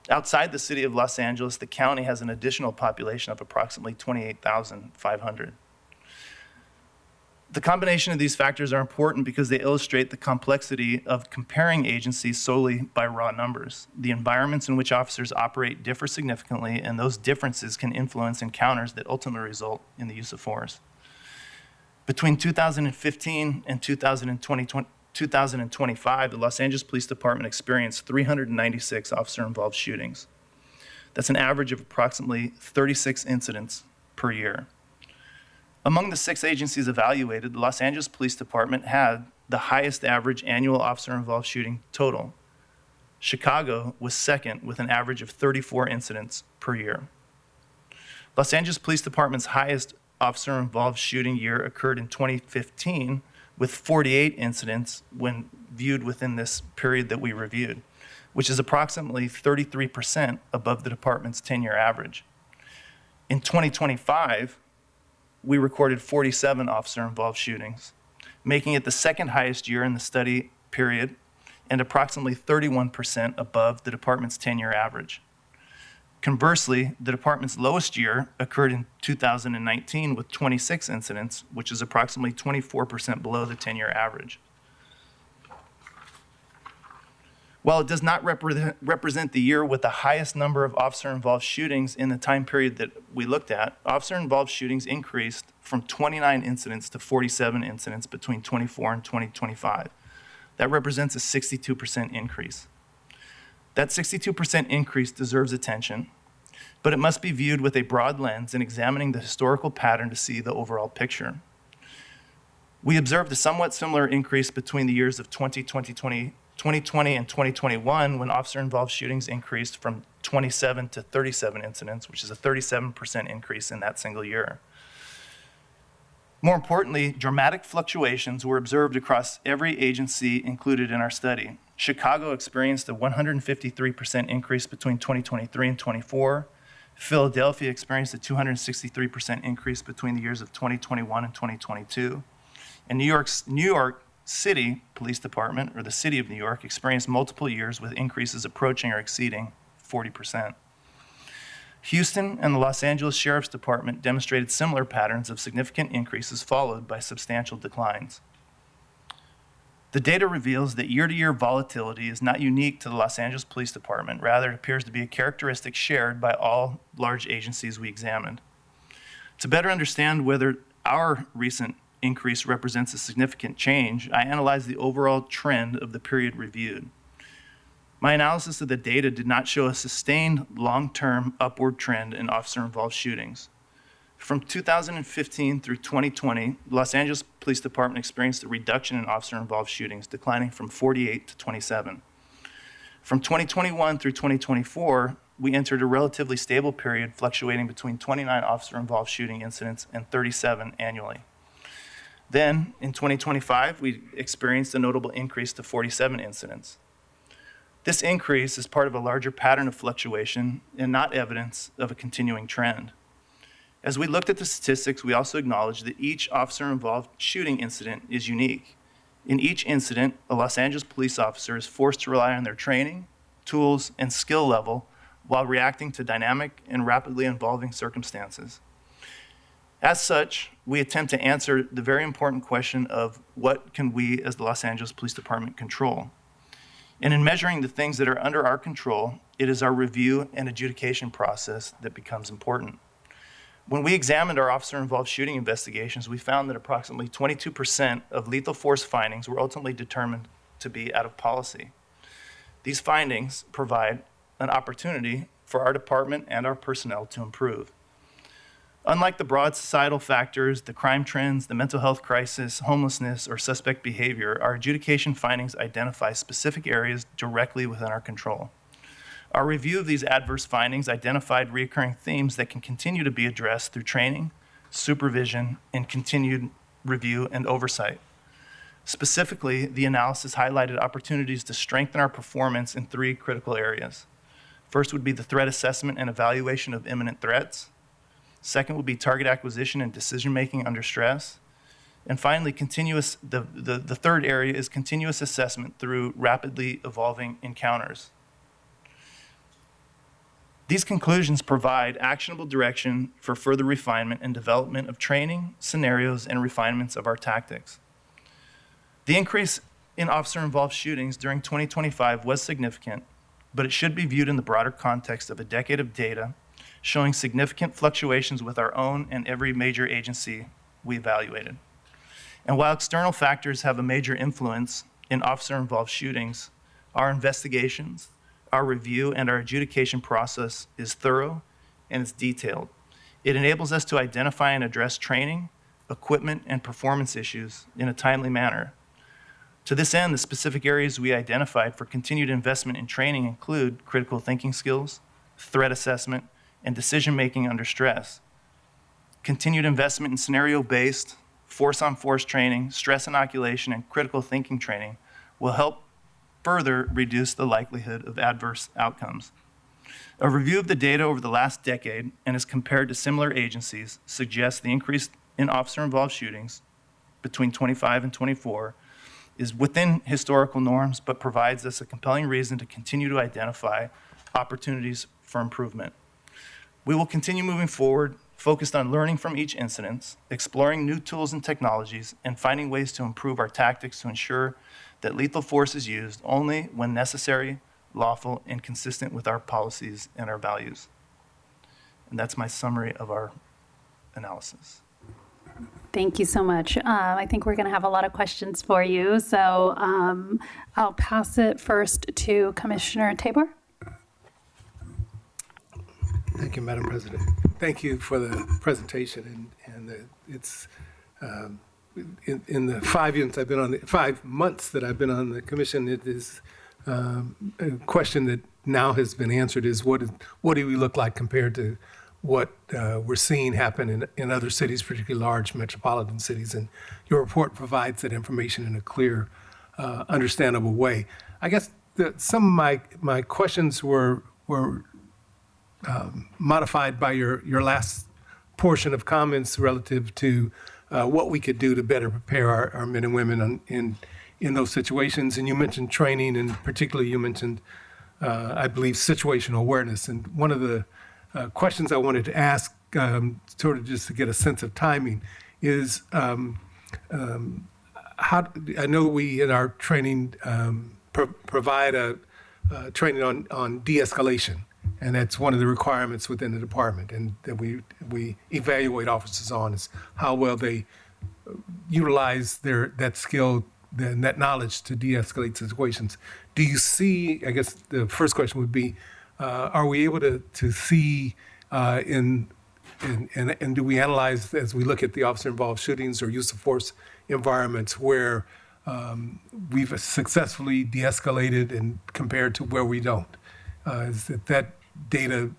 Speaker 6: Outside the City of Los Angeles, the county has an additional population of approximately 28,500. The combination of these factors are important because they illustrate the complexity of comparing agencies solely by raw numbers. The environments in which officers operate differ significantly, and those differences can influence encounters that ultimately result in the use of force. Between 2015 and 2025, the Los Angeles Police Department experienced 396 officer-involved shootings. That's an average of approximately 36 incidents per year. Among the 6 agencies evaluated, the Los Angeles Police Department had the highest average annual officer-involved shooting total. Chicago was second with an average of 34 incidents per year. Los Angeles Police Department's highest officer-involved shooting year occurred in 2015 with 48 incidents when viewed within this period that we reviewed, which is approximately 33% above the department's 10-year average. In 2025, we recorded 47 officer-involved shootings, making it the 2nd highest year in the study period and approximately 31% above the department's 10-year average. Conversely, the department's lowest year occurred in 2019 with 26 incidents, which is approximately 24% below the 10-year average. While it does not represent the year with the highest number of officer-involved shootings in the time period that we looked at, officer-involved shootings increased from 29 incidents to 47 incidents between 24 and 2025. That represents a 62% increase. That 62% increase deserves attention, but it must be viewed with a broad lens in examining the historical pattern to see the overall picture. We observed a somewhat similar increase between the years of 2020 and 2021 when officer-involved shootings increased from 27 to 37 incidents, which is a 37% increase in that single year. More importantly, dramatic fluctuations were observed across every agency included in our study. Chicago experienced a 153% increase between 2023 and 24. Philadelphia experienced a 263% increase between the years of 2021 and 2022. And New York City Police Department, or the City of New York, experienced multiple years with increases approaching or exceeding 40%. Houston and the Los Angeles Sheriff's Department demonstrated similar patterns of significant increases followed by substantial declines. The data reveals that year-to-year volatility is not unique to the Los Angeles Police Department. Rather, it appears to be a characteristic shared by all large agencies we examined. To better understand whether our recent increase represents a significant change, I analyzed the overall trend of the period reviewed. My analysis of the data did not show a sustained long-term upward trend in officer-involved shootings. From 2015 through 2020, the Los Angeles Police Department experienced a reduction in officer-involved shootings, declining from 48 to 27. From 2021 through 2024, we entered a relatively stable period fluctuating between 29 officer-involved shooting incidents and 37 annually. Then, in 2025, we experienced a notable increase to 47 incidents. This increase is part of a larger pattern of fluctuation and not evidence of a continuing trend. As we looked at the statistics, we also acknowledged that each officer-involved shooting incident is unique. In each incident, a Los Angeles police officer is forced to rely on their training, tools, and skill level while reacting to dynamic and rapidly evolving circumstances. As such, we attempt to answer the very important question of what can we as the Los Angeles Police Department control? And in measuring the things that are under our control, it is our review and adjudication process that becomes important. When we examined our officer-involved shooting investigations, we found that approximately 22% of lethal force findings were ultimately determined to be out of policy. These findings provide an opportunity for our department and our personnel to improve. Unlike the broad societal factors, the crime trends, the mental health crisis, homelessness, or suspect behavior, our adjudication findings identify specific areas directly within our control. Our review of these adverse findings identified recurring themes that can continue to be addressed through training, supervision, and continued review and oversight. Specifically, the analysis highlighted opportunities to strengthen our performance in 3 critical areas. First would be the threat assessment and evaluation of imminent threats. Second would be target acquisition and decision-making under stress. And finally, the third area is continuous assessment through rapidly evolving encounters. These conclusions provide actionable direction for further refinement and development of training, scenarios, and refinements of our tactics. The increase in officer-involved shootings during 2025 was significant, but it should be viewed in the broader context of a decade of data showing significant fluctuations with our own and every major agency we evaluated. And while external factors have a major influence in officer-involved shootings, our investigations, our review, and our adjudication process is thorough and it's detailed. It enables us to identify and address training, equipment, and performance issues in a timely manner. To this end, the specific areas we identified for continued investment in training include critical thinking skills, threat assessment, and decision-making under stress. Continued investment in scenario-based, force-on-force training, stress inoculation, and critical thinking training will help further reduce the likelihood of adverse outcomes. A review of the data over the last decade and as compared to similar agencies suggests the increase in officer-involved shootings between 25 and 24 is within historical norms, but provides us a compelling reason to continue to identify opportunities for improvement. We will continue moving forward, focused on learning from each incident, exploring new tools and technologies, and finding ways to improve our tactics to ensure that lethal force is used only when necessary, lawful, and consistent with our policies and our values. And that's my summary of our analysis.
Speaker 1: Thank you so much. I think we're going to have a lot of questions for you. So I'll pass it first to Commissioner Tabor.
Speaker 17: Thank you, Madam President. Thank you for the presentation. It's in the 5 years I've been on 5 months that I've been on the commission. It is a question that now has been answered: is what do we look like compared to what we're seeing happen in other cities, particularly large metropolitan cities? And your report provides that information in a clear, understandable way. I guess some of my questions were modified by your last portion of comments relative to what we could do to better prepare our men and women in those situations. And you mentioned training, and particularly you mentioned, I believe, situational awareness. And one of the questions I wanted to ask, sort of just to get a sense of timing, is how I know we in our training provide a training on de-escalation. And that's one of the requirements within the department, and that we evaluate officers on is how well they utilize that skill and that knowledge to de-escalate situations. Do you see, I guess the first question would be, are we able to see and do we analyze as we look at the officer-involved shootings or use of force environments where we've successfully de-escalated and compared to where we don't? Is that data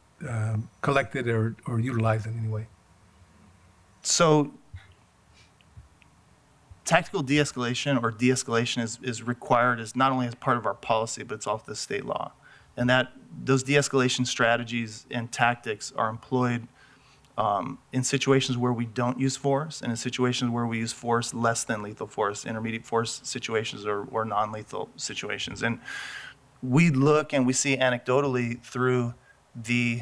Speaker 17: collected or utilized in any way?
Speaker 6: So tactical de-escalation or de-escalation is required as not only as part of our policy, but it's also the state law. And that those de-escalation strategies and tactics are employed in situations where we don't use force, and in situations where we use force less than lethal force, intermediate force situations or non-lethal situations. And we look and we see anecdotally through the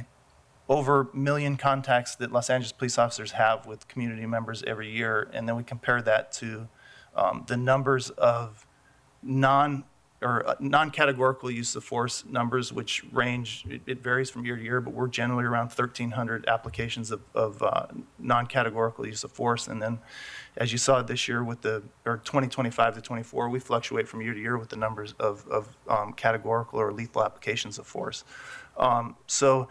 Speaker 6: over 1 million contacts that Los Angeles police officers have with community members every year, and then we compare that to the numbers of non-categorical use of force numbers, which range, it varies from year to year, but we're generally around 1,300 applications of non-categorical use of force. And then, as you saw this year with 2025 to 24, we fluctuate from year to year with the numbers of categorical or lethal applications of force. So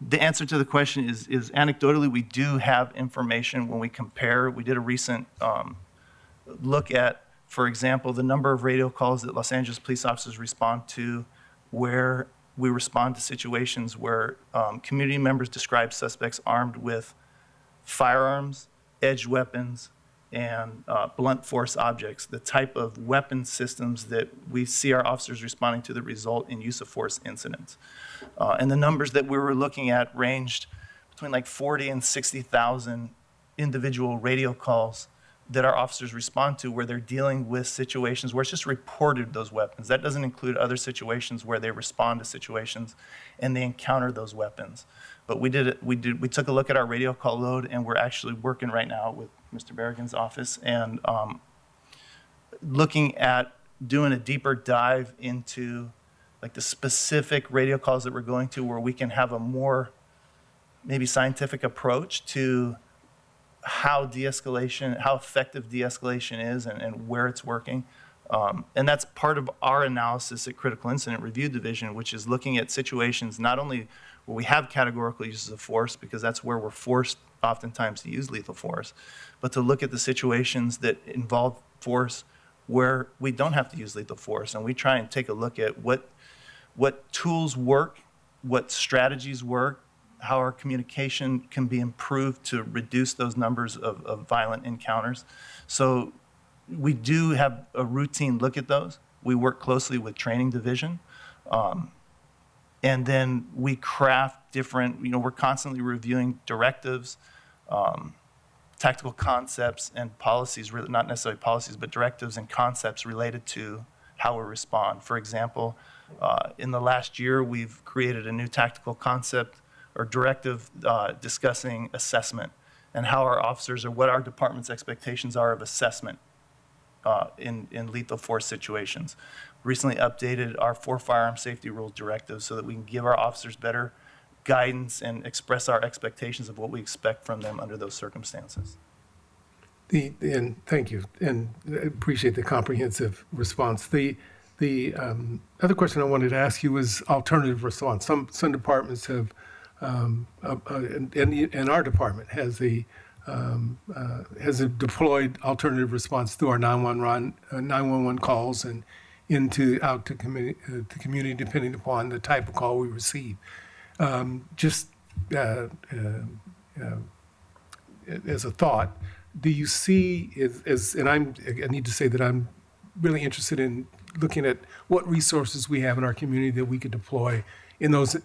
Speaker 6: the answer to the question is anecdotally, we do have information when we compare. We did a recent look at, for example, the number of radio calls that Los Angeles police officers respond to, where we respond to situations where community members describe suspects armed with firearms, edged weapons, and blunt force objects, the type of weapon systems that we see our officers responding to that result in use of force incidents. And the numbers that we were looking at ranged between like 40 and 60,000 individual radio calls that our officers respond to where they're dealing with situations where it's just reported those weapons. That doesn't include other situations where they respond to situations and they encounter those weapons. But we took a look at our radio call load, and we're actually working right now with Mr. Berrigan's office and looking at doing a deeper dive into like the specific radio calls that we're going to, where we can have a more maybe scientific approach to how effective de-escalation is and where it's working. And that's part of our analysis at Critical Incident Review Division, which is looking at situations not only where we have categorical uses of force, because that's where we're forced oftentimes to use lethal force, but to look at the situations that involve force where we don't have to use lethal force. And we try and take a look at what tools work, what strategies work, how our communication can be improved to reduce those numbers of violent encounters. So we do have a routine look at those. We work closely with training division. And then we craft different, we're constantly reviewing directives, tactical concepts and policies, not necessarily policies, but directives and concepts related to how we respond. For example, in the last year, we've created a new tactical concept or directive discussing assessment and how our officers, or what our department's expectations are of assessment in lethal force situations. Recently updated our 4 firearm safety rules directive so that we can give our officers better guidance and express our expectations of what we expect from them under those circumstances.
Speaker 17: And thank you, and I appreciate the comprehensive response. The other question I wanted to ask you was alternative response. Some departments have, and our department has deployed alternative response through our 911 calls and out to community, depending upon the type of call we receive. As a thought, do you see, and I need to say that I'm really interested in looking at what resources we have in our community that we could deploy in those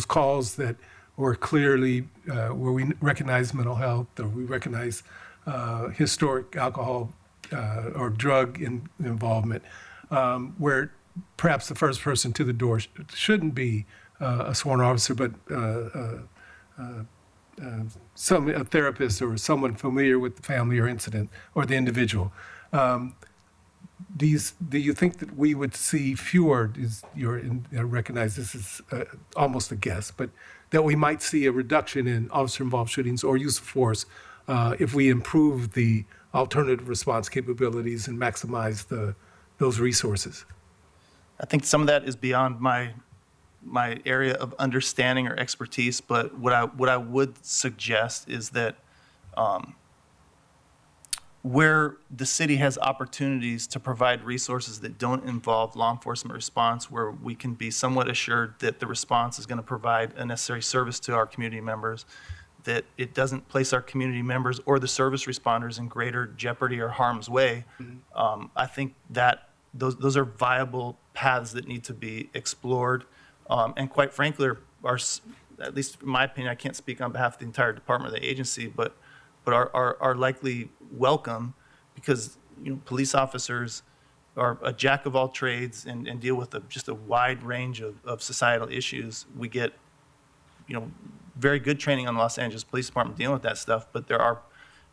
Speaker 17: calls that were clearly where we recognize mental health, or we recognize historic alcohol or drug involvement, where perhaps the first person to the door shouldn't be a sworn officer, but a therapist or someone familiar with the family or incident or the individual. Do you think that we would see fewer? I recognize this is almost a guess, but that we might see a reduction in officer-involved shootings or use of force if we improve the alternative response capabilities and maximize those resources?
Speaker 6: I think some of that is beyond my area of understanding or expertise, but what I would suggest is that where the city has opportunities to provide resources that don't involve law enforcement response, where we can be somewhat assured that the response is going to provide a necessary service to our community members, that it doesn't place our community members or the service responders in greater jeopardy or harm's way, I think that those are viable paths that need to be explored. And quite frankly, are, at least in my opinion, I can't speak on behalf of the entire department or the agency, but are likely welcome, because police officers are a jack of all trades and deal with just a wide range of societal issues. We get very good training on the Los Angeles Police Department dealing with that stuff, but there are,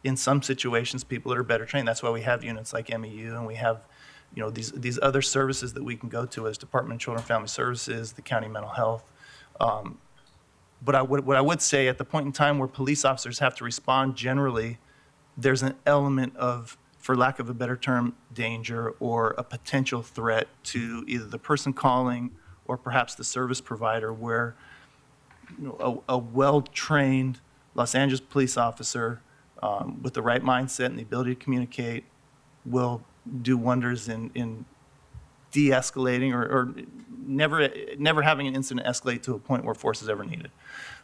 Speaker 6: in some situations, people that are better trained. That's why we have units like MEU, and we have these other services that we can go to as Department of Children and Family Services, the county mental health. But what I would say, at the point in time where police officers have to respond, generally, there's an element of, for lack of a better term, danger or a potential threat to either the person calling or perhaps the service provider, where a well-trained Los Angeles police officer with the right mindset and the ability to communicate will do wonders in de-escalating or never having an incident escalate to a point where force is ever needed.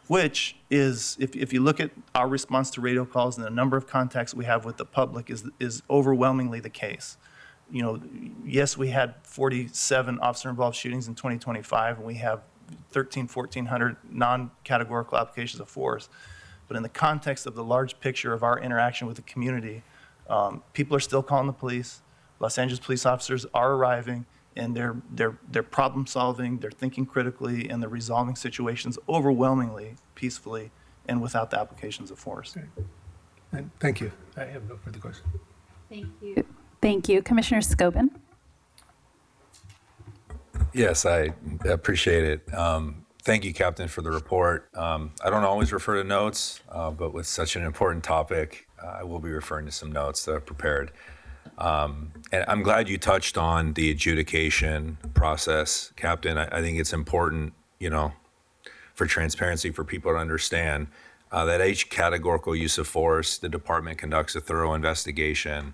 Speaker 6: Which is, if you look at our response to radio calls and the number of contacts we have with the public, is overwhelmingly the case. Yes, we had 47 officer-involved shootings in 2025, and we have 1,400 non-categorical applications of force. But in the context of the large picture of our interaction with the community, people are still calling the police. Los Angeles police officers are arriving, and they're problem solving, they're thinking critically, and they're resolving situations overwhelmingly peacefully and without the applications of force.
Speaker 17: Okay. And thank you. I have no further questions.
Speaker 1: Thank you. Thank you. Commissioner Scobin.
Speaker 7: Yes, I appreciate it. Thank you, Captain, for the report. I don't always refer to notes, but with such an important topic, I will be referring to some notes that I've prepared. And I'm glad you touched on the adjudication process, Captain. I think it's important, for transparency, for people to understand that each categorical use of force, the department conducts a thorough investigation,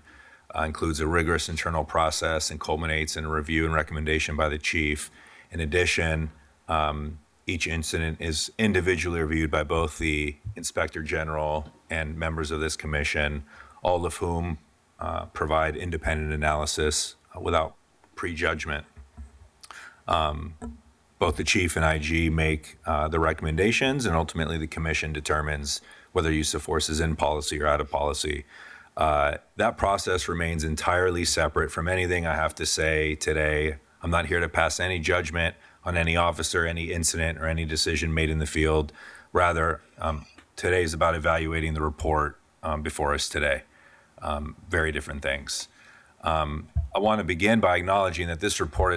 Speaker 7: includes a rigorous internal process, and culminates in a review and recommendation by the chief. In addition, each incident is individually reviewed by both the Inspector General and members of this commission, all of whom provide independent analysis without prejudgment. Both the chief and IG make the recommendations, and ultimately the commission determines whether use of force is in policy or out of policy. That process remains entirely separate from anything I have to say today. I'm not here to pass any judgment on any officer, any incident, or any decision made in the field. Rather, today is about evaluating the report before us today. Very different things. I want to begin by acknowledging that this report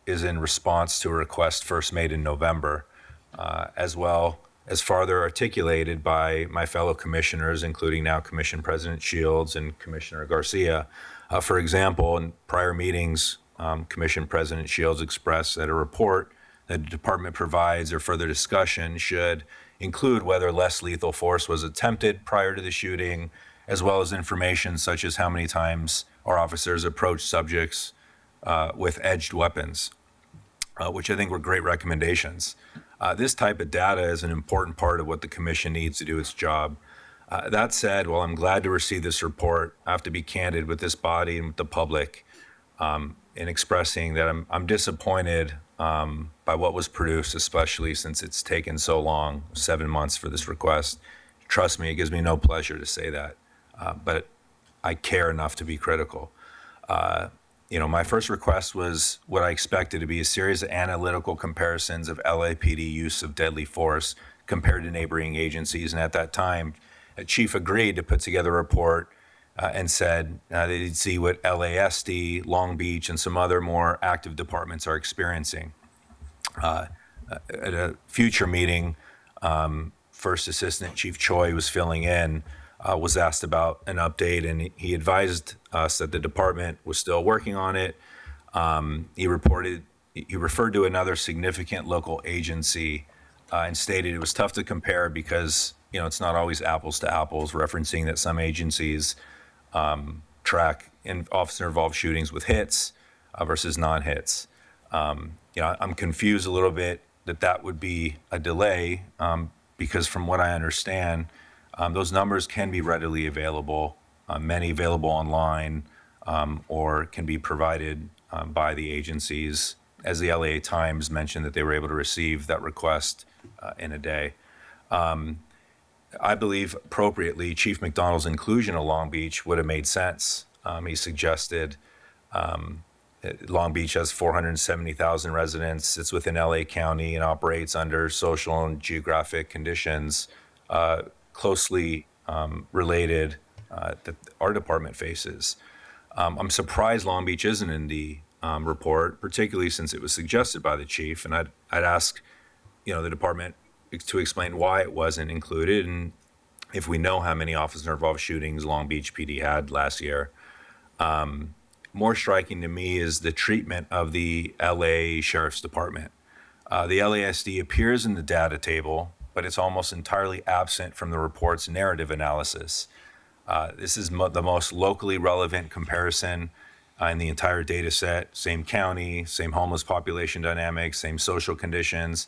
Speaker 7: is in response to a request first made in November, as well as farther articulated by my fellow commissioners, including now Commission President Shields and Commissioner Garcia. For example, in prior meetings, Commission President Shields expressed that a report that the department provides or further discussion should include whether less lethal force was attempted prior to the shooting, as well as information such as how many times our officers approached subjects with edged weapons, which I think were great recommendations. This type of data is an important part of what the commission needs to do its job. That said, while I'm glad to receive this report, I have to be candid with this body and with the public in expressing that I'm disappointed by what was produced, especially since it's taken so long, 7 months for this request. Trust me, it gives me no pleasure to say that, but I care enough to be critical. My first request was what I expected to be a series of analytical comparisons of LAPD use of deadly force compared to neighboring agencies. And at that time, a chief agreed to put together a report and said they'd see what LASD, Long Beach, and some other more active departments are experiencing. At a future meeting, First Assistant Chief Choi was filling in, was asked about an update, and he advised us that the department was still working on it. He referred to another significant local agency and stated it was tough to compare because it's not always apples to apples, referencing that some agencies track officer-involved shootings with hits versus non-hits. I'm confused a little bit that would be a delay because from what I understand, those numbers can be readily available, many available online, or can be provided by the agencies. As the LA Times mentioned that they were able to receive that request in a day. I believe appropriately, Chief McDonald's inclusion of Long Beach would have made sense. He suggested Long Beach has 470,000 residents. It's within LA County and operates under social and geographic conditions closely related that our department faces. I'm surprised Long Beach isn't in the report, particularly since it was suggested by the chief. And I'd ask, the department to explain why it wasn't included, and if we know how many officer-involved shootings Long Beach PD had last year. More striking to me is the treatment of the LA Sheriff's Department. The LASD appears in the data table, but it's almost entirely absent from the report's narrative analysis. This is the most locally relevant comparison in the entire data set. Same county, same homeless population dynamics, same social conditions,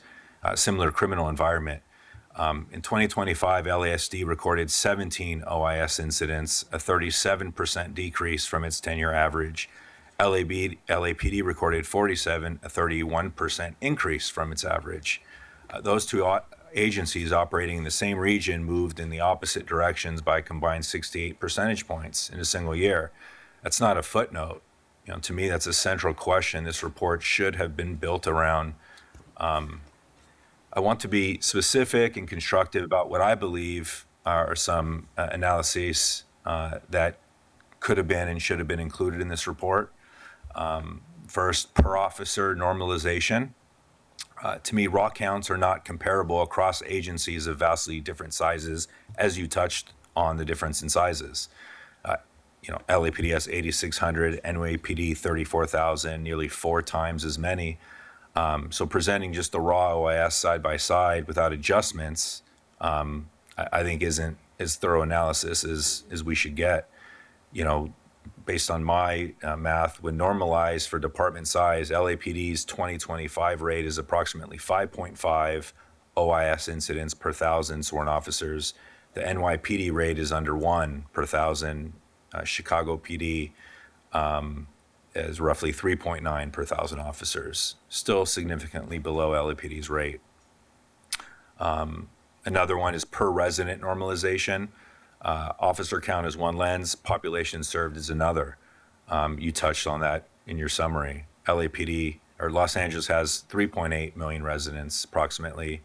Speaker 7: similar criminal environment. In 2025, LASD recorded 17 OIS incidents, a 37% decrease from its 10-year average. LAPD recorded 47, a 31% increase from its average. Those two agencies operating in the same region moved in the opposite directions by a combined 68 percentage points in a single year. That's not a footnote. To me, that's a central question this report should have been built around. I want to be specific and constructive about what I believe are some analyses that could have been and should have been included in this report. First, per officer normalization. To me, raw counts are not comparable across agencies of vastly different sizes, as you touched on the difference in sizes. LAPD has 8,600, NYPD 34,000, nearly 4 times as many. So presenting just the raw OIS side by side without adjustments, I think isn't as thorough analysis as we should get. Based on my math, when normalized for department size, LAPD's 2025 rate is approximately 5.5 OIS incidents per 1,000 sworn officers. The NYPD rate is under 1 per 1,000. Chicago PD is roughly 3.9 per 1,000 officers, still significantly below LAPD's rate. Another one is per resident normalization. Officer count is one lens, population served is another. You touched on that in your summary. LAPD Los Angeles has 3.8 million residents approximately.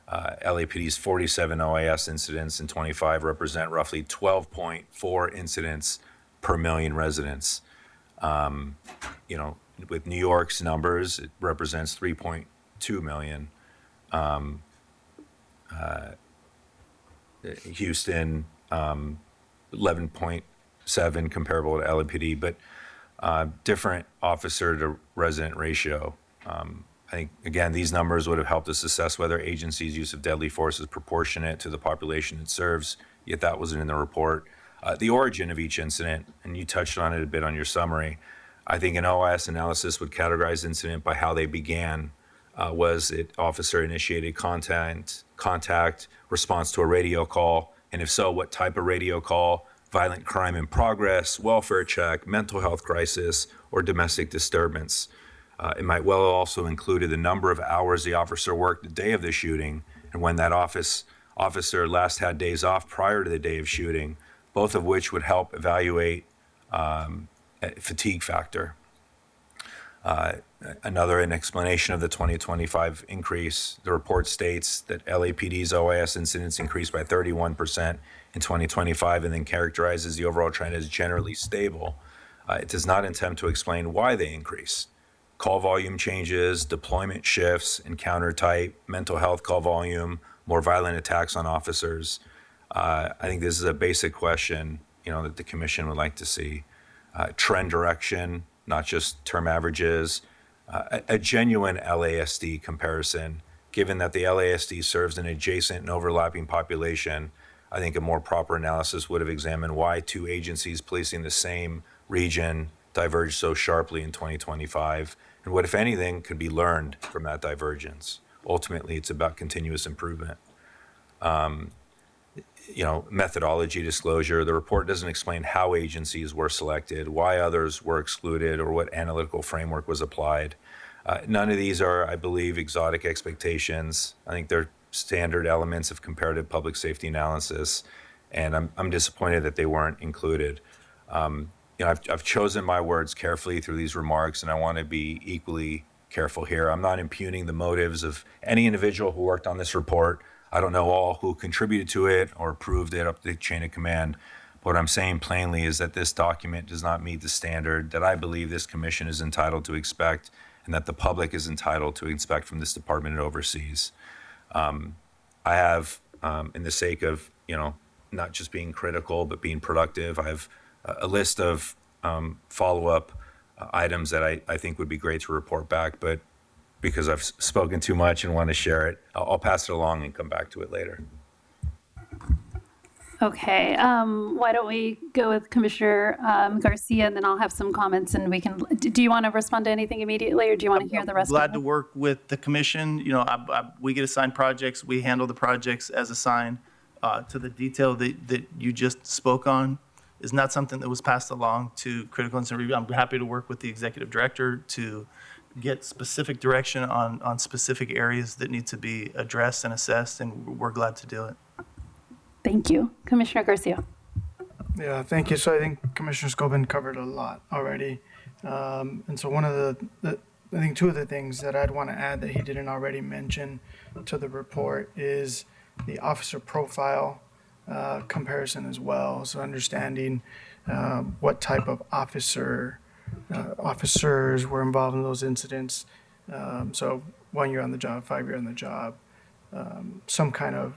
Speaker 7: LAPD's 47 OIS incidents in 25 represent roughly 12.4 incidents per million residents. With New York's numbers, it represents 3.2 million. Houston, 11.7 comparable to LAPD, but different officer to resident ratio. I think, again, these numbers would have helped us assess whether agencies' use of deadly force is proportionate to the population it serves, yet that wasn't in the report. The origin of each incident, and you touched on it a bit on your summary, I think an OIS analysis would categorize incident by how they began. Was it officer-initiated contact, response to a radio call, and if so, what type of radio call, violent crime in progress, welfare check, mental health crisis, or domestic disturbance. It might well also included the number of hours the officer worked the day of the shooting and when that officer last had days off prior to the day of shooting, both of which would help evaluate fatigue factor. An explanation of the 2025 increase, the report states that LAPD's OIS incidents increased by 31% in 2025 and then characterizes the overall trend as generally stable. It does not attempt to explain why they increase. Call volume changes, deployment shifts, encounter type, mental health call volume, more violent attacks on officers. I think this is a basic question, that the commission would like to see. Trend direction, not just term averages, a genuine LASD comparison. Given that the LASD serves an adjacent and overlapping population, I think a more proper analysis would have examined why two agencies policing the same region diverged so sharply in 2025, and what, if anything, could be learned from that divergence. Ultimately, it's about continuous improvement. Methodology disclosure. The report doesn't explain how agencies were selected, why others were excluded, or what analytical framework was applied. None of these are, I believe, exotic expectations. I think they're standard elements of comparative public safety analysis, and I'm disappointed that they weren't included. I've chosen my words carefully through these remarks, and I want to be equally careful here. I'm not impugning the motives of any individual who worked on this report. I don't know all who contributed to it or approved it up the chain of command. What I'm saying plainly is that this document does not meet the standard that I believe this commission is entitled to expect and that the public is entitled to expect from this department it oversees. I have, in the sake of, not just being critical, but being productive, I have a list of follow-up items that I think would be great to report back, but because I've spoken too much and want to share it, I'll pass it along and come back to it later.
Speaker 1: Okay, why don't we go with Commissioner Garcia, and then I'll have some comments, and we can, do you want to respond to anything immediately, or do you want to hear the rest?
Speaker 6: Glad to work with the commission. We get assigned projects. We handle the projects as assigned. To the detail that you just spoke on is not something that was passed along to critical incident review. I'm happy to work with the executive director to get specific direction on specific areas that need to be addressed and assessed, and we're glad to do it.
Speaker 1: Thank you. Commissioner Garcia.
Speaker 5: Yeah, thank you. So I think Commissioner Scobin covered a lot already. And so one of I think two of the things that I'd want to add that he didn't already mention to the report is the officer profile comparison as well. So understanding what type of officers were involved in those incidents. So 1 year on the job, 5 year on the job, some kind of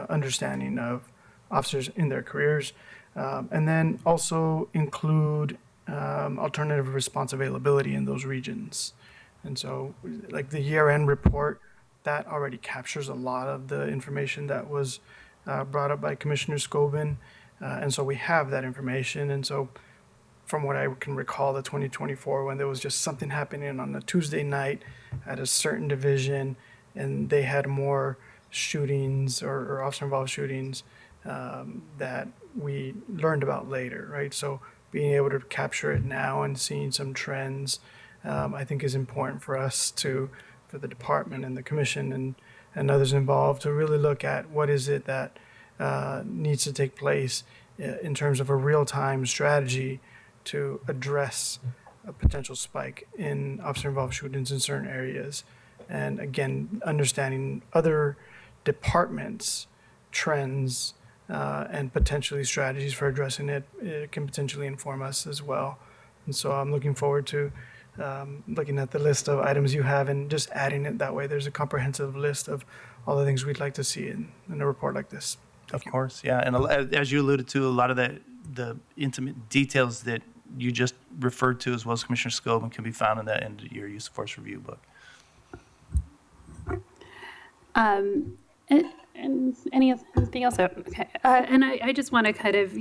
Speaker 5: understanding of officers in their careers, and then also include alternative response availability in those regions. And so like the year-end report, that already captures a lot of the information that was brought up by Commissioner Scobin. And so we have that information. And so from what I can recall, the 2024, when there was just something happening on a Tuesday night at a certain division, and they had more shootings or officer-involved shootings that we learned about later, right? So being able to capture it now and seeing some trends, I think is important for us for the department and the commission and others involved to really look at what is it that needs to take place in terms of a real-time strategy to address a potential spike in officer-involved shootings in certain areas. And again, understanding other departments' trends and potentially strategies for addressing it, it can potentially inform us as well. And so I'm looking forward to looking at the list of items you have and just adding it that way. There's a comprehensive list of all the things we'd like to see in a report like this.
Speaker 6: Of course, yeah. And as you alluded to, a lot of the intimate details that you just referred to, as well as Commissioner Scobin, can be found in that end of year use of force review book.
Speaker 1: And anything else? Okay. And I just want to kind of,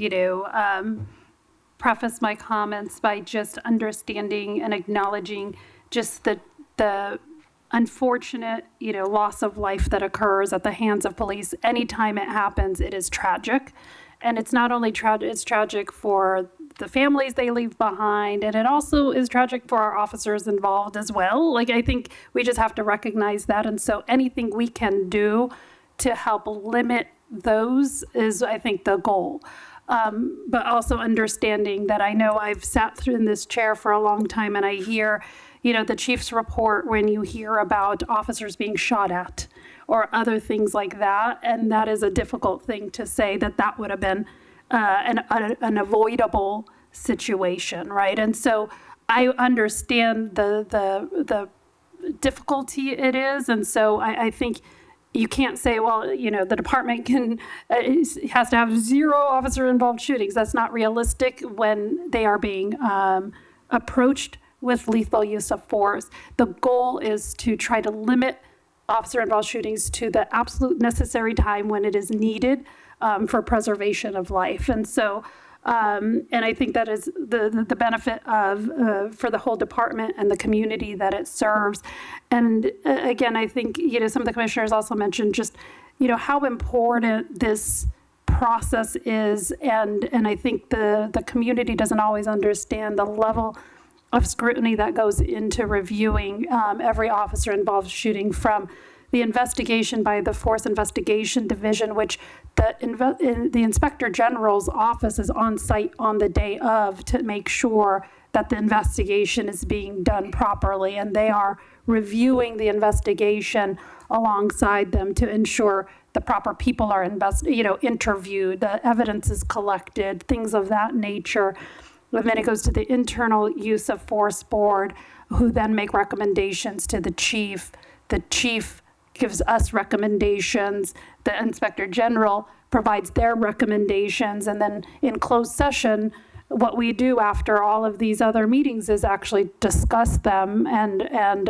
Speaker 1: preface my comments by just understanding and acknowledging just the unfortunate, loss of life that occurs at the hands of police. Anytime it happens, it is tragic. And it's not only tragic, it's tragic for the families they leave behind, and it also is tragic for our officers involved as well. Like, I think we just have to recognize that. And so anything we can do to help limit those is, I think, the goal. But also understanding that I know I've sat through in this chair for a long time, and I hear, the chief's report when you hear about officers being shot at or other things like that. And that is a difficult thing to say that would have been an avoidable situation, right? And so I understand the difficulty it is. And so I think you can't say, well, the department has to have 0 officer-involved shootings. That's not realistic when they are being approached with lethal use of force. The goal is to try to limit officer-involved shootings to the absolute necessary time when it is needed for preservation of life. And so, and I think that is the benefit of for the whole department and the community that it serves. And again, I think, some of the commissioners also mentioned just, how important this process is. And I think the community doesn't always understand the level of scrutiny that goes into reviewing every officer involved shooting, from the investigation by the Force Investigation Division, which the Inspector General's office is on site on the day of to make sure that the investigation is being done properly. And they are reviewing the investigation alongside them to ensure the proper people are interviewed, the evidence is collected, things of that nature. And then it goes to the Internal Use of Force Board, who then make recommendations to the chief. The chief gives us recommendations. The Inspector General provides their recommendations. And then in closed session, what we do after all of these other meetings is actually discuss them. And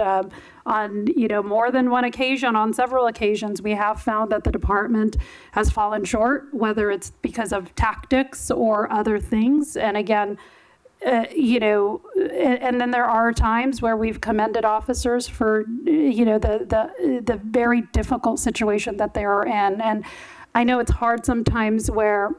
Speaker 1: on more than one occasion, on several occasions, we have found that the department has fallen short, whether it's because of tactics or other things. And again, and then there are times where we've commended officers for the very difficult situation that they are in. And I know it's hard sometimes where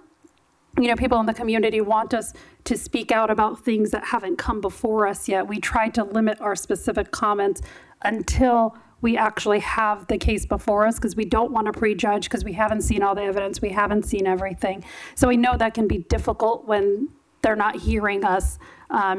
Speaker 1: people in the community want us to speak out about things that haven't come before us yet. We try to limit our specific comments until we actually have the case before us, because we don't want to prejudge, because we haven't seen all the evidence, we haven't seen everything. So we know that can be difficult when they're not hearing us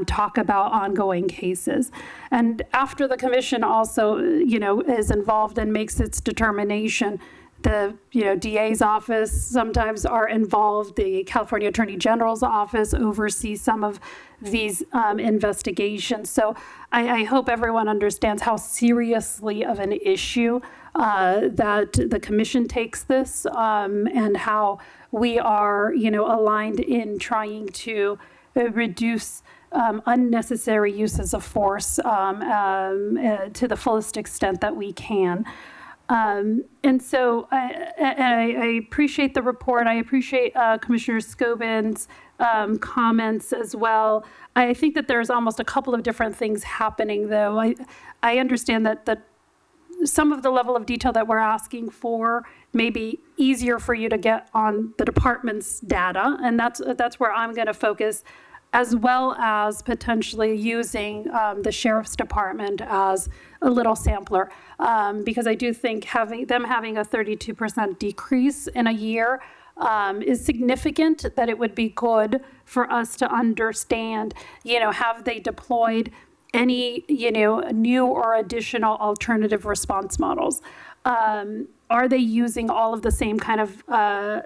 Speaker 1: talk about ongoing cases. And after the commission also, is involved and makes its determination, the DA's office sometimes are involved. The California Attorney General's office oversees some of these investigations. So I hope everyone understands how seriously of an issue that the commission takes this, and how we are, aligned in trying to reduce unnecessary uses of force to the fullest extent that we can. And so I appreciate the report. I appreciate Commissioner Scobin's comments as well. I think that there's almost a couple of different things happening, though. I understand that some of the level of detail that we're asking for may be easier for you to get on the department's data, and that's where I'm going to focus. as well as potentially using the sheriff's department as a little sampler. Because I do think having a 32% decrease in a year is significant, that it would be good for us to understand, have they deployed any, new or additional alternative response models? Are they using all of the same kind of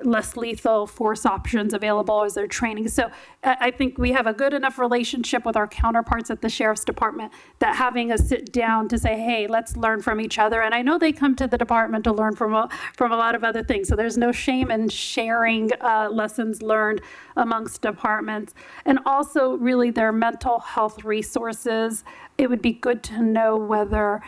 Speaker 1: less lethal force options available as their training? So I think we have a good enough relationship with our counterparts at the Sheriff's Department that having a sit down to say, hey, let's learn from each other. And I know they come to the department to learn from a lot of other things. So there's no shame in sharing lessons learned amongst departments. And also really their mental health resources. It would be good to know whether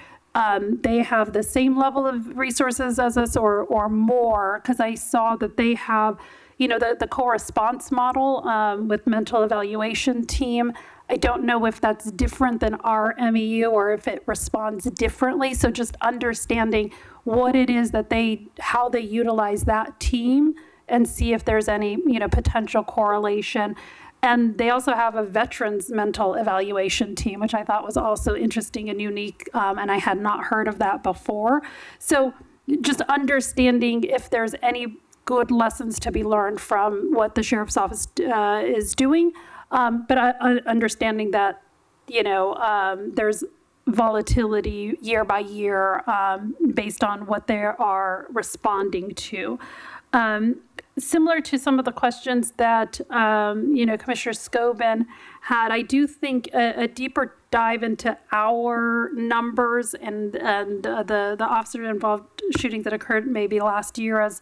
Speaker 1: they have the same level of resources as us or more, because I saw that they have, the co-response model with mental evaluation team. I don't know if that's different than our MEU or if it responds differently. So just understanding what it is that how they utilize that team and see if there's any, potential correlation. And they also have a veterans mental evaluation team, which I thought was also interesting and unique, and I had not heard of that before. So just understanding if there's any good lessons to be learned from what the Sheriff's Office is doing, but understanding that, there's volatility year by year based on what they are responding to. Similar to some of the questions that, Commissioner Scobin had, I do think a deeper dive into our numbers and the officer-involved shootings that occurred maybe last year as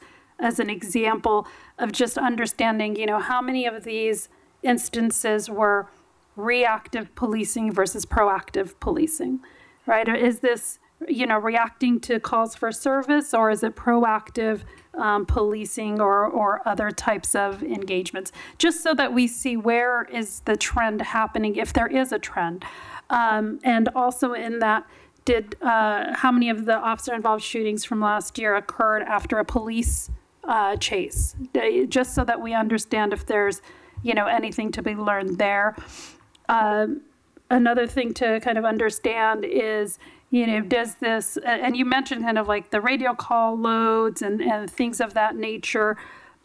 Speaker 1: an example of just understanding, how many of these instances were reactive policing versus proactive policing, right? Or is this, reacting to calls for service, or is it proactive policing or other types of engagements, just so that we see where is the trend happening, if there is a trend. And also in that, how many of the officer-involved shootings from last year occurred after a police chase, just so that we understand if there's, anything to be learned there. Another thing to kind of understand is, does this, and you mentioned kind of like the radio call loads and things of that nature,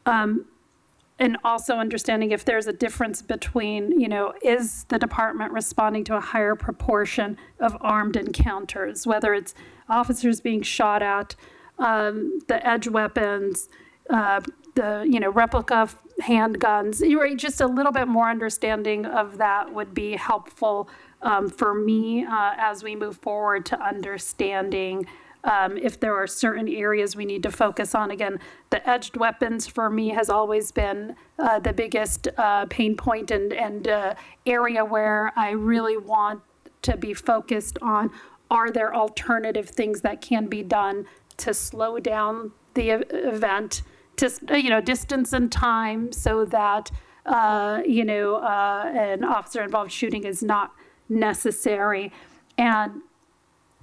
Speaker 1: and also understanding if there's a difference between, is the department responding to a higher proportion of armed encounters, whether it's officers being shot at, the edge weapons, the replica handguns, right? Just a little bit more understanding of that would be helpful for me as we move forward to understanding if there are certain areas we need to focus on. Again, the edged weapons for me has always been the biggest pain point and area where I really want to be focused on, are there alternative things that can be done to slow down the event, to distance and time, so that an officer-involved shooting is not necessary, and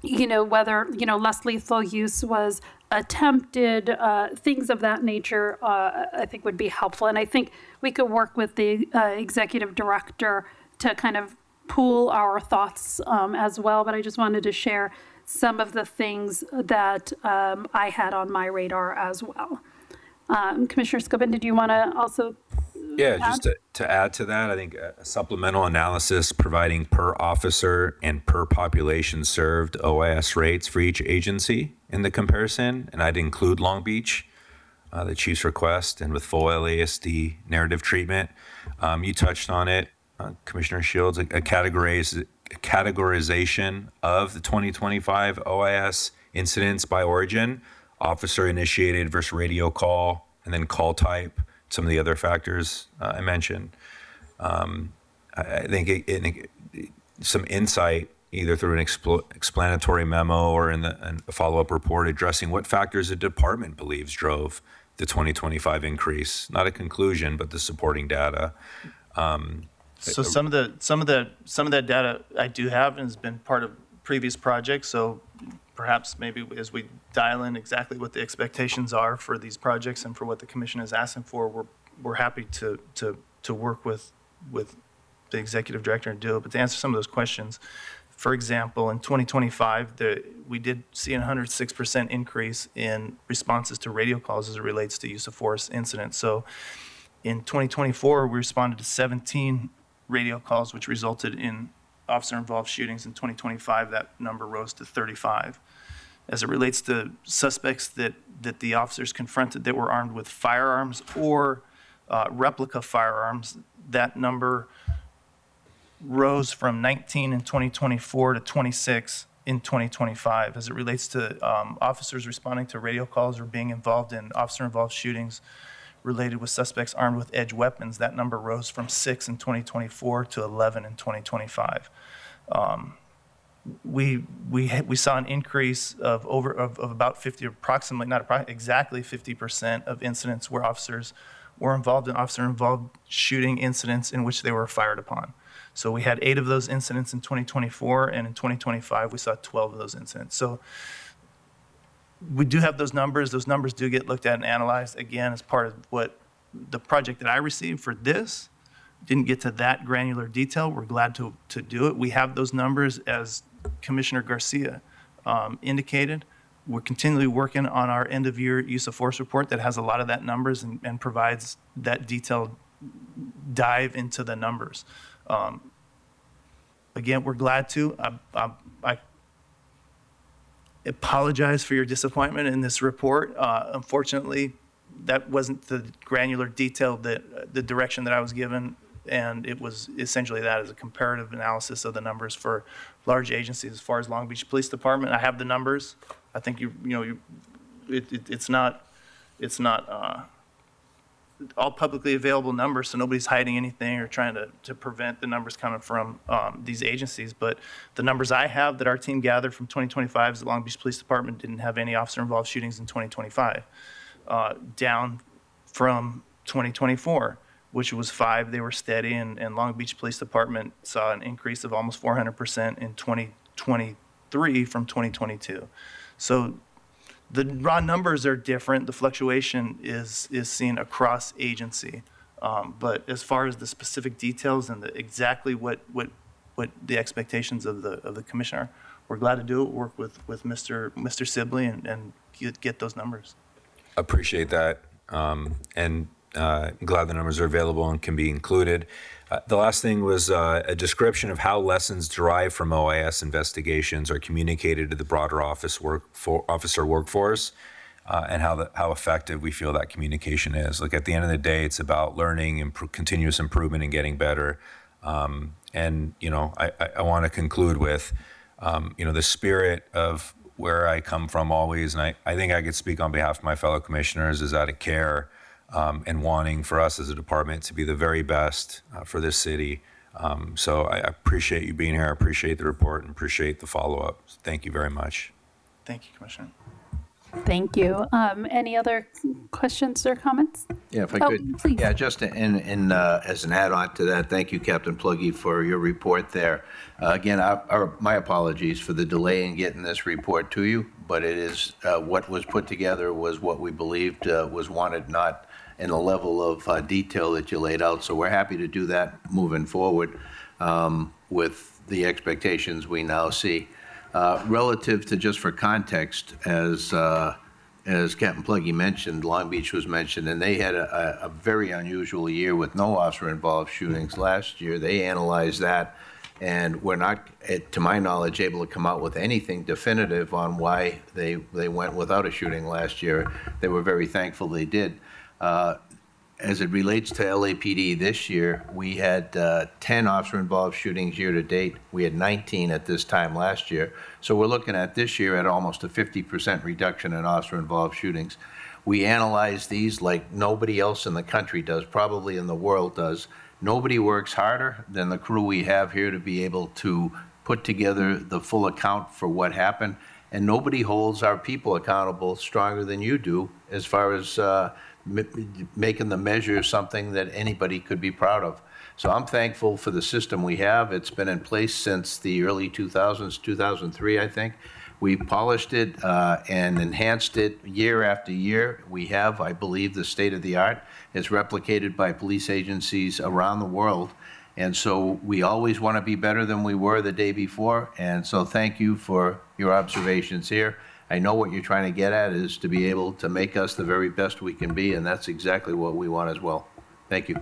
Speaker 1: whether less lethal use was attempted, things of that nature, I think would be helpful. And I think we could work with the executive director to kind of pool our thoughts as well. But I just wanted to share some of the things that I had on my radar as well. Commissioner Scobin, did you want to also?
Speaker 7: Yeah, just to add to that, I think a supplemental analysis providing per officer and per population served OIS rates for each agency in the comparison, and I'd include Long Beach, the chief's request, and with full LASD narrative treatment. You touched on it, Commissioner Shields, a categorization of the 2025 OIS incidents by origin, officer initiated versus radio call, and then call type, some of the other factors I mentioned. I think some insight, either through an explanatory memo or in a follow-up report addressing what factors the department believes drove the 2025 increase, not a conclusion, but the supporting data.
Speaker 6: So some of that data I do have and has been part of previous projects. So perhaps maybe as we dial in exactly what the expectations are for these projects and for what the commission is asking for, we're happy to work with the executive director to do it. But to answer some of those questions, for example, in 2025, we did see a 106% increase in responses to radio calls as it relates to use of force incidents. So in 2024, we responded to 17 radio calls, which resulted in officer-involved shootings. In 2025, that number rose to 35. As it relates to suspects that the officers confronted that were armed with firearms or replica firearms, that number rose from 19 in 2024 to 26 in 2025. As it relates to officers responding to radio calls or being involved in officer-involved shootings related with suspects armed with edge weapons, that number rose from 6 in 2024 to 11 in 2025. We saw an increase of about 50, approximately, exactly 50% of incidents where officers were involved in officer-involved shooting incidents in which they were fired upon. So we had 8 of those incidents in 2024, and in 2025, we saw 12 of those incidents. So we do have those numbers. Those numbers do get looked at and analyzed, again, as part of what the project that I received for this didn't get to that granular detail. We're glad to do it. We have those numbers, as Commissioner Garcia indicated. We're continually working on our end-of-year use of force report that has a lot of that numbers and provides that detailed dive into the numbers. Again, we're glad to. I apologize for your disappointment in this report. Unfortunately, that wasn't the granular detail the direction that I was given, and it was essentially that as a comparative analysis of the numbers for large agencies. As far as Long Beach Police Department, I have the numbers. I think it's not all publicly available numbers, so nobody's hiding anything or trying to prevent the numbers coming from these agencies. But the numbers I have that our team gathered from 2025 is the Long Beach Police Department didn't have any officer-involved shootings in 2025, down from 2024, which was 5. They were steady, and Long Beach Police Department saw an increase of almost 400% in 2023 from 2022. So the raw numbers are different. The fluctuation is seen across agency. But as far as the specific details and exactly what the expectations of the commissioner, we're glad to do it, work with Mr. Sibley and get those numbers.
Speaker 7: Appreciate that. And glad the numbers are available and can be included. The last thing was a description of how lessons derived from OIS investigations are communicated to the broader officer workforce, and how effective we feel that communication is. Like, at the end of the day, it's about learning and continuous improvement and getting better. And I want to conclude with the spirit of where I come from always, and I think I could speak on behalf of my fellow commissioners, is out of care and wanting for us as a department to be the very best for this city. So I appreciate you being here. I appreciate the report and appreciate the follow-up. Thank you very much.
Speaker 6: Thank you, Commissioner.
Speaker 1: Thank you. Any other questions or comments?
Speaker 15: Yeah, if I
Speaker 1: Oh,
Speaker 15: could.
Speaker 1: please.
Speaker 15: Yeah, just as an add-on to that, thank you, Captain Pluggy, for your report there. Again, my apologies for the delay in getting this report to you, but it is what was put together was what we believed was wanted, not in the level of detail that you laid out. So we're happy to do that moving forward with the expectations we now see. Relative to, just for context, as Captain Pluggy mentioned, Long Beach was mentioned, and they had a very unusual year with no officer-involved shootings last year. They analyzed that, and were not, to my knowledge, able to come out with anything definitive on why they went without a shooting last year. They were very thankful they did. As it relates to LAPD this year, we had 10 officer-involved shootings year to date. We had 19 at this time last year. So we're looking at this year at almost a 50% reduction in officer-involved shootings. We analyze these like nobody else in the country does, probably in the world does. Nobody works harder than the crew we have here to be able to put together the full account for what happened. And nobody holds our people accountable stronger than you do as far as making the measure something that anybody could be proud of. So I'm thankful for the system we have. It's been in place since the early 2000s, 2003, I think. We polished it and enhanced it year after year. We have, I believe, the state of the art. It's replicated by police agencies around the world. And so we always want to be better than we were the day before. And so thank you for your observations here. I know what you're trying to get at is to be able to make us the very best we can be, and that's exactly what we want as well. Thank you.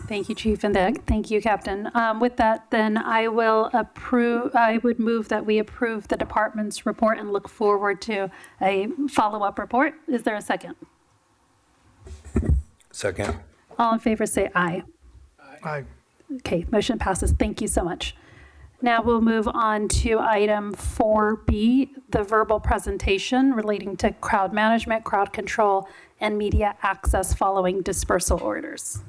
Speaker 1: Thank you, Chief, and thank you, Captain. With that, then I would move that we approve the department's report and look forward to a follow-up report. Is there a second?
Speaker 7: Second.
Speaker 1: All in favor say aye.
Speaker 5: Aye.
Speaker 1: Okay, motion passes. Thank you so much. Now we'll move on to item 4B, the verbal presentation relating to crowd management, crowd control, and media access following dispersal orders.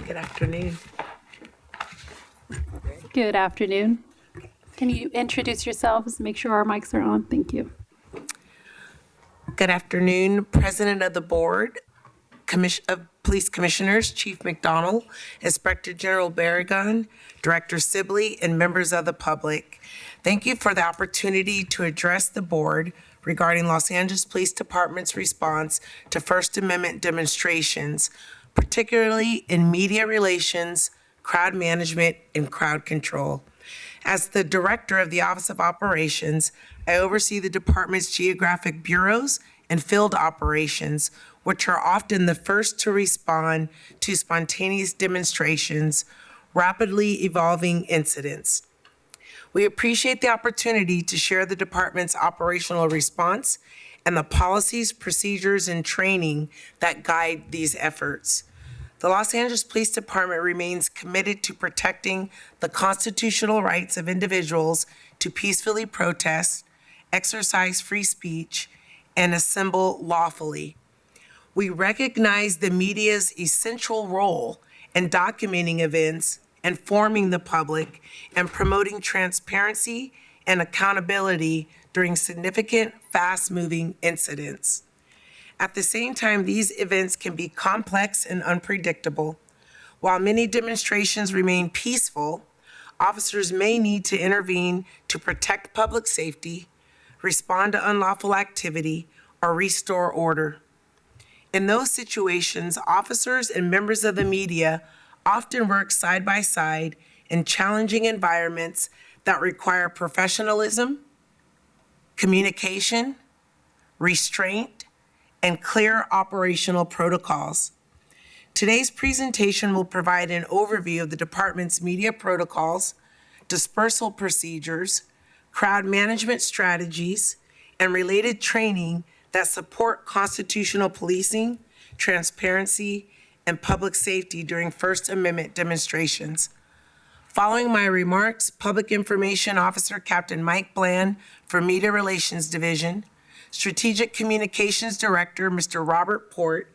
Speaker 8: Good afternoon.
Speaker 1: Good afternoon. Can you introduce yourselves? Make sure our mics are on. Thank you.
Speaker 8: Good afternoon, President of the Board, of Police Commissioners, Chief McDonald, Inspector General Barragan, Director Sibley, and members of the public. Thank you for the opportunity to address the board regarding Los Angeles Police Department's response to First Amendment demonstrations, particularly in media relations, crowd management, and crowd control. As the director of the Office of Operations, I oversee the department's geographic bureaus and field operations, which are often the first to respond to spontaneous demonstrations, rapidly evolving incidents. We appreciate the opportunity to share the department's operational response and the policies, procedures, and training that guide these efforts. The Los Angeles Police Department remains committed to protecting the constitutional rights of individuals to peacefully protest, exercise free speech, and assemble lawfully. We recognize the media's essential role in documenting events, informing the public, and promoting transparency and accountability during significant, fast-moving incidents. At the same time, these events can be complex and unpredictable. While many demonstrations remain peaceful, officers may need to intervene to protect public safety, respond to unlawful activity, or restore order. In those situations, officers and members of the media often work side by side in challenging environments that require professionalism, communication, restraint, and clear operational protocols. Today's presentation will provide an overview of the department's media protocols, dispersal procedures, crowd management strategies, and related training that support constitutional policing, transparency, and public safety during First Amendment demonstrations. Following my remarks, Public Information Officer Captain Mike Bland from Media Relations Division, Strategic Communications Director Mr. Robert Port,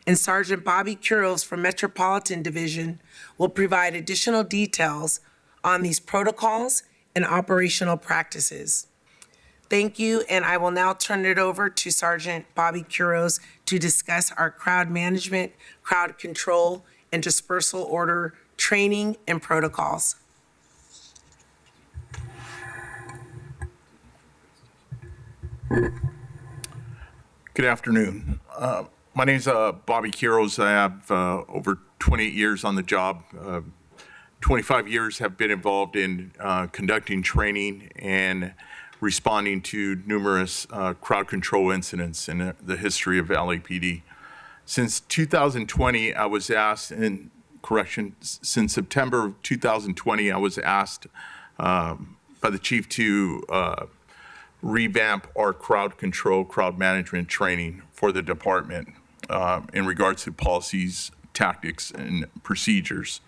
Speaker 8: and Sergeant Bobby Kuros from Metropolitan Division will provide additional details on these protocols and operational practices. Thank you, and I will now turn it over to Sergeant Bobby Kuros to discuss our crowd management, crowd control, and dispersal order training and protocols.
Speaker 21: Good afternoon. My name is Bobby Kuros. I have over 28 years on the job. 25 years have been involved in conducting training and responding to numerous crowd control incidents in the history of LAPD. Since 2020, I was asked, since September of 2020, I was asked by the chief to revamp our crowd control, crowd management training for the department in regards to policies, tactics, and procedures.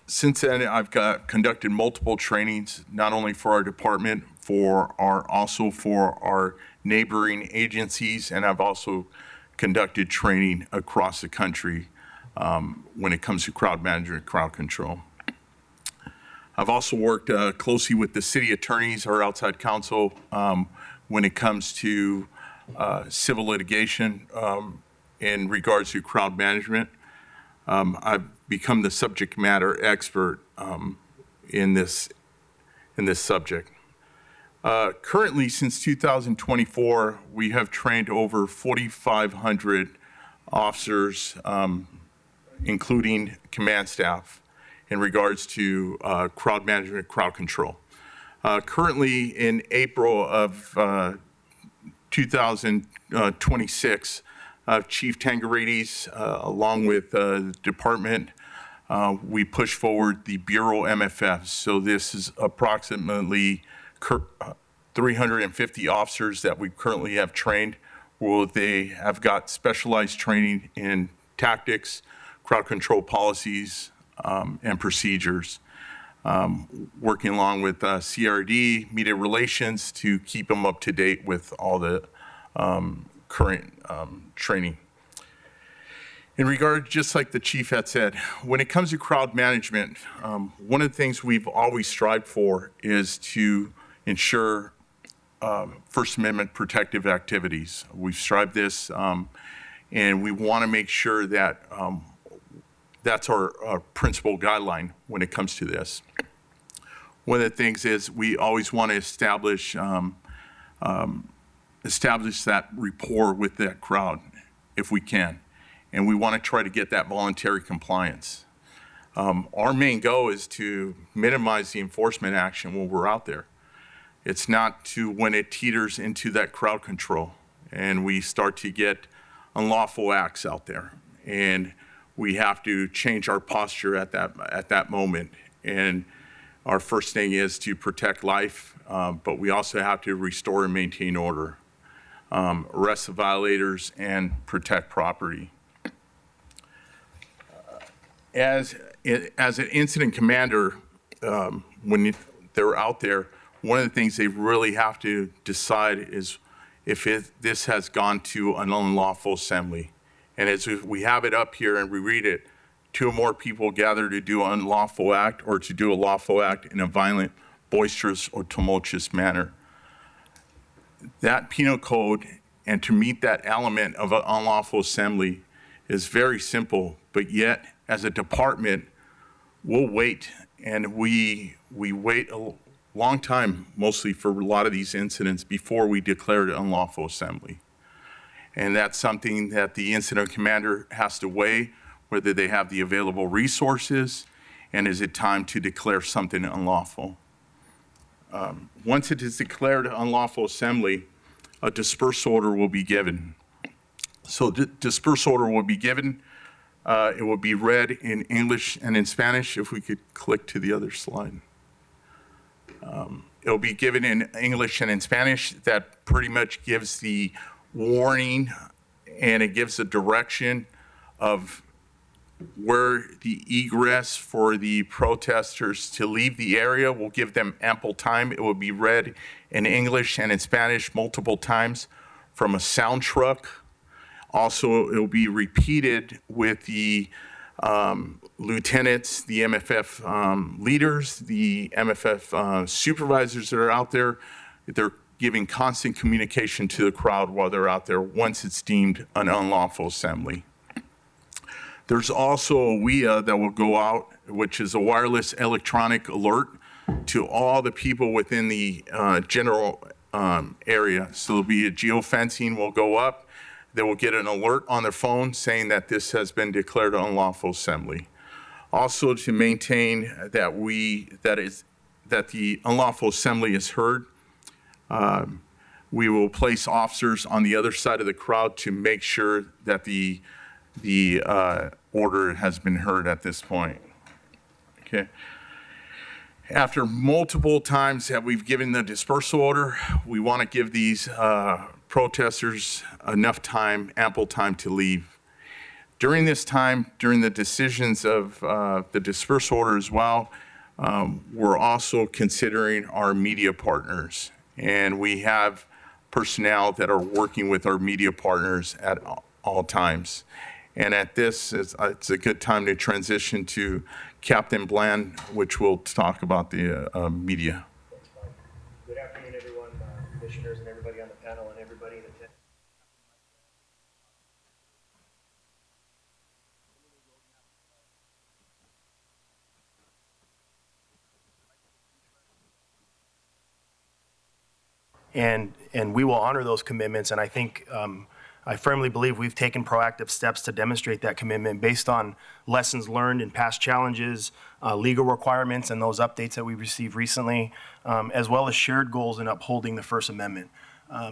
Speaker 21: Since then, I've conducted multiple trainings, not only for our department, also for our neighboring agencies, and I've also conducted training across the country when it comes to crowd management, crowd control. I've also worked closely with the city attorneys, our outside counsel, when it comes to civil litigation in regards to crowd management. I've become the subject matter expert in this subject. Currently, since 2024, we have trained over 4,500 officers, including command staff, in regards to crowd management, crowd control. Currently, in April of 2026, Chief Tangarides, along with the department, we push forward the Bureau MFFs. So this is approximately 350 officers that we currently have trained, where they have got specialized training in tactics, crowd control policies, and procedures, working along with CRD, media relations, to keep them up to date with all the current training. In regard, just like the chief had said, when it comes to crowd management, one of the things we've always strived for is to ensure First Amendment protective activities. We've strived this, and we want to make sure that that's our principal guideline when it comes to this. One of the things is we always want to establish that rapport with that crowd if we can. And we want to try to get that voluntary compliance. Our main goal is to minimize the enforcement action when we're out there. It's not to when it teeters into that crowd control and we start to get unlawful acts out there. And we have to change our posture at that moment. And our first thing is to protect life, but we also have to restore and maintain order, arrest the violators, and protect property. As an incident commander, when they're out there, one of the things they really have to decide is if this has gone to an unlawful assembly. And as we have it up here and we read it, 2 or more people gather to do an unlawful act or to do a lawful act in a violent, boisterous, or tumultuous manner. That penal code, and to meet that element of an unlawful assembly, is very simple, but yet as a department, we'll wait, and we wait a long time, mostly for a lot of these incidents, before we declare it an unlawful assembly. And that's something that the incident commander has to weigh, whether they have the available resources, and is it time to declare something unlawful. Once it is declared an unlawful assembly, a disperse order will be given. So the disperse order will be given. It will be read in English and in Spanish. If we could click to the other slide. It'll be given in English and in Spanish. That pretty much gives the warning, and it gives a direction of where the egress for the protesters to leave the area will give them ample time. It will be read in English and in Spanish multiple times from a sound truck. Also, it will be repeated with the lieutenants, the MFF leaders, the MFF supervisors that are out there. They're giving constant communication to the crowd while they're out there once it's deemed an unlawful assembly. There's also a WIA that will go out, which is a wireless electronic alert to all the people within the general area. So there'll be a geofencing will go up. They will get an alert on their phone saying that this has been declared an unlawful assembly. Also, to maintain that the unlawful assembly is heard, we will place officers on the other side of the crowd to make sure that the order has been heard at this point. Okay. After multiple times that we've given the dispersal order, we want to give these protesters enough time, ample time to leave. During this time, during the decisions of the dispersal order as well, we're also considering our media partners. And we have personnel that are working with our media partners at all times. And at this, it's a good time to transition to Captain Bland, which will talk about the media.
Speaker 4: Good afternoon, everyone, commissioners and everybody on the panel and everybody in attendance. And we will honor those commitments. And I think, I firmly believe we've taken proactive steps to demonstrate that commitment based on lessons learned in past challenges, legal requirements, and those updates that we received recently, as well as shared goals in upholding the First Amendment.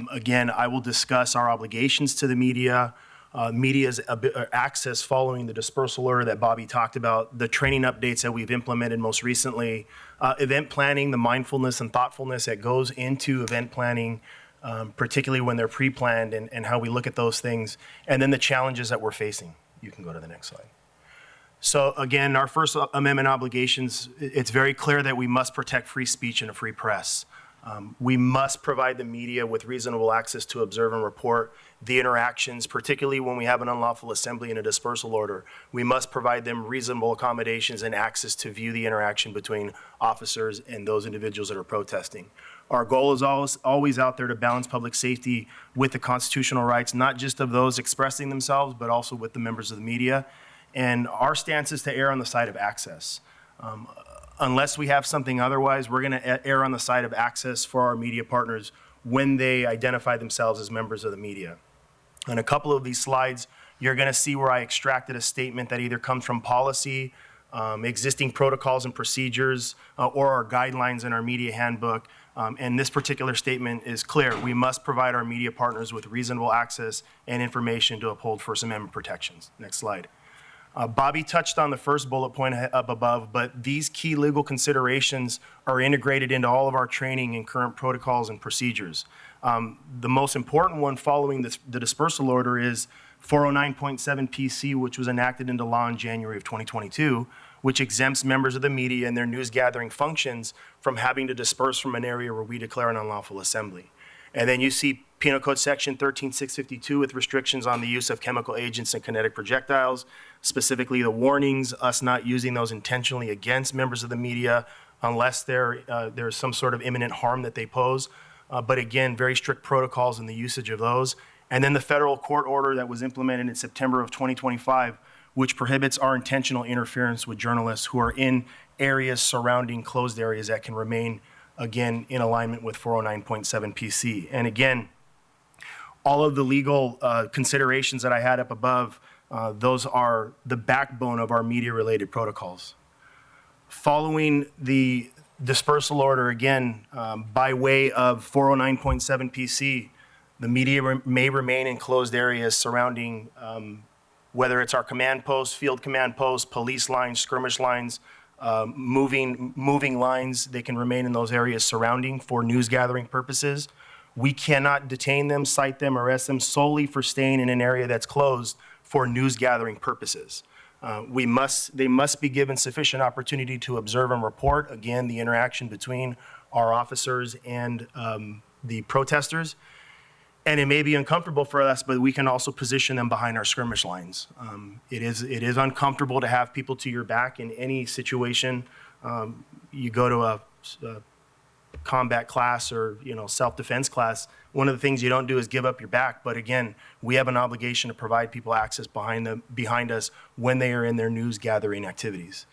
Speaker 4: Again, I will discuss our obligations to the media, media's access following the dispersal order that Bobby talked about, the training updates that we've implemented most recently, event planning, the mindfulness and thoughtfulness that goes into event planning, particularly when they're pre-planned, and how we look at those things, and then the challenges that we're facing. You can go to the next slide. So again, our First Amendment obligations, it's very clear that we must protect free speech and a free press. We must provide the media with reasonable access to observe and report the interactions, particularly when we have an unlawful assembly and a dispersal order. We must provide them reasonable accommodations and access to view the interaction between officers and those individuals that are protesting. Our goal is always out there to balance public safety with the constitutional rights, not just of those expressing themselves, but also with the members of the media. And our stance is to err on the side of access. Unless we have something otherwise, we're going to err on the side of access for our media partners when they identify themselves as members of the media. In a couple of these slides, you're going to see where I extracted a statement that either comes from policy, existing protocols and procedures, or our guidelines in our media handbook. And this particular statement is clear. We must provide our media partners with reasonable access and information to uphold First Amendment protections. Next slide. Bobby touched on the first bullet point up above, but these key legal considerations are integrated into all of our training and current protocols and procedures. The most important one following the dispersal order is 409.7 PC, which was enacted into law in January of 2022, which exempts members of the media and their news gathering functions from having to disperse from an area where we declare an unlawful assembly. And then you see Penal Code Section 13652 with restrictions on the use of chemical agents and kinetic projectiles, specifically the warnings, us not using those intentionally against members of the media unless there's some sort of imminent harm that they pose. But again, very strict protocols in the usage of those. And then the federal court order that was implemented in September of 2025, which prohibits our intentional interference with journalists who are in areas surrounding closed areas that can remain, again, in alignment with 409.7 PC. And again, all of the legal considerations that I had up above, those are the backbone of our media-related protocols. Following the dispersal order, again, by way of 409.7 PC, the media may remain in closed areas surrounding whether it's our command posts, field command posts, police lines, skirmish lines, moving lines. They can remain in those areas surrounding for news gathering purposes. We cannot detain them, cite them, arrest them solely for staying in an area that's closed for news gathering purposes. They must be given sufficient opportunity to observe and report, again, the interaction between our officers and the protesters. And it may be uncomfortable for us, but we can also position them behind our skirmish lines. It is uncomfortable to have people to your back in any situation. You go to a combat class or self-defense class, one of the things you don't do is give up your back. But again, we have an obligation to provide people access behind us when they are in their news gathering activities.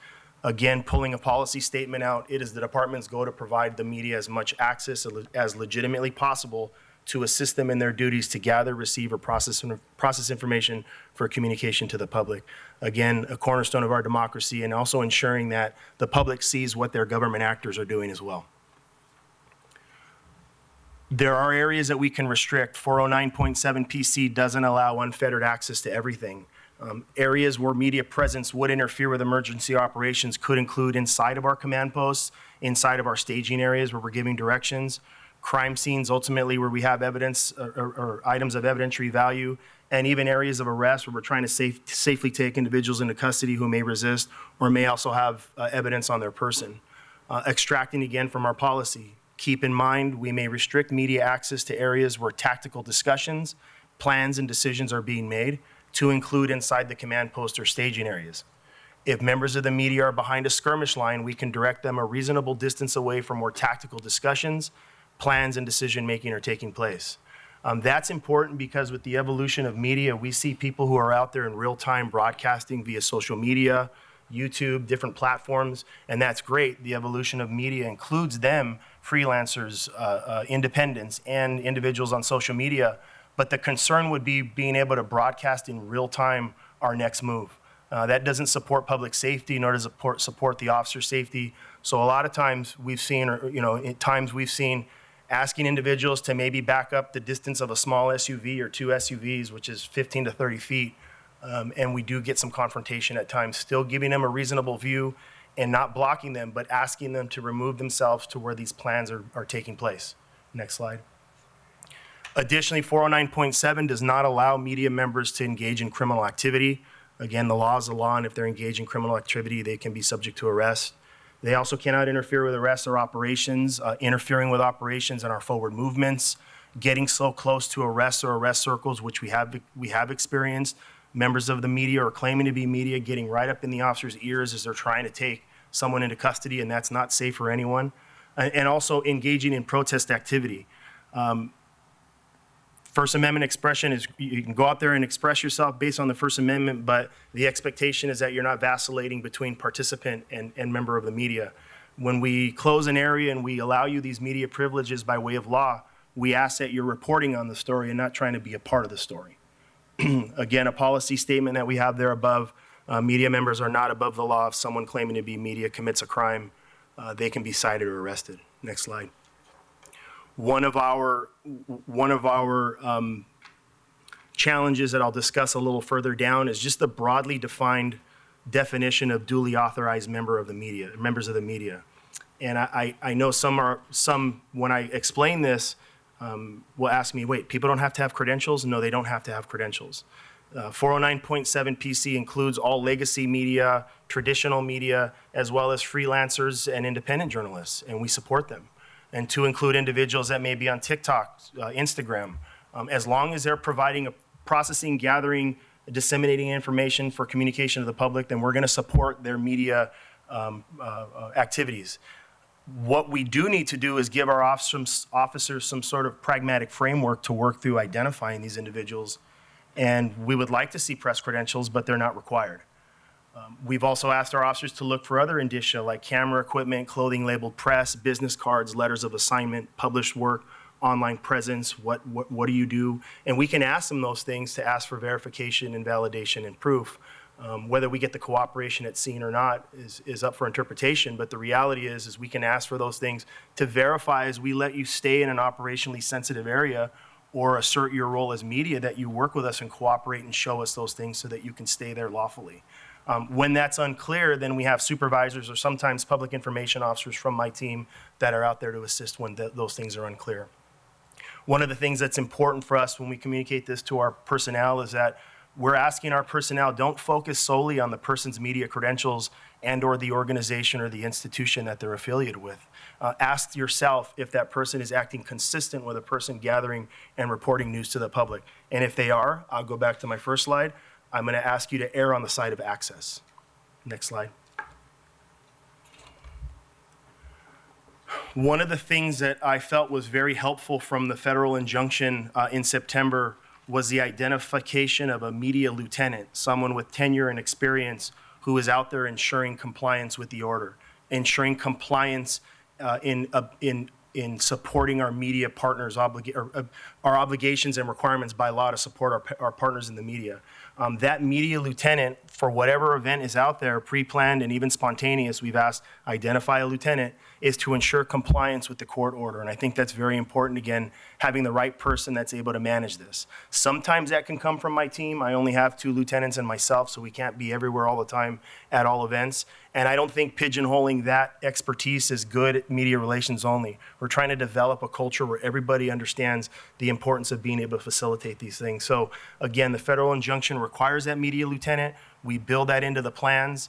Speaker 4: Again, pulling a policy statement out, it is the department's goal to provide the media as much access as legitimately possible to assist them in their duties to gather, receive, or process information for communication to the public. Again, a cornerstone of our democracy, and also ensuring that the public sees what their government actors are doing as well. There are areas that we can restrict. 409.7 PC doesn't allow unfettered access to everything. Areas where media presence would interfere with emergency operations could include inside of our command posts, inside of our staging areas where we're giving directions, crime scenes ultimately where we have evidence or items of evidentiary value, and even areas of arrest where we're trying to safely take individuals into custody who may resist or may also have evidence on their person. Extracting again from our policy. Keep in mind, we may restrict media access to areas where tactical discussions, plans, and decisions are being made. to include inside the command post or staging areas. If members of the media are behind a skirmish line, we can direct them a reasonable distance away from where tactical discussions, plans, and decision-making are taking place. That's important because with the evolution of media, we see people who are out there in real time broadcasting via social media, YouTube, different platforms, and that's great. The evolution of media includes them, freelancers, independents, and individuals on social media. But the concern would be being able to broadcast in real time our next move. That doesn't support public safety, nor does it support the officer's safety. So a lot of times we've seen, asking individuals to maybe back up the distance of a small SUV or two SUVs, which is 15 to 30 feet. And we do get some confrontation at times, still giving them a reasonable view and not blocking them, but asking them to remove themselves to where these plans are taking place. Next slide. Additionally, 409.7 does not allow media members to engage in criminal activity. Again, the law is the law, and if they're engaged in criminal activity, they can be subject to arrest. They also cannot interfere with arrests or operations, interfering with operations and our forward movements, getting so close to arrests or arrest circles, which we have experienced. Members of the media or claiming to be media getting right up in the officer's ears as they're trying to take someone into custody, and that's not safe for anyone. And also engaging in protest activity. First Amendment expression is, you can go out there and express yourself based on the First Amendment, but the expectation is that you're not vacillating between participant and member of the media. When we close an area and we allow you these media privileges by way of law, we ask that you're reporting on the story and not trying to be a part of the story. Again, a policy statement that we have there above, media members are not above the law. If someone claiming to be media commits a crime, they can be cited or arrested. Next slide. One of our challenges that I'll discuss a little further down is just the broadly defined definition of duly authorized members of the media. And I know some when I explain this, will ask me, wait, people don't have to have credentials? No, they don't have to have credentials. 409.7 PC includes all legacy media, traditional media, as well as freelancers and independent journalists, and we support them. And to include individuals that may be on TikTok, Instagram, as long as they're providing processing, gathering, disseminating information for communication to the public, then we're going to support their media activities. What we do need to do is give our officers some sort of pragmatic framework to work through identifying these individuals. And we would like to see press credentials, but they're not required. We've also asked our officers to look for other indicia like camera equipment, clothing labeled press, business cards, letters of assignment, published work, online presence, what do you do? And we can ask them those things to ask for verification and validation and proof. Whether we get the cooperation at scene or not is up for interpretation, but the reality is we can ask for those things to verify as we let you stay in an operationally sensitive area or assert your role as media that you work with us and cooperate and show us those things so that you can stay there lawfully. When that's unclear, then we have supervisors or sometimes public information officers from my team that are out there to assist when those things are unclear. One of the things that's important for us when we communicate this to our personnel is that we're asking our personnel, don't focus solely on the person's media credentials and or the organization or the institution that they're affiliated with. Ask yourself if that person is acting consistent with a person gathering and reporting news to the public. And if they are, I'll go back to my first slide. I'm going to ask you to err on the side of access. Next slide. One of the things that I felt was very helpful from the federal injunction in September was the identification of a media lieutenant, someone with tenure and experience who is out there ensuring compliance with the order, ensuring compliance in supporting our media partners' our obligations and requirements by law to support our partners in the media. That media lieutenant, for whatever event is out there, pre-planned and even spontaneous, we've asked, identify a lieutenant, is to ensure compliance with the court order. And I think that's very important, again, having the right person that's able to manage this. Sometimes that can come from my team. I only have 2 lieutenants and myself, so we can't be everywhere all the time at all events. And I don't think pigeonholing that expertise is good at media relations only. We're trying to develop a culture where everybody understands the importance of being able to facilitate these things. So again, the federal injunction requires that media lieutenant. We build that into the plans.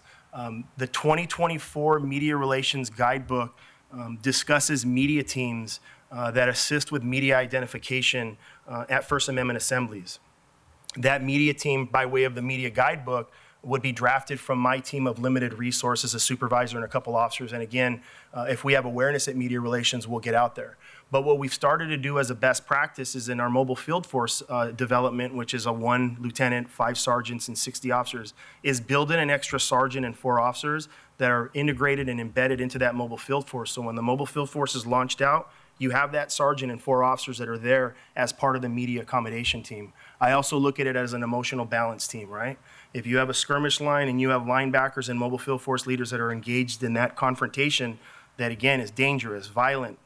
Speaker 4: The 2024 Media Relations Guidebook discusses media teams that assist with media identification at First Amendment assemblies. That media team, by way of the media guidebook, would be drafted from my team of limited resources, a supervisor and a couple officers. And again, if we have awareness at media relations, we'll get out there. But what we've started to do as a best practice is in our mobile field force development, which is a 1 lieutenant, 5 sergeants, and 60 officers, is build in an extra sergeant and 4 officers that are integrated and embedded into that mobile field force. So when the mobile field force is launched out, you have that sergeant and 4 officers that are there as part of the media accommodation team. I also look at it as an emotional balance team, right? If you have a skirmish line and you have linebackers and mobile field force leaders that are engaged in that confrontation that, again, is dangerous, violent,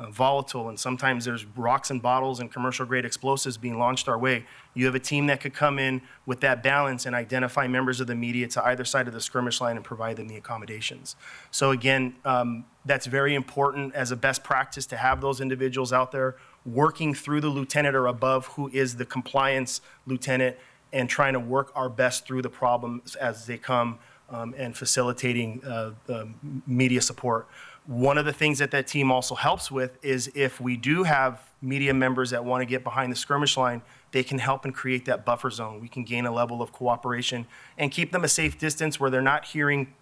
Speaker 4: volatile, and sometimes there's rocks and bottles and commercial grade explosives being launched our way, you have a team that could come in with that balance and identify members of the media to either side of the skirmish line and provide them the accommodations. So again, that's very important as a best practice to have those individuals out there working through the lieutenant or above who is the compliance lieutenant and trying to work our best through the problems as they come and facilitating the media support. One of the things that that team also helps with is if we do have media members that want to get behind the skirmish line, they can help and create that buffer zone. We can gain a level of cooperation and keep them a safe distance where they're not hearing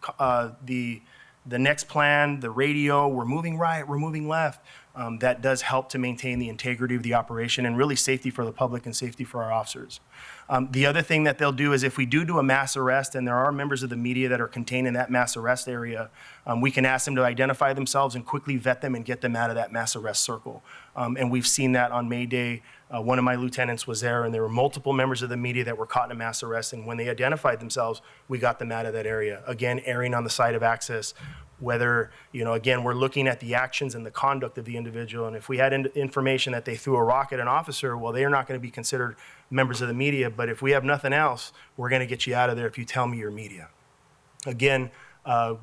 Speaker 4: the next plan, the radio, we're moving right, we're moving left. That does help to maintain the integrity of the operation and really safety for the public and safety for our officers. The other thing that they'll do is if we do a mass arrest and there are members of the media that are contained in that mass arrest area, we can ask them to identify themselves and quickly vet them and get them out of that mass arrest circle. And we've seen that on May Day. One of my lieutenants was there and there were multiple members of the media that were caught in a mass arrest. And when they identified themselves, we got them out of that area. Again, erring on the side of access. Whether, again, we're looking at the actions and the conduct of the individual. And if we had information that they threw a rock at an officer, well, they are not going to be considered members of the media. But if we have nothing else, we're going to get you out of there if you tell me you're media. Again,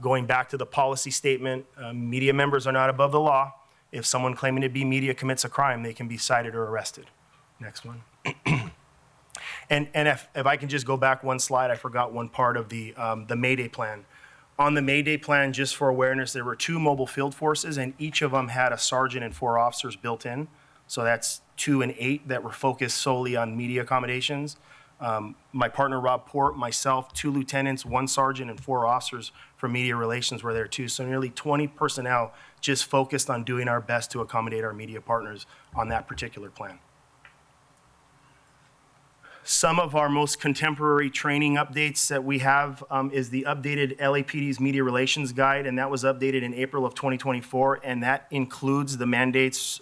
Speaker 4: going back to the policy statement, media members are not above the law. If someone claiming to be media commits a crime, they can be cited or arrested. Next one. And if I can just go back one slide, I forgot one part of the Mayday plan. On the Mayday plan, just for awareness, there were 2 mobile field forces, and each of them had a sergeant and 4 officers built in. So that's 2 and 8 that were focused solely on media accommodations. My partner, Rob Port, myself, 2 lieutenants, 1 sergeant, and 4 officers for media relations were there too. So nearly 20 personnel just focused on doing our best to accommodate our media partners on that particular plan. Some of our most contemporary training updates that we have is the updated LAPD's Media Relations Guide, and that was updated in April of 2024, and that includes the mandates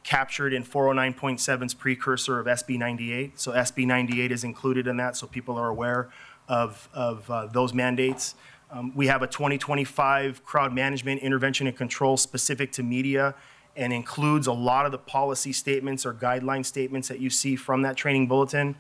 Speaker 4: captured in 409.7's precursor of SB 98. So SB 98 is included in that, so people are aware of those mandates. We have a 2025 crowd management intervention and control specific to media, and includes a lot of the policy statements or guideline statements that you see from that training bulletin.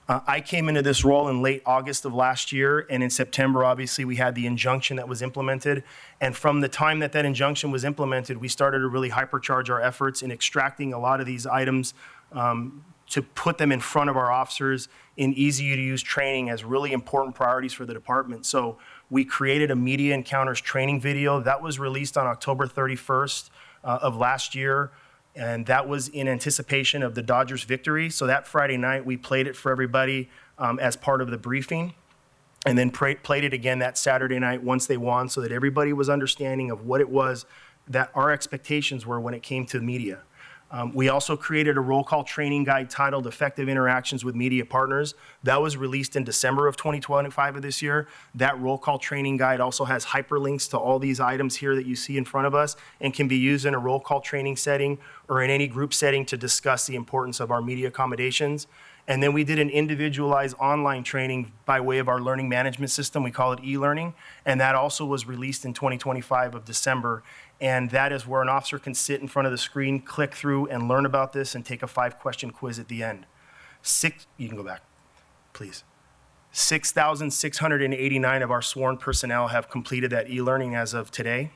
Speaker 4: I came into this role in late August of last year, and in September, obviously, we had the injunction that was implemented. And from the time that that injunction was implemented, we started to really hypercharge our efforts in extracting a lot of these items to put them in front of our officers in easy-to-use training as really important priorities for the department. So we created a media encounters training video that was released on October 31st. Of last year, and that was in anticipation of the Dodgers' victory. So that Friday night, we played it for everybody as part of the briefing, and then played it again that Saturday night once they won, so that everybody was understanding of what it was that our expectations were when it came to media. We also created a roll call training guide titled Effective Interactions with Media Partners. That was released in December of 2025 of this year. That roll call training guide also has hyperlinks to all these items here that you see in front of us and can be used in a roll call training setting or in any group setting to discuss the importance of our media accommodations. And then we did an individualized online training by way of our learning management system. We call it e-learning. And that also was released in 2025 of December. And that is where an officer can sit in front of the screen, click through, and learn about this and take a 5-question quiz at the end. You can go back, please. 6,689 of our sworn personnel have completed that e-learning as of today.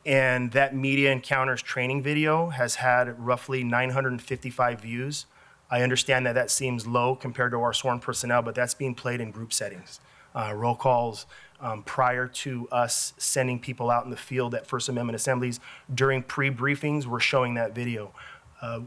Speaker 4: And that Media Encounters training video has had roughly 955 views. I understand that that seems low compared to our sworn personnel, but that's being played in group settings. Roll calls prior to us sending people out in the field at First Amendment assemblies. During pre-briefings, we're showing that video.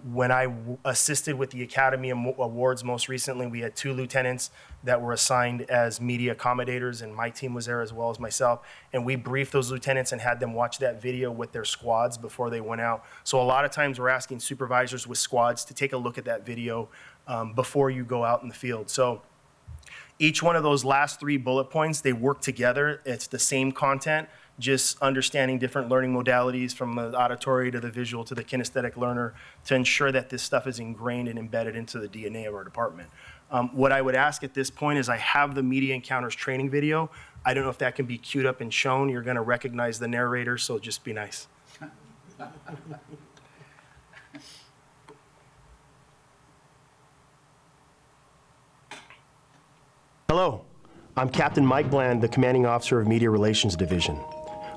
Speaker 4: When I assisted with the Academy Awards most recently, we had 2 lieutenants that were assigned as media accommodators, and my team was there as well as myself. And we briefed those lieutenants and had them watch that video with their squads before they went out. So a lot of times we're asking supervisors with squads to take a look at that video before you go out in the field. So each one of those last 3 bullet points, they work together. It's the same content, just understanding different learning modalities from the auditory to the visual to the kinesthetic learner to ensure that this stuff is ingrained and embedded into the DNA of our department. What I would ask at this point is I have the Media Encounters training video. I don't know if that can be queued up and shown. You're going to recognize the narrator, so just be nice. Hello, I'm Captain Mike Bland, the Commanding Officer of Media Relations Division.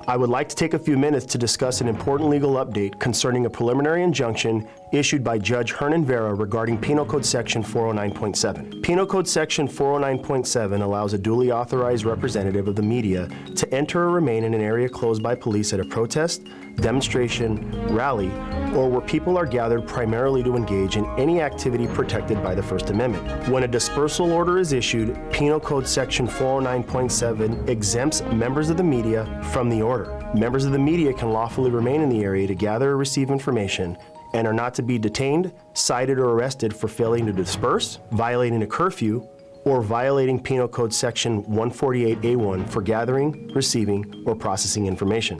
Speaker 4: I would like to take a few minutes to discuss an important legal update concerning a preliminary injunction issued by Judge Hernan Vera regarding Penal Code Section 409.7. Penal Code Section 409.7 allows a duly authorized representative of the media to enter or remain in an area closed by police at a protest, demonstration, rally, or where people are gathered primarily to engage in any activity protected by the First Amendment. When a dispersal order is issued, Penal Code Section 409.7 exempts members of the media from the order. Members of the media can lawfully remain in the area to gather or receive information and are not to be detained, cited, or arrested for failing to disperse, violating a curfew, or violating Penal Code Section 148A1 for gathering, receiving, or processing information.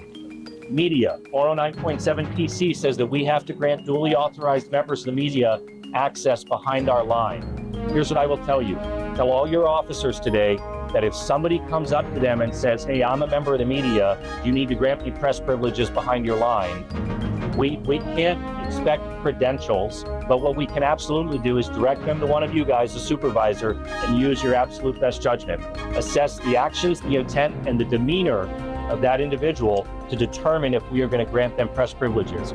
Speaker 14: Media, 409.7 PC says that we have to grant duly authorized members of the media access behind our line. Here's what I will tell you. Tell all your officers today that if somebody comes up to them and says, hey, I'm a member of the media, you need to grant me press privileges behind your line. We can't expect credentials, but what we can absolutely do is direct them to one of you guys, the supervisor, and use your absolute best judgment. Assess the actions, the intent, and the demeanor of that individual to determine if we are going to grant them press privileges.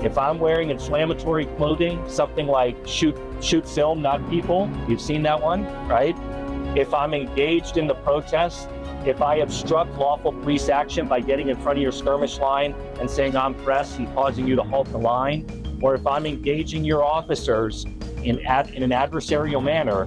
Speaker 14: If I'm wearing inflammatory clothing, something like shoot film, not people, you've seen that one, right? If I'm engaged in the protest, if I obstruct lawful police action by getting in front of your skirmish line and saying I'm press and causing you to halt the line, or if I'm engaging your officers in an adversarial manner,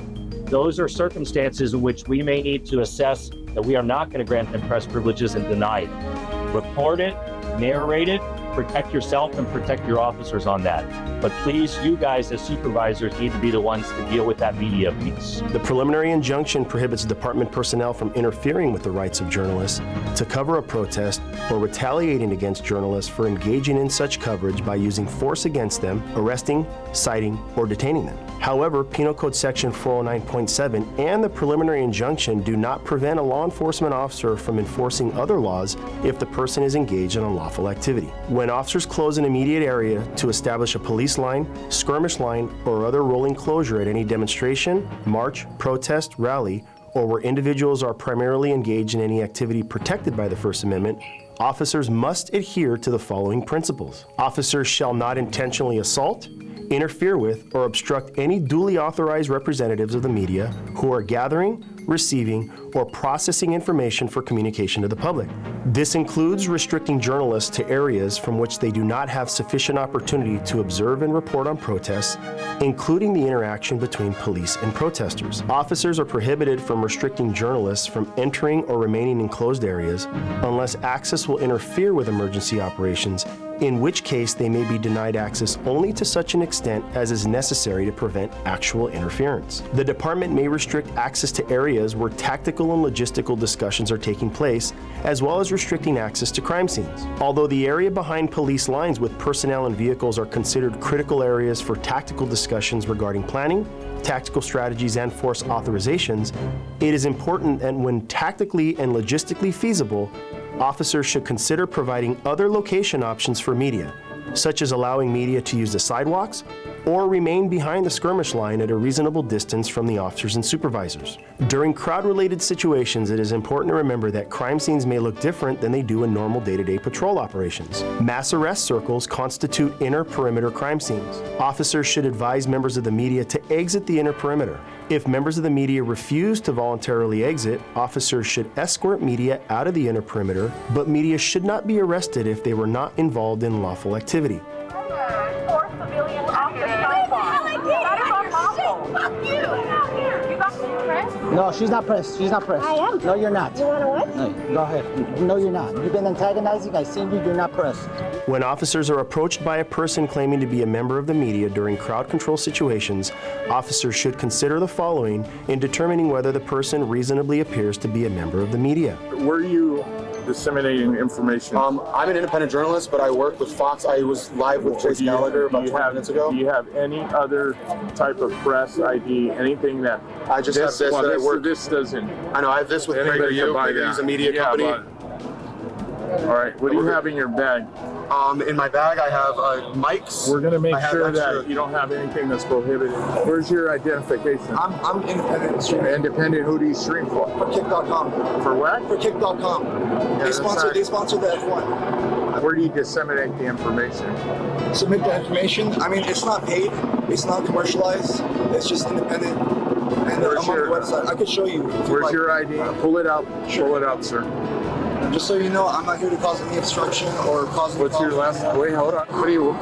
Speaker 14: those are circumstances in which we may need to assess that we are not going to grant them press privileges and deny it. Report it, narrate it, protect yourself and protect your officers on that. But please, you guys as supervisors need to be the ones to deal with that media piece.
Speaker 4: The preliminary injunction prohibits department personnel from interfering with the rights of journalists to cover a protest or retaliating against journalists for engaging in such coverage by using force against them, arresting, citing, or detaining them. However, Penal Code Section 409.7 and the preliminary injunction do not prevent a law enforcement officer from enforcing other laws if the person is engaged in unlawful activity. When officers close an immediate area to establish a police line, skirmish line, or other rolling closure at any demonstration, march, protest, rally, or where individuals are primarily engaged in any activity protected by the First Amendment, officers must adhere to the following principles. Officers shall not intentionally assault, interfere with, or obstruct any duly authorized representatives of the media who are gathering, receiving, or processing information for communication to the public. This includes restricting journalists to areas from which they do not have sufficient opportunity to observe and report on protests, including the interaction between police and protesters. Officers are prohibited from restricting journalists from entering or remaining in closed areas unless access will interfere with emergency operations, in which case they may be denied access only to such an extent as is necessary to prevent actual interference. The department may restrict access to areas where tactical and logistical discussions are taking place, as well as restricting access to crime scenes. Although the area behind police lines with personnel and vehicles are considered critical areas for tactical discussions regarding planning, tactical strategies, and force authorizations, it is important that when tactically and logistically feasible, officers should consider providing other location options for media, such as allowing media to use the sidewalks or remain behind the skirmish line at a reasonable distance from the officers and supervisors. During crowd-related situations, it is important to remember that crime scenes may look different than they do in normal day-to-day patrol operations. Mass arrest circles constitute inner perimeter crime scenes. Officers should advise members of the media to exit the inner perimeter. If members of the media refuse to voluntarily exit, officers should escort media out of the inner perimeter, but media should not be arrested if they were not involved in lawful activity.
Speaker 18: 4 civilian
Speaker 9: No, she's not pressed. She's not pressed.
Speaker 18: I am.
Speaker 9: No, you're not.
Speaker 18: You want to what?
Speaker 9: No, go ahead. No, you're not. You've been antagonizing. I seen you. You're not pressed.
Speaker 4: When officers are approached by a person claiming to be a member of the media during crowd control situations, officers should consider the following in determining whether the person reasonably appears to be a member of the media.
Speaker 21: Were you disseminating information?
Speaker 23: I'm an independent journalist, but I work with Fox. I was live with Chase Gallagher about 20 minutes ago.
Speaker 21: Do you have any other type of press ID, anything that...
Speaker 23: I just have this that I work...
Speaker 21: This doesn't...
Speaker 23: I know, I have this with Prager U. He's a media company.
Speaker 21: All right, what do you have in your bag?
Speaker 23: In my bag, I have mics.
Speaker 21: We're going to make sure that you don't have anything that's prohibited. Where's your identification?
Speaker 23: I'm independent streamer.
Speaker 21: Independent, who do you stream for?
Speaker 23: For Kick.com.
Speaker 21: For what?
Speaker 23: For Kick.com.
Speaker 21: Yeah,
Speaker 23: they sponsor the F1.
Speaker 21: Where do you disseminate the information?
Speaker 23: Submit the information. I mean, it's not paid. It's not commercialized. It's just independent. And I'm on the website. I could show you.
Speaker 21: Where's your ID? Pull it out. Sure. Pull it out, sir.
Speaker 23: Just so you know, I'm not here to cause any obstruction or cause any
Speaker 21: What's your last? Wait, hold on. What are you?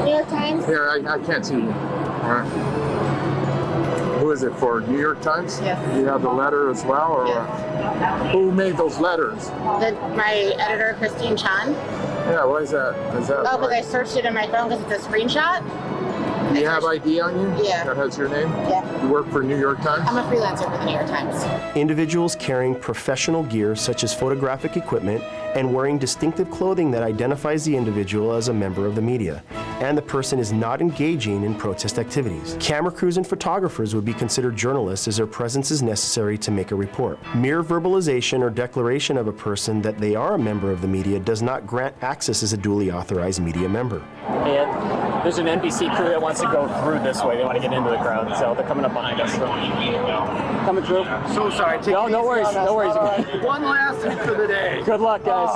Speaker 18: New York Times.
Speaker 21: Here, I can't see you. All right. Who is it for? New York Times?
Speaker 18: Yes.
Speaker 21: You have the letter as well, or who made those letters?
Speaker 18: My editor, Christine Chan.
Speaker 21: Yeah, why is that?
Speaker 18: Oh, because I searched it in my phone because it's a screenshot.
Speaker 21: Do you have ID on you?
Speaker 18: Yeah.
Speaker 21: That has your name?
Speaker 18: Yeah.
Speaker 21: You work for New York Times?
Speaker 18: I'm a freelancer for the New York Times.
Speaker 4: Individuals carrying professional gear such as photographic equipment and wearing distinctive clothing that identifies the individual as a member of the media, and the person is not engaging in protest activities. Camera crews and photographers would be considered journalists as their presence is necessary to make a report. Mere verbalization or declaration of a person that they are a member of the media does not grant access as a duly authorized media member.
Speaker 24: And there's an NBC crew that wants to go through this way. They want to get into the crowd, so they're coming up behind us. Coming through.
Speaker 9: So sorry.
Speaker 24: No worries. No worries.
Speaker 9: One last hit for the day.
Speaker 24: Good luck, guys.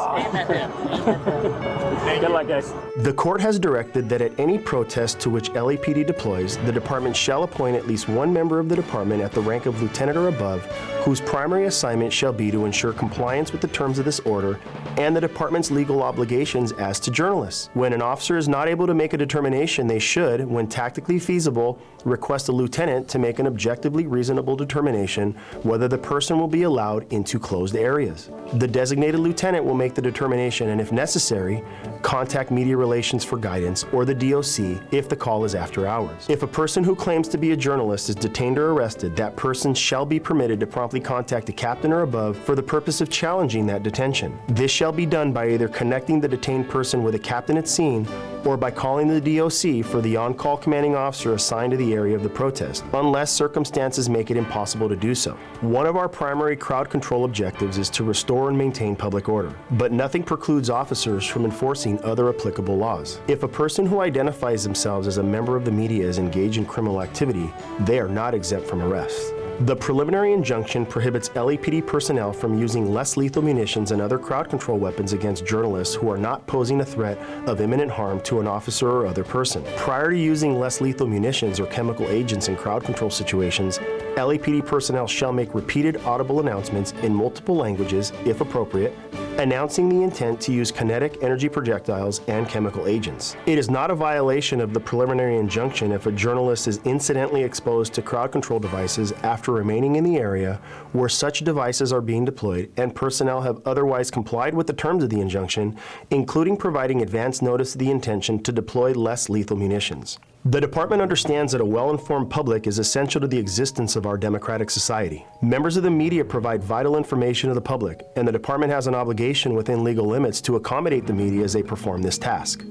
Speaker 24: Good luck, guys.
Speaker 4: The court has directed that at any protest to which LAPD deploys, the department shall appoint at least one member of the department at the rank of lieutenant or above, whose primary assignment shall be to ensure compliance with the terms of this order and the department's legal obligations as to journalists. When an officer is not able to make a determination, they should, when tactically feasible, request a lieutenant to make an objectively reasonable determination whether the person will be allowed into closed areas. The designated lieutenant will make the determination and, if necessary, contact Media Relations for guidance or the DOC if the call is after hours. If a person who claims to be a journalist is detained or arrested, that person shall be permitted to promptly contact a captain or above for the purpose of challenging that detention. This shall be done by either connecting the detained person with a captain at scene or by calling the DOC for the on-call commanding officer assigned to the area of the protest, unless circumstances make it impossible to do so. One of our primary crowd control objectives is to restore and maintain public order, but nothing precludes officers from enforcing other applicable laws. If a person who identifies themselves as a member of the media is engaged in criminal activity, they are not exempt from arrest. The preliminary injunction prohibits LAPD personnel from using less lethal munitions and other crowd control weapons against journalists who are not posing a threat of imminent harm to an officer or other person. Prior to using less lethal munitions or chemical agents in crowd control situations, LAPD personnel shall make repeated audible announcements in multiple languages, if appropriate, announcing the intent to use kinetic energy projectiles and chemical agents. It is not a violation of the preliminary injunction if a journalist is incidentally exposed to crowd control devices after remaining in the area where such devices are being deployed and personnel have otherwise complied with the terms of the injunction, including providing advance notice of the intention to deploy less lethal munitions. The department understands that a well-informed public is essential to the existence of our democratic society. Members of the media provide vital information to the public, and the department has an obligation within legal limits to accommodate the media as they perform this task.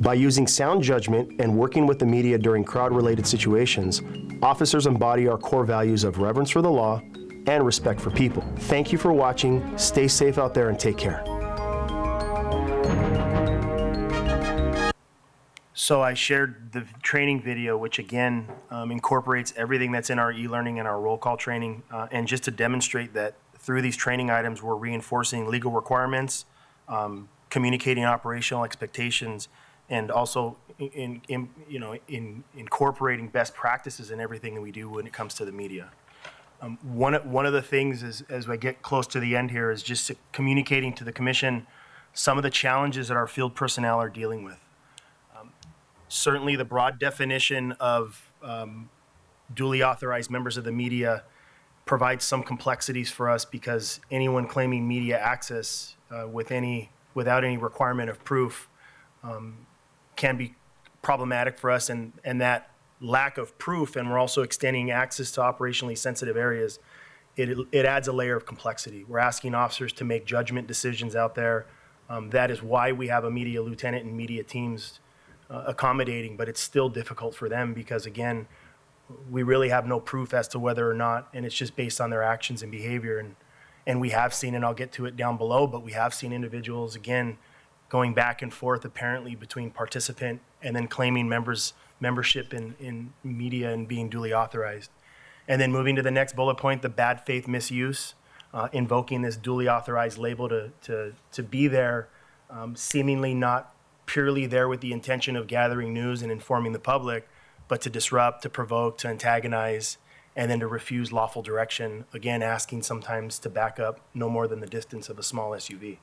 Speaker 4: By using sound judgment and working with the media during crowd-related situations, officers embody our core values of reverence for the law and respect for people. Thank you for watching. Stay safe out there and take care. So I shared the training video, which again incorporates everything that's in our e-learning and our roll call training. And just to demonstrate that through these training items, we're reinforcing legal requirements, communicating operational expectations, and also incorporating best practices in everything that we do when it comes to the media. One of the things is, as I get close to the end here, is just communicating to the commission some of the challenges that our field personnel are dealing with. Certainly the broad definition of duly authorized members of the media provides some complexities for us because anyone claiming media access without any requirement of proof can be problematic for us, and that lack of proof, and we're also extending access to operationally sensitive areas, it adds a layer of complexity. We're asking officers to make judgment decisions out there. That is why we have a media lieutenant and media teams accommodating, but it's still difficult for them because, again, we really have no proof as to whether or not, and it's just based on their actions and behavior. And we have seen, and I'll get to it down below, but we have seen individuals, again, going back and forth apparently between participant and then claiming membership in media and being duly authorized. And then moving to the next bullet point, the bad faith misuse, invoking this duly authorized label to be there, seemingly not purely there with the intention of gathering news and informing the public, but to disrupt, to provoke, to antagonize, and then to refuse lawful direction, again, asking sometimes to back up no more than the distance of a small SUV.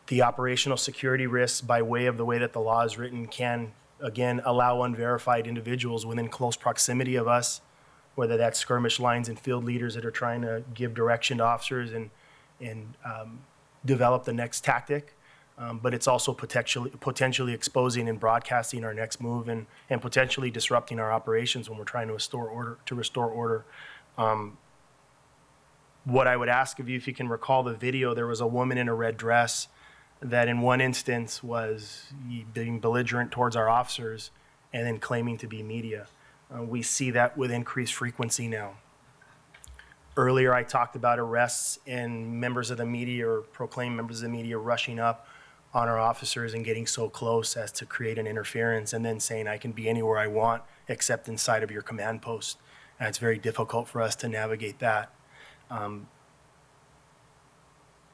Speaker 4: The operational security risks by way of the way that the law is written can, again, allow unverified individuals within close proximity of us, whether that's skirmish lines and field leaders that are trying to give direction to officers and develop the next tactic. But it's also potentially exposing and broadcasting our next move and potentially disrupting our operations when we're trying to restore order. What I would ask of you, if you can recall the video, there was a woman in a red dress that in one instance was being belligerent towards our officers and then claiming to be media. We see that with increased frequency now. Earlier, I talked about arrests and members of the media or proclaimed members of the media rushing up on our officers and getting so close as to create an interference and then saying, I can be anywhere I want except inside of your command post. And it's very difficult for us to navigate that.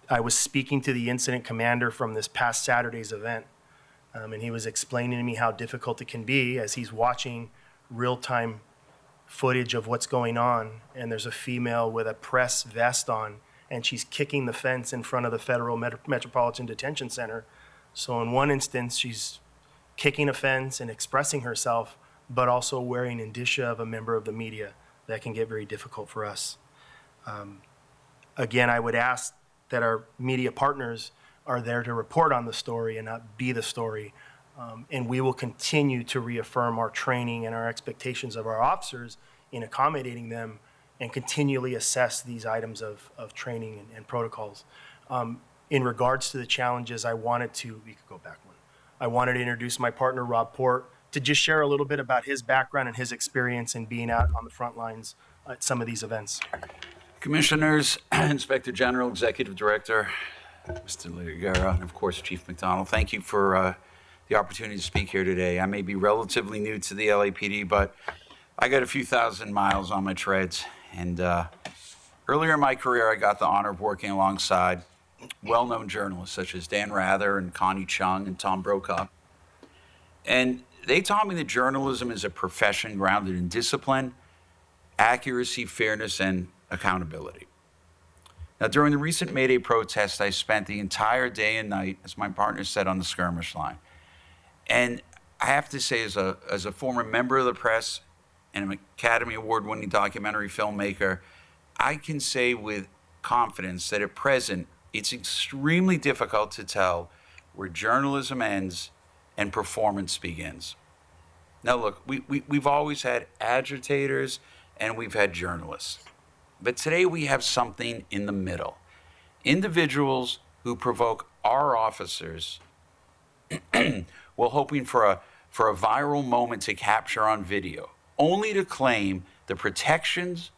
Speaker 4: I was speaking to the incident commander from this past Saturday's event, and he was explaining to me how difficult it can be as he's watching real-time footage of what's going on, and there's a female with a press vest on, and she's kicking the fence in front of the Federal Metropolitan Detention Center. So in one instance, she's kicking a fence and expressing herself, but also wearing indicia of a member of the media. That can get very difficult for us. Again, I would ask that our media partners are there to report on the story and not be the story. And we will continue to reaffirm our training and our expectations of our officers in accommodating them and continually assess these items of training and protocols. In regards to the challenges, we could go back one. I wanted to introduce my partner, Rob Port, to just share a little bit about his background and his experience in being out on the front lines at some of these events.
Speaker 10: Commissioners, Inspector General, Executive Director, Mr. Ligera, and of course, Chief McDonald, thank you for the opportunity to speak here today. I may be relatively new to the LAPD, but I got a few thousand miles on my treads. And earlier in my career, I got the honor of working alongside well-known journalists such as Dan Rather and Connie Chung and Tom Brokaw. And they taught me that journalism is a profession grounded in discipline, accuracy, fairness, and accountability. Now, during the recent May Day protest, I spent the entire day and night, as my partner said, on the skirmish line. And I have to say, as a former member of the press and an Academy Award-winning documentary filmmaker, I can say with confidence that at present, it's extremely difficult to tell where journalism ends and performance begins. Now, look, we've always had agitators and we've had journalists. But today we have something in the middle. Individuals who provoke our officers while hoping for a viral moment to capture on video, only to claim the protections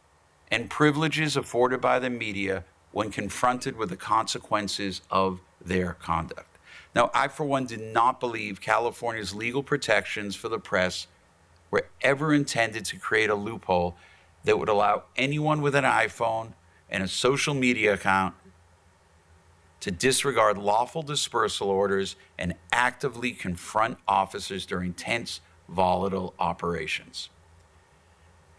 Speaker 10: and privileges afforded by the media when confronted with the consequences of their conduct. Now, I, for one, did not believe California's legal protections for the press were ever intended to create a loophole that would allow anyone with an iPhone and a social media account to disregard lawful dispersal orders and actively confront officers during tense, volatile operations.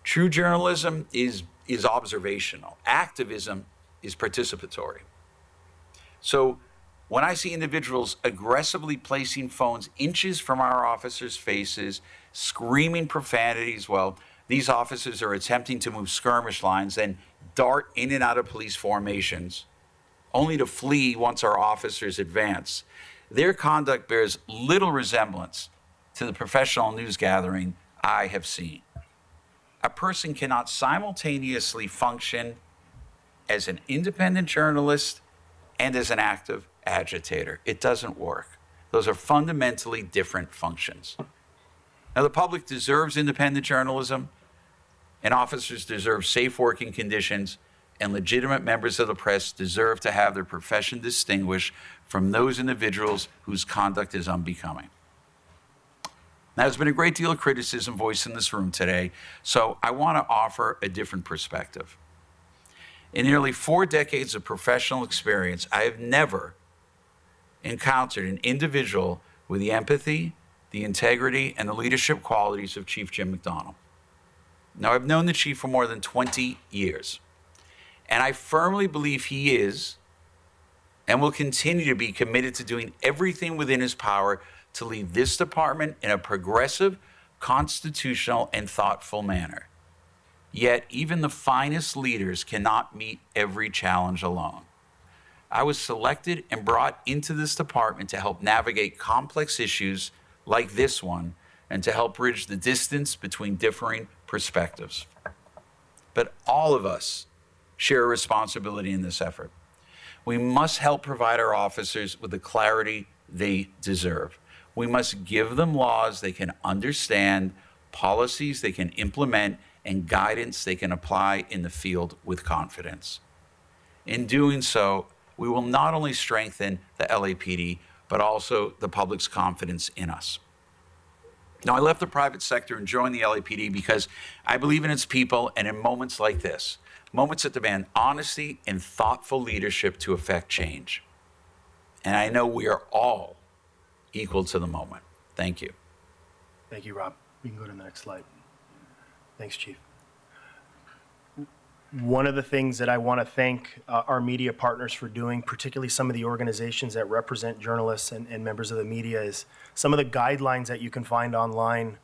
Speaker 10: True journalism is observational. Activism is participatory. So when I see individuals aggressively placing phones inches from our officers' faces, screaming profanities while these officers are attempting to move skirmish lines, then dart in and out of police formations, only to flee once our officers advance. Their conduct bears little resemblance to the professional news gathering I have seen. A person cannot simultaneously function as an independent journalist and as an active agitator. It doesn't work. Those are fundamentally different functions. Now, the public deserves independent journalism, and officers deserve safe working conditions, and legitimate members of the press deserve to have their profession distinguished from those individuals whose conduct is unbecoming. Now, there's been a great deal of criticism voiced in this room today, so I want to offer a different perspective. In nearly 4 decades of professional experience, I have never encountered an individual with the empathy, the integrity, and the leadership qualities of Chief Jim McDonnell. Now, I've known the chief for more than 20 years, and I firmly believe he is and will continue to be committed to doing everything within his power to lead this department in a progressive, constitutional, and thoughtful manner. Yet, even the finest leaders cannot meet every challenge alone. I was selected and brought into this department to help navigate complex issues like this one and to help bridge the distance between differing perspectives. But all of us share a responsibility in this effort. We must help provide our officers with the clarity they deserve. We must give them laws they can understand, policies they can implement, and guidance they can apply in the field with confidence. In doing so, we will not only strengthen the LAPD, but also the public's confidence in us. Now, I left the private sector and joined the LAPD because I believe in its people, and in moments like this, moments that demand honesty and thoughtful leadership to effect change. And I know we are all equal to the moment. Thank you.
Speaker 4: Thank you, Rob. We can go to the next slide. Thanks, Chief. One of the things that I want to thank our media partners for doing, particularly some of the organizations that represent journalists and members of the media, is some of the guidelines that you can find online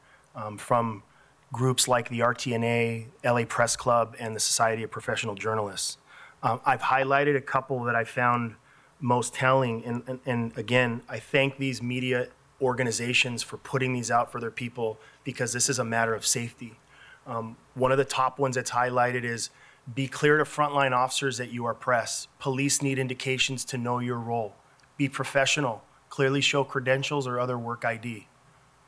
Speaker 4: from groups like the RTNA, LA Press Club, and the Society of Professional Journalists. I've highlighted a couple that I found most telling, and again, I thank these media organizations for putting these out for their people because this is a matter of safety. One of the top ones that's highlighted is, be clear to frontline officers that you are press. Police need indications to know your role. Be professional. Clearly show credentials or other work ID.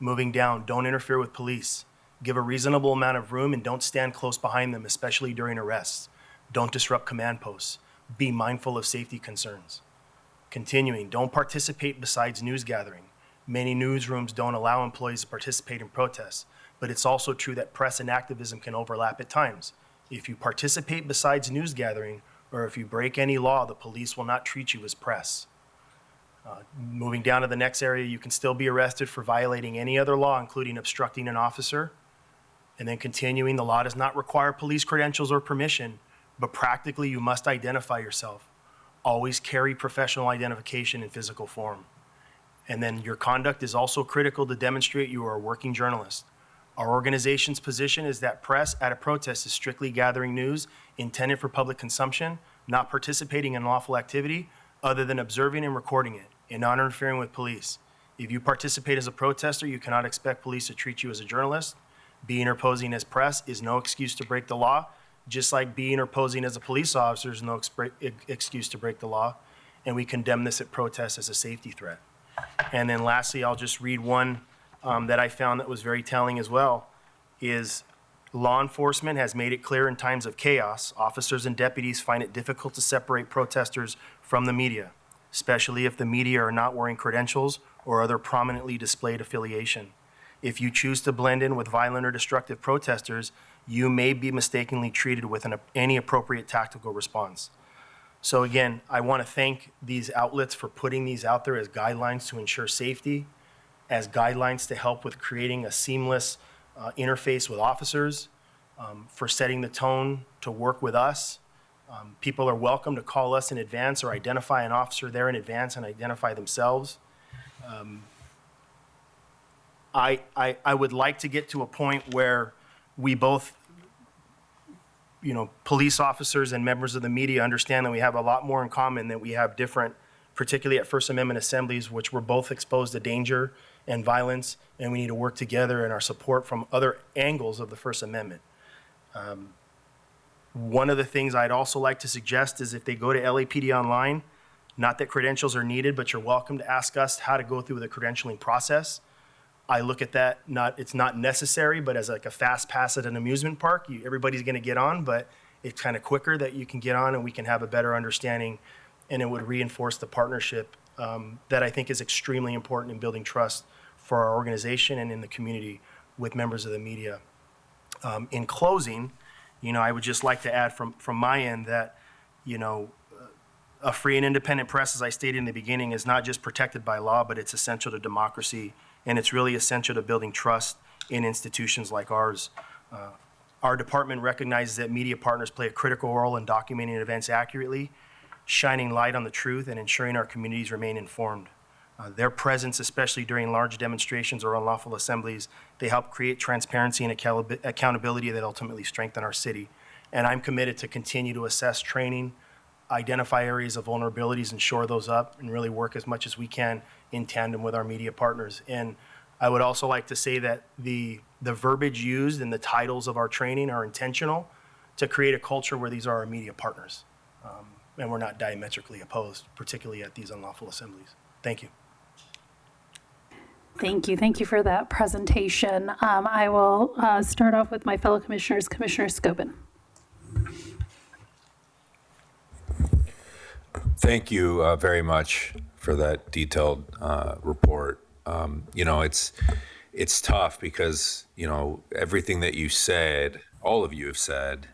Speaker 4: Moving down, don't interfere with police. Give a reasonable amount of room and don't stand close behind them, especially during arrests. Don't disrupt command posts. Be mindful of safety concerns. Continuing, don't participate besides news gathering. Many newsrooms don't allow employees to participate in protests, but it's also true that press and activism can overlap at times. If you participate besides news gathering, or if you break any law, the police will not treat you as press. Moving down to the next area, you can still be arrested for violating any other law, including obstructing an officer. And then continuing, the law does not require police credentials or permission, but practically you must identify yourself. Always carry professional identification in physical form. And then your conduct is also critical to demonstrate you are a working journalist. Our organization's position is that press at a protest is strictly gathering news intended for public consumption, not participating in lawful activity, other than observing and recording it, and not interfering with police. If you participate as a protester, you cannot expect police to treat you as a journalist. Being or posing as press is no excuse to break the law, just like being or posing as a police officer is no excuse to break the law, and we condemn this at protests as a safety threat. And then lastly, I'll just read one that I found that was very telling as well, is law enforcement has made it clear in times of chaos, officers and deputies find it difficult to separate protesters from the media, especially if the media are not wearing credentials or other prominently displayed affiliation. If you choose to blend in with violent or destructive protesters, you may be mistakenly treated with any appropriate tactical response. So again, I want to thank these outlets for putting these out there as guidelines to ensure safety, as guidelines to help with creating a seamless interface with officers, for setting the tone to work with us. People are welcome to call us in advance or identify an officer there in advance and identify themselves. I would like to get to a point where we both police officers and members of the media understand that we have a lot more in common, that we have different, particularly at First Amendment assemblies, which we're both exposed to danger and violence, and we need to work together in our support from other angles of the First Amendment. One of the things I'd also like to suggest is if they go to LAPD online, not that credentials are needed, but you're welcome to ask us how to go through the credentialing process. I look at that, it's not necessary, but as like a fast pass at an amusement park, everybody's gonna get on, but it's kind of quicker that you can get on and we can have a better understanding, and it would reinforce the partnership that I think is extremely important in building trust for our organization and in the community with members of the media. In closing, I would just like to add from my end that, a free and independent press, as I stated in the beginning, is not just protected by law, but it's essential to democracy, and it's really essential to building trust in institutions like ours. Our department recognizes that media partners play a critical role in documenting events accurately, shining light on the truth, and ensuring our communities remain informed. Their presence, especially during large demonstrations or unlawful assemblies, they help create transparency and accountability that ultimately strengthen our city. And I'm committed to continue to assess training, identify areas of vulnerabilities and shore those up, and really work as much as we can in tandem with our media partners. And I would also like to say that the verbiage used and the titles of our training are intentional to create a culture where these are our media partners. And we're not diametrically opposed, particularly at these unlawful assemblies. Thank you.
Speaker 1: Thank you. Thank you for that presentation. I will start off with my fellow commissioners, Commissioner Scobin.
Speaker 7: Thank you very much for that detailed report. It's tough because, everything that you said, all of you have said,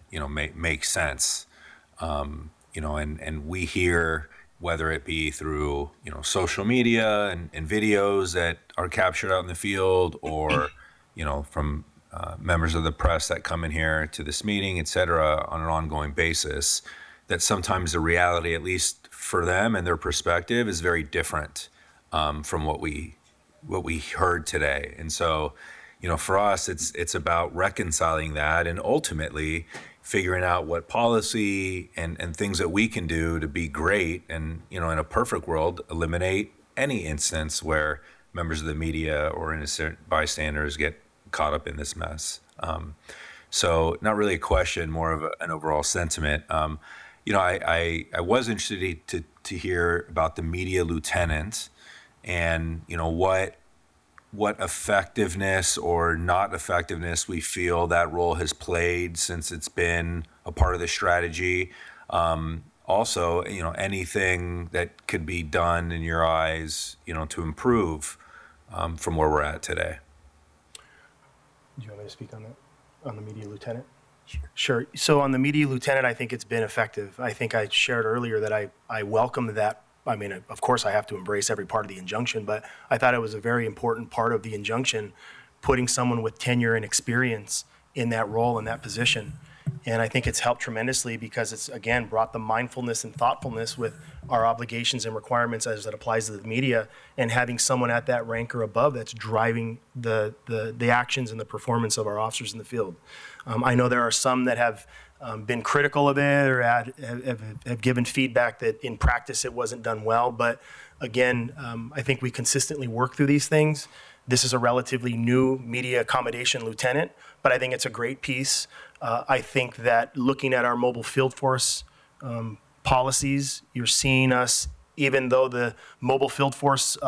Speaker 7: makes sense. And we hear, whether it be through, social media and videos that are captured out in the field, or, from members of the press that come in here to this meeting, et cetera, on an ongoing basis, that sometimes the reality, at least for them and their perspective, is very different from what we heard today. And so, for us, it's about reconciling that and ultimately figuring out what policy and things that we can do to be great, and, in a perfect world, eliminate any instance where members of the media or innocent bystanders get caught up in this mess. So not really a question, more of an overall sentiment. I was interested to hear about the media lieutenant and, what effectiveness or not effectiveness we feel that role has played since it's been a part of the strategy. Also, anything that could be done in your eyes, to improve from where we're at today.
Speaker 4: Do you want me to speak on that, on the media lieutenant? Sure. So on the media lieutenant, I think it's been effective. I think I shared earlier that I welcome that. I mean, of course, I have to embrace every part of the injunction, but I thought it was a very important part of the injunction, putting someone with tenure and experience in that role, in that position. And I think it's helped tremendously because it's, again, brought the mindfulness and thoughtfulness with our obligations and requirements as it applies to the media, and having someone at that rank or above that's driving the actions and the performance of our officers in the field. I know there are some that have been critical of it or have given feedback that in practice it wasn't done well. But again, I think we consistently work through these things. This is a relatively new media accommodation lieutenant, but I think it's a great piece. I think that looking at our mobile field force policies, you're seeing us, even though the mobile field force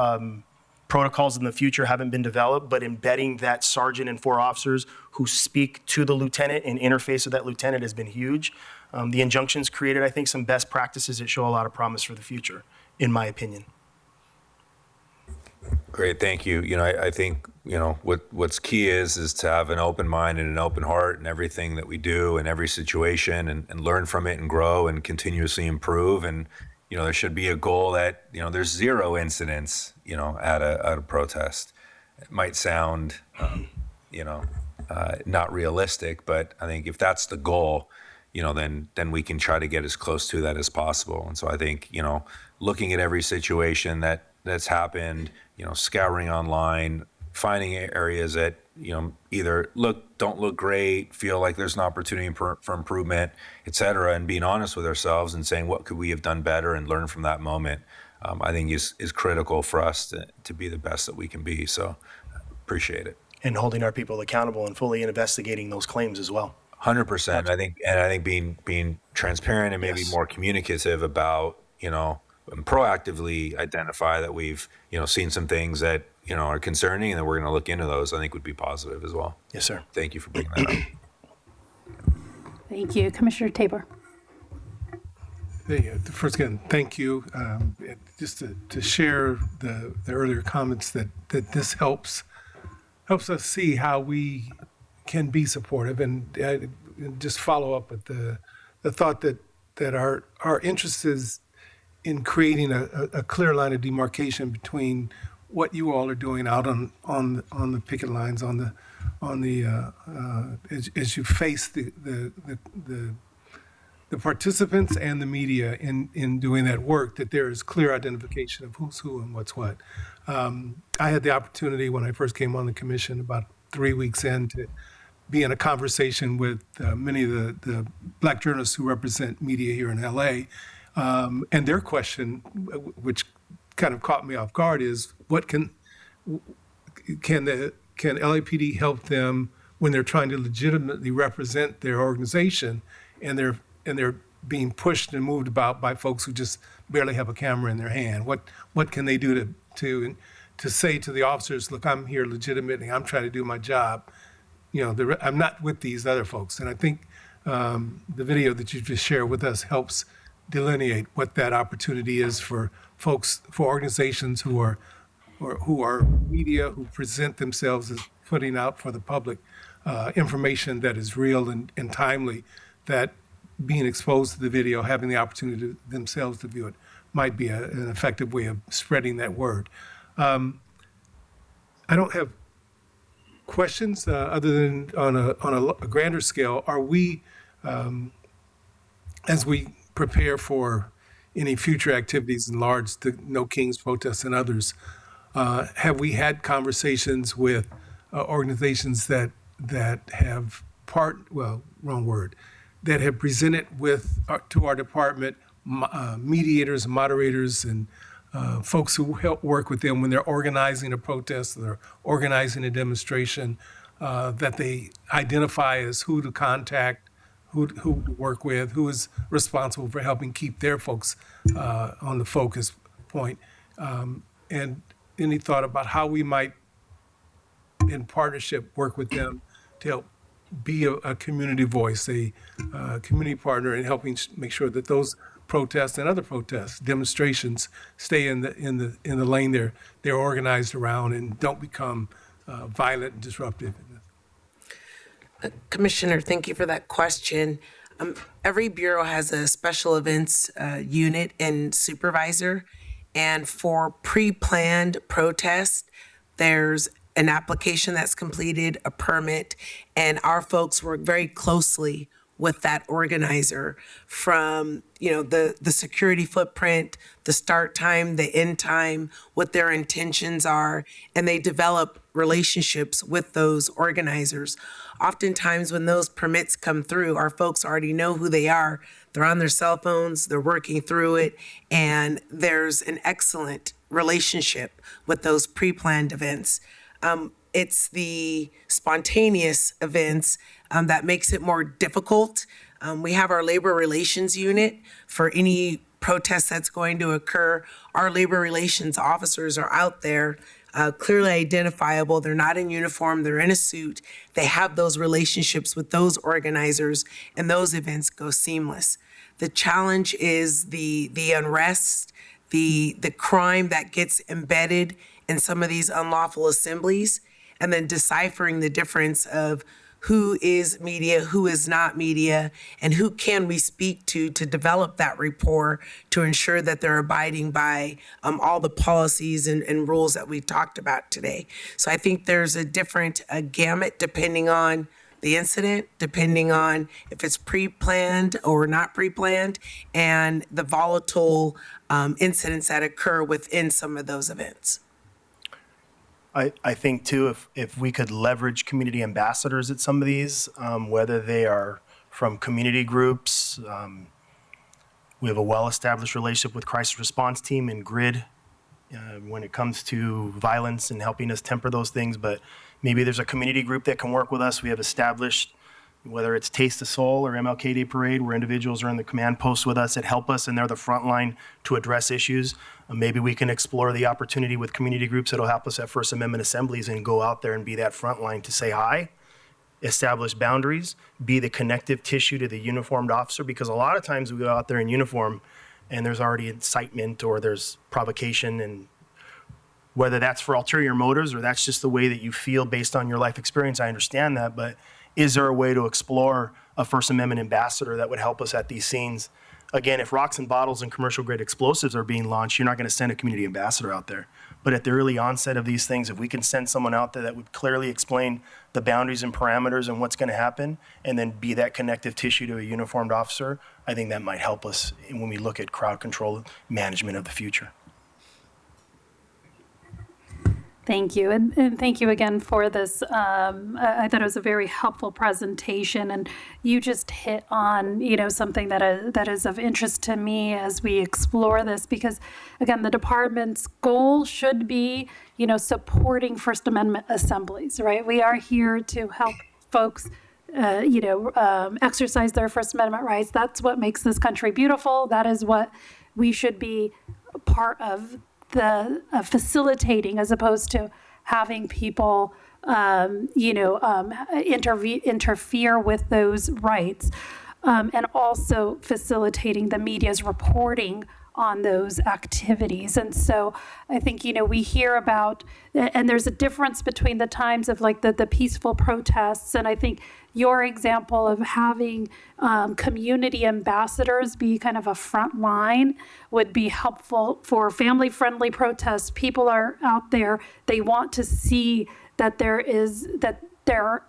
Speaker 4: protocols in the future haven't been developed, but embedding that sergeant and 4 officers who speak to the lieutenant and interface with that lieutenant has been huge. The injunctions created, I think, some best practices that show a lot of promise for the future, in my opinion.
Speaker 7: Great, thank you. I think, what's key is to have an open mind and an open heart in everything that we do in every situation, and learn from it and grow and continuously improve. And, there should be a goal that, there's 0 incidents, at a protest. It might sound, not realistic, but I think if that's the goal, then we can try to get as close to that as possible. And so I think, looking at every situation that's happened, scouring online, finding areas that, either don't look great, feel like there's an opportunity for improvement, et cetera, and being honest with ourselves and saying, what could we have done better, and learn from that moment, I think is critical for us to be the best that we can be. So appreciate it.
Speaker 4: And holding our people accountable and fully investigating those claims as well.
Speaker 7: 100%. I think being transparent and maybe more communicative about, and proactively identify that we've, seen some things that, are concerning, and that we're going to look into those, I think would be positive as well.
Speaker 4: Yes, sir.
Speaker 7: Thank you for bringing that up.
Speaker 1: Thank you. Commissioner Tabor.
Speaker 17: First, again, thank you. Just to share the earlier comments that this helps us see how we can be supportive, and just follow up with the thought that our interest is in creating a clear line of demarcation between what you all are doing out on the picket lines, as you face the participants and the media in doing that work, that there is clear identification of who's who and what's what. I had the opportunity when I first came on the commission about 3 weeks in to be in a conversation with many of the Black journalists who represent media here in LA. And their question, which kind of caught me off guard, is what can LAPD help them when they're trying to legitimately represent their organization, and they're being pushed and moved about by folks who just barely have a camera in their hand? What can they do to say to the officers, look, I'm here legitimately, I'm trying to do my job. I'm not with these other folks. And I think the video that you just shared with us helps delineate what that opportunity is for folks, for organizations who are media, who present themselves as putting out for the public information that is real and timely, that being exposed to the video, having the opportunity themselves to view it, might be an effective way of spreading that word. I don't have questions other than on a grander scale. Are we, as we prepare for any future activities in large, the No Kings protests and others, have we had conversations with organizations that have that have presented to our department mediators, moderators, and folks who help work with them when they're organizing a protest, they're organizing a demonstration, that they identify as who to contact, who to work with, who is responsible for helping keep their folks on the focus point, and any thought about how we might, in partnership, work with them to help be a community voice, a community partner in helping make sure that those protests and other protests, demonstrations, stay in the lane they're organized around and don't become violent and disruptive.
Speaker 8: Commissioner, thank you for that question. Every bureau has a special events unit and supervisor, and for pre-planned protests, there's an application that's completed, a permit, and our folks work very closely with that organizer from, the security footprint, the start time, the end time, what their intentions are, and they develop relationships with those organizers. Oftentimes when those permits come through, our folks already know who they are. They're on their cell phones, they're working through it, and there's an excellent relationship with those pre-planned events. It's the spontaneous events that makes it more difficult. We have our labor relations unit for any protest that's going to occur. Our labor relations officers are out there, clearly identifiable. They're not in uniform, they're in a suit. They have those relationships with those organizers, and those events go seamless. The challenge is the unrest, the crime that gets embedded in some of these unlawful assemblies, and then deciphering the difference of who is media, who is not media, and who can we speak to develop that rapport to ensure that they're abiding by all the policies and rules that we talked about today. So I think there's a different gamut depending on the incident, depending on if it's pre-planned or not pre-planned, and the volatile incidents that occur within some of those events.
Speaker 4: I think too, if we could leverage community ambassadors at some of these, whether they are from community groups, we have a well-established relationship with Crisis Response Team and GRID when it comes to violence and helping us temper those things. But maybe there's a community group that can work with us. We have established, whether it's Taste of Soul or MLK Day Parade, where individuals are in the command posts with us that help us, and they're the front line to address issues. Maybe we can explore the opportunity with community groups that'll help us at First Amendment assemblies and go out there and be that front line to say hi, establish boundaries, be the connective tissue to the uniformed officer, because a lot of times we go out there in uniform and there's already incitement or there's provocation, and whether that's for ulterior motives or that's just the way that you feel based on your life experience, I understand that, but is there a way to explore a First Amendment ambassador that would help us at these scenes? Again, if rocks and bottles and commercial grade explosives are being launched, you're not going to send a community ambassador out there. But at the early onset of these things, if we can send someone out there that would clearly explain the boundaries and parameters and what's going to happen, and then be that connective tissue to a uniformed officer, I think that might help us when we look at crowd control management of the future.
Speaker 1: Thank you. And thank you again for this. I thought it was a very helpful presentation, and you just hit on, something that is of interest to me as we explore this, because again, the department's goal should be, supporting First Amendment assemblies, right? We are here to help folks exercise their First Amendment rights. That's what makes this country beautiful. That is what we should be part of facilitating, as opposed to having people, interfere with those rights, and also facilitating the media's reporting on those activities. And so I think, we hear about, and there's a difference between the times of like the peaceful protests, and I think your example of having community ambassadors be kind of a front line would be helpful for family-friendly protests. People are out there, they want to see that they're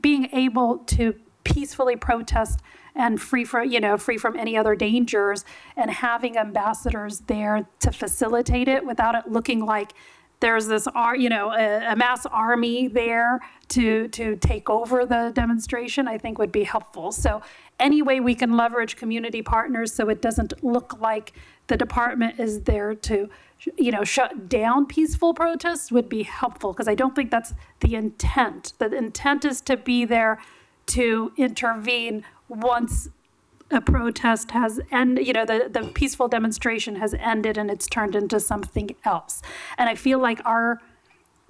Speaker 1: being able to peacefully protest and free from any other dangers, and having ambassadors there to facilitate it without it looking like there's this, a mass army there to take over the demonstration, I think would be helpful. So any way we can leverage community partners so it doesn't look like the department is there to, shut down peaceful protests would be helpful, because I don't think that's the intent. The intent is to be there to intervene once a protest has ended, the peaceful demonstration has ended and it's turned into something else. And I feel like our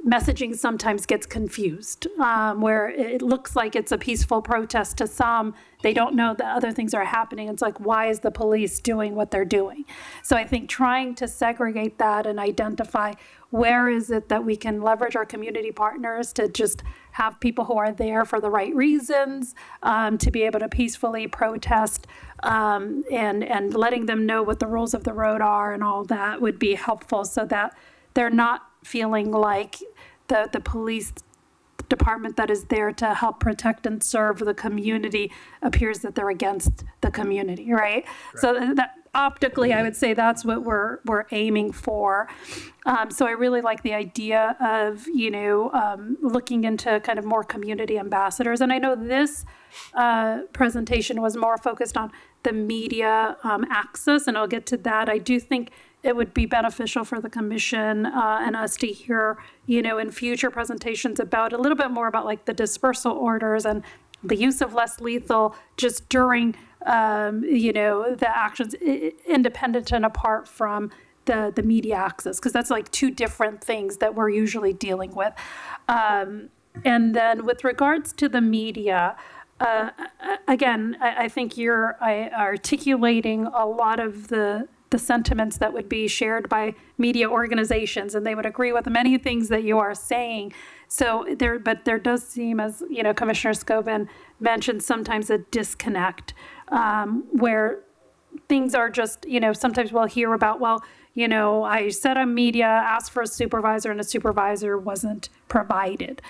Speaker 1: messaging sometimes gets confused, where it looks like it's a peaceful protest to some. They don't know that other things are happening. It's like, why is the police doing what they're doing? So I think trying to segregate that and identify where is it that we can leverage our community partners to just have people who are there for the right reasons, to be able to peacefully protest, and letting them know what the rules of the road are and all that would be helpful, so that they're not feeling like the police department that is there to help protect and serve the community appears that they're against the community, right? So that optically, I would say that's what we're aiming for. So I really like the idea of, looking into kind of more community ambassadors. And I know this presentation was more focused on the media access, and I'll get to that. I do think it would be beneficial for the commission and us to hear, in future presentations about a little bit more about like the dispersal orders and the use of less lethal just during, the actions independent and apart from the media access, because that's like two different things that we're usually dealing with. And then with regards to the media, again, I think you're articulating a lot of the sentiments that would be shared by media organizations, and they would agree with many things that you are saying. So there does seem, as Commissioner Scobin mentioned, sometimes a disconnect, where things are just, sometimes we'll hear about, I said on media, asked for a supervisor, and a supervisor wasn't provided.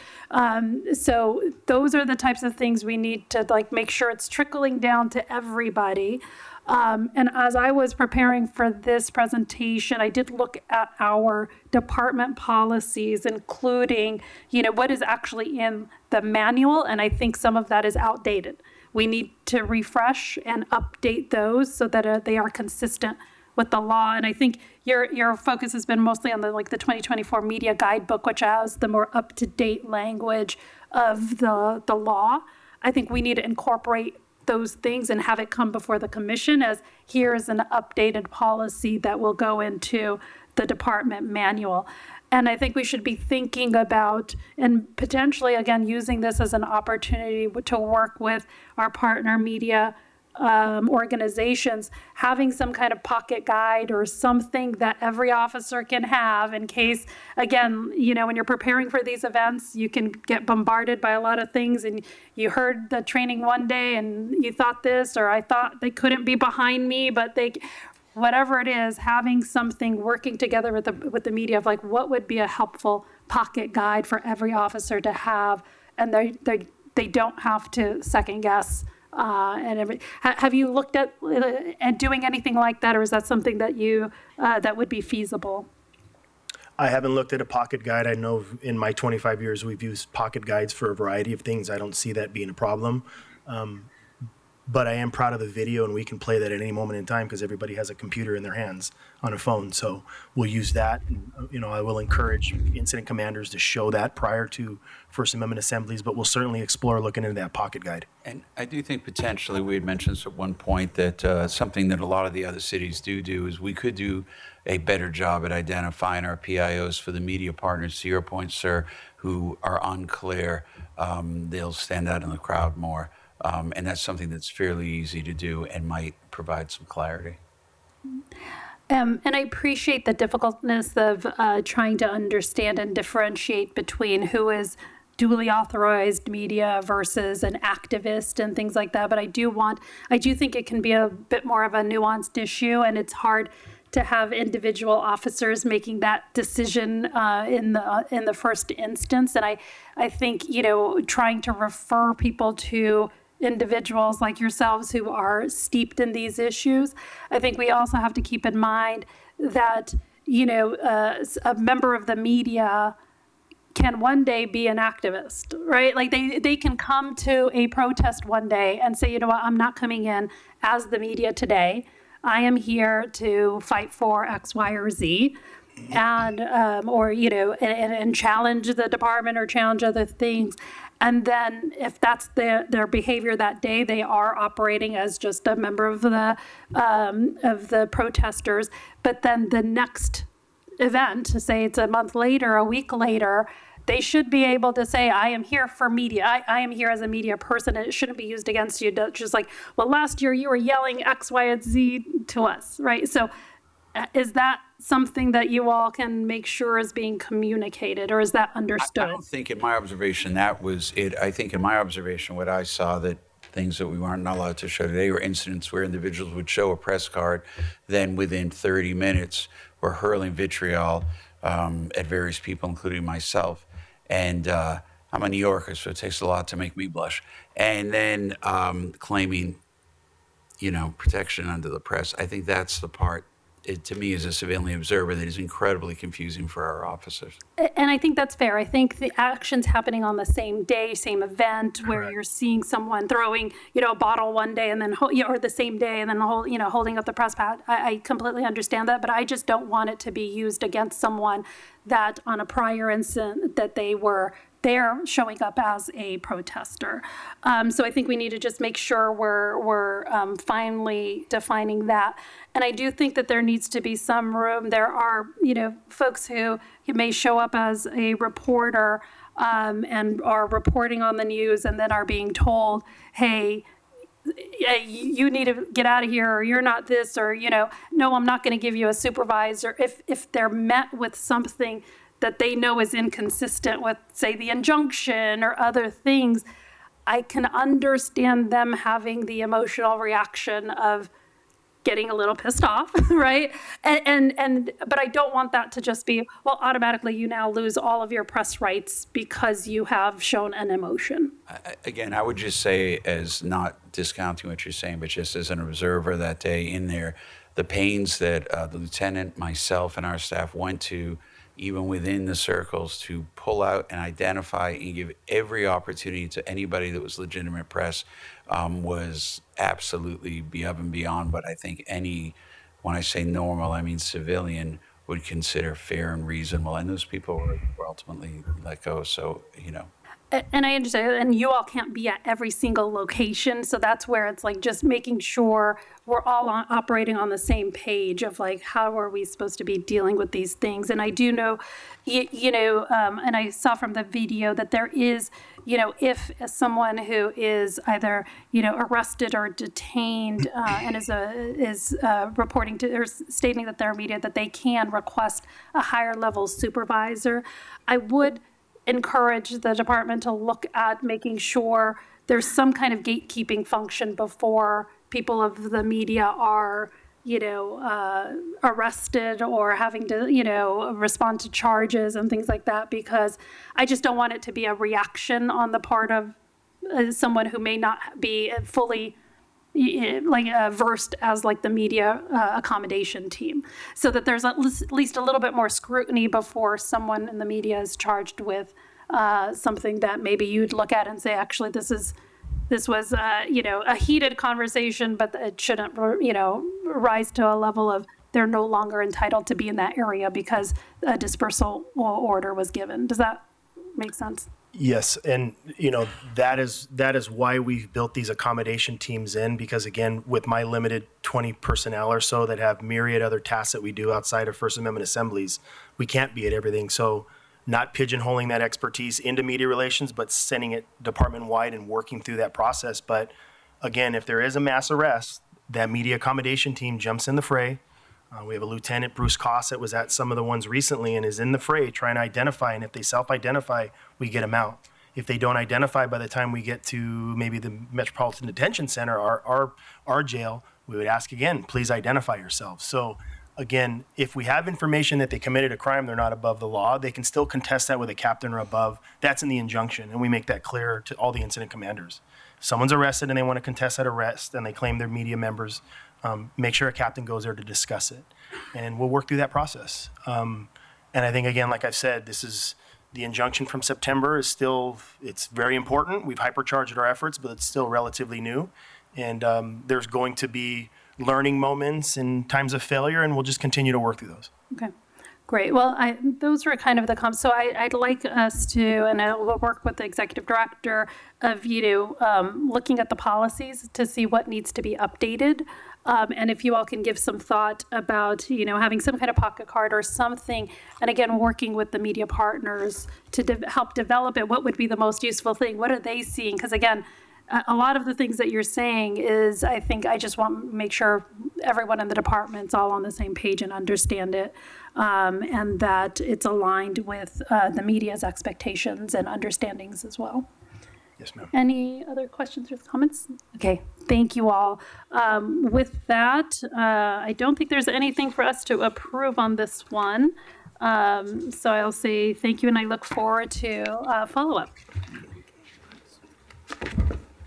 Speaker 1: So those are the types of things we need to make sure it's trickling down to everybody. And as I was preparing for this presentation, I did look at our department policies, including, what is actually in the manual, and I think some of that is outdated. We need to refresh and update those so that they are consistent with the law. And I think your focus has been mostly on the 2024 media guidebook, which has the more up-to-date language of the law. I think we need to incorporate those things and have it come before the commission as here's an updated policy that will go into the department manual. And I think we should be thinking about, and potentially, again, using this as an opportunity to work with our partner media organizations, having some kind of pocket guide or something that every officer can have in case, again, when you're preparing for these events, you can get bombarded by a lot of things, and you heard the training one day and you thought this, or I thought they couldn't be behind me, but whatever it is, having something working together with the media of what would be a helpful pocket guide for every officer to have, and they don't have to second guess. Have you looked at doing anything like that, or is that something that that would be feasible?
Speaker 4: I haven't looked at a pocket guide. I know in my 25 years we've used pocket guides for a variety of things. I don't see that being a problem. But I am proud of the video, and we can play that at any moment in time because everybody has a computer in their hands on a phone. So we'll use that. I will encourage incident commanders to show that prior to First Amendment assemblies, but we'll certainly explore looking into that pocket guide.
Speaker 10: And I do think potentially we had mentioned at one point that something that a lot of the other cities do is we could do a better job at identifying our PIOs for the media partners, to your point, sir, who are unclear. They'll stand out in the crowd more. And that's something that's fairly easy to do and might provide some clarity.
Speaker 1: And I appreciate the difficultness of trying to understand and differentiate between who is duly authorized media versus an activist and things like that. But I do think it can be a bit more of a nuanced issue, and it's hard to have individual officers making that decision in the first instance. And I think, trying to refer people to individuals like yourselves who are steeped in these issues. I think we also have to keep in mind that, a member of the media can one day be an activist, right? They can come to a protest one day and say, I'm not coming in as the media today. I am here to fight for X, Y, or Z. And, and challenge the department or challenge other things. And then if that's their behavior that day, they are operating as just a member of the protesters. But then the next event, say it's a month later, a week later, they should be able to say, I am here for media. I am here as a media person, and it shouldn't be used against you. Just last year you were yelling X, Y, and Z to us, right? So is that something that you all can make sure is being communicated, or is that understood?
Speaker 10: I don't think in my observation that was it. I think in my observation what I saw that things that we weren't not allowed to show today were incidents where individuals would show a press card, then within 30 minutes were hurling vitriol at various people, including myself. And I'm a New Yorker, so it takes a lot to make me blush. And then claiming, protection under the press. I think that's the part, to me, as a civilian observer, that is incredibly confusing for our officers.
Speaker 1: And I think that's fair. I think the action's happening on the same day, same event, where you're seeing someone throwing, a bottle one day and then, or the same day and then, holding up the press pad. I completely understand that, but I just don't want it to be used against someone that on a prior incident that they were there showing up as a protester. So I think we need to just make sure we're finally defining that. And I do think that there needs to be some room. There are, folks who may show up as a reporter and are reporting on the news and then are being told, hey, you need to get out of here, or you're not this, or, no, I'm not going to give you a supervisor. If they're met with something that they know is inconsistent with, say, the injunction or other things, I can understand them having the emotional reaction of getting a little pissed off, right? But I don't want that to just be, well, automatically you now lose all of your press rights because you have shown an emotion.
Speaker 10: Again, I would just say, as not discounting what you're saying, but just as an observer that day in there, the pains that the lieutenant, myself, and our staff went to, even within the circles, to pull out and identify and give every opportunity to anybody that was legitimate press, was absolutely above and beyond what I think any, when I say normal, I mean civilian, would consider fair and reasonable. And those people were ultimately let go. So, you know.
Speaker 1: And I understand, and you all can't be at every single location, so that's where it's like just making sure we're all operating on the same page of like, how are we supposed to be dealing with these things? And I do know, and I saw from the video that there is, if someone who is either, arrested or detained and is reporting to or stating that they're media, that they can request a higher level supervisor. I would encourage the department to look at making sure there's some kind of gatekeeping function before people of the media are, arrested or having to, respond to charges and things like that, because I just don't want it to be a reaction on the part of someone who may not be fully versed as like the media accommodation team, so that there's at least a little bit more scrutiny before someone in the media is charged with something that maybe you'd look at and say, actually, this was a heated conversation, but it shouldn't rise to a level of they're no longer entitled to be in that area because a dispersal order was given. Does that make sense?
Speaker 4: Yes, and that is why we've built these accommodation teams in, because again, with my limited 20 personnel or so that have myriad other tasks that we do outside of First Amendment assemblies, we can't be at everything. So not pigeonholing that expertise into media relations, but sending it department-wide and working through that process. But again, if there is a mass arrest, that media accommodation team jumps in the fray. We have a Lieutenant Bruce Koss that was at some of the ones recently and is in the fray trying to identify, and if they self-identify, we get them out. If they don't identify by the time we get to maybe the Metropolitan Detention Center, our jail, we would ask again, please identify yourselves. So again, if we have information that they committed a crime, they're not above the law, they can still contest that with a captain or above. That's in the injunction, and we make that clear to all the incident commanders. If someone's arrested and they want to contest that arrest and they claim they're media members, make sure a captain goes there to discuss it, and we'll work through that process. And I think, again, like I've said, this is the injunction from September is still, it's very important. We've hypercharged our efforts, but it's still relatively new. And there's going to be learning moments and times of failure, and we'll just continue to work through those.
Speaker 1: Okay. Great. Well, those were kind of the comments. So I'd like us to, and we'll work with the executive director of, looking at the policies to see what needs to be updated. And if you all can give some thought about, having some kind of pocket card or something, and again, working with the media partners to help develop it, what would be the most useful thing? What are they seeing? Because again, a lot of the things that you're saying is, I think I just want to make sure everyone in the department's all on the same page and understand it, and that it's aligned with the media's expectations and understandings as well.
Speaker 4: Yes, ma'am.
Speaker 1: Any other questions or comments? Okay, thank you all. With that, I don't think there's anything for us to approve on this one. So I'll say thank you, and I look forward to follow-up.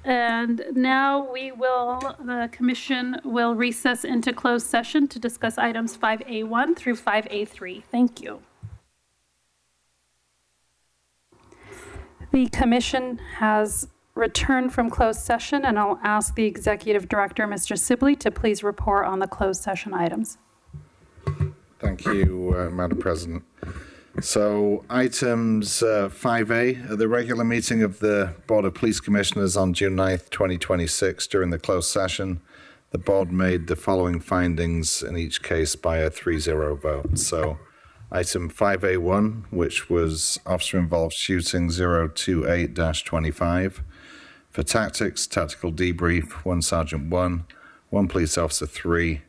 Speaker 1: And now the commission will recess into closed session to discuss items 5A1 through 5A3. Thank you. The commission has returned from closed session, and I'll ask the executive director, Mr. Sibley, to please report on the closed session items.
Speaker 19: Thank you, Madam President. So items 5A, the regular meeting of the Board of Police Commissioners on June 9th, 2026. During the closed session, the board made the following findings in each case by a 3-0 vote. So item 5A1, which was officer-involved shooting 028-25. For tactics, tactical debrief, 1 Sergeant 1, 1 Police Officer 3,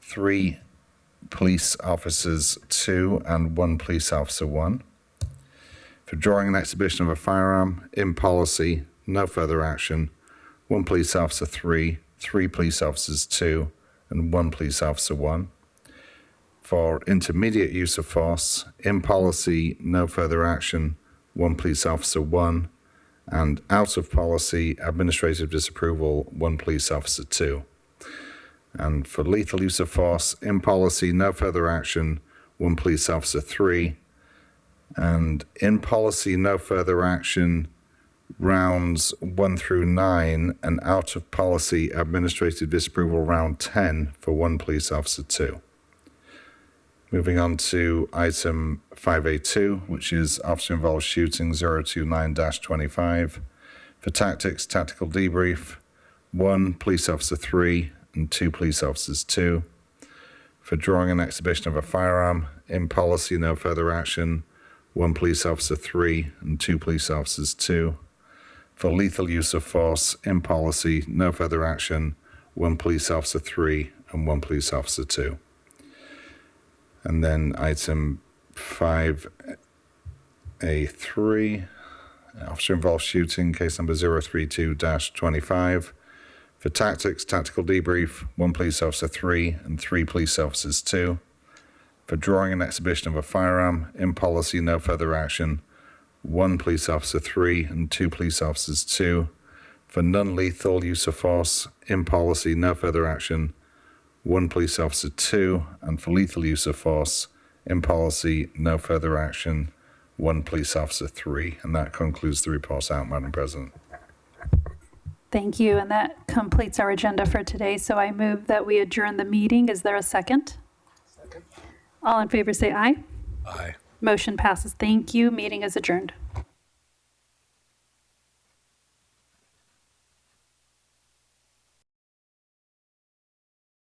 Speaker 19: 3 Police Officers 2, and 1 Police Officer 1. For drawing and exhibition of a firearm, in policy, no further action, 1 Police Officer 3, 3 Police Officers 2, and 1 police officer 1. For intermediate use of force, in policy, no further action, 1 police officer 1, and out of policy, administrative disapproval, 1 police officer 2. And for lethal use of force, in policy, no further action, 1 police officer 3, and in policy, no further action, rounds 1 through 9, and out of policy, administrative disapproval, round 10 for 1 police officer 2. Moving on to item 5A2, which is officer involved shooting 029-25. For tactics, tactical debrief, 1 police officer 3 and 2 police officers 2. For drawing and exhibition of a firearm, in policy, no further action, 1 police officer 3 and 2 police officers 2. For lethal use of force, in policy, no further action, 1 police officer 3 and 1 police officer 2. And then item 5A3, officer involved shooting, case number 032-25. For tactics, tactical debrief, 1 police officer 3 and 3 police officers 2. For drawing and exhibition of a firearm, in policy, no further action, 1 police officer 3 and 2 police officers 2. For non-lethal use of force, in policy, no further action, 1 police officer 2, and for lethal use of force, in policy, no further action, 1 police officer 3. And that concludes the reports out, Madam President.
Speaker 1: Thank you, and that completes our agenda for today. So I move that we adjourn the meeting. Is there a second? Second. All in favor say aye.
Speaker 7: Aye.
Speaker 1: Motion passes. Thank you. Meeting is adjourned.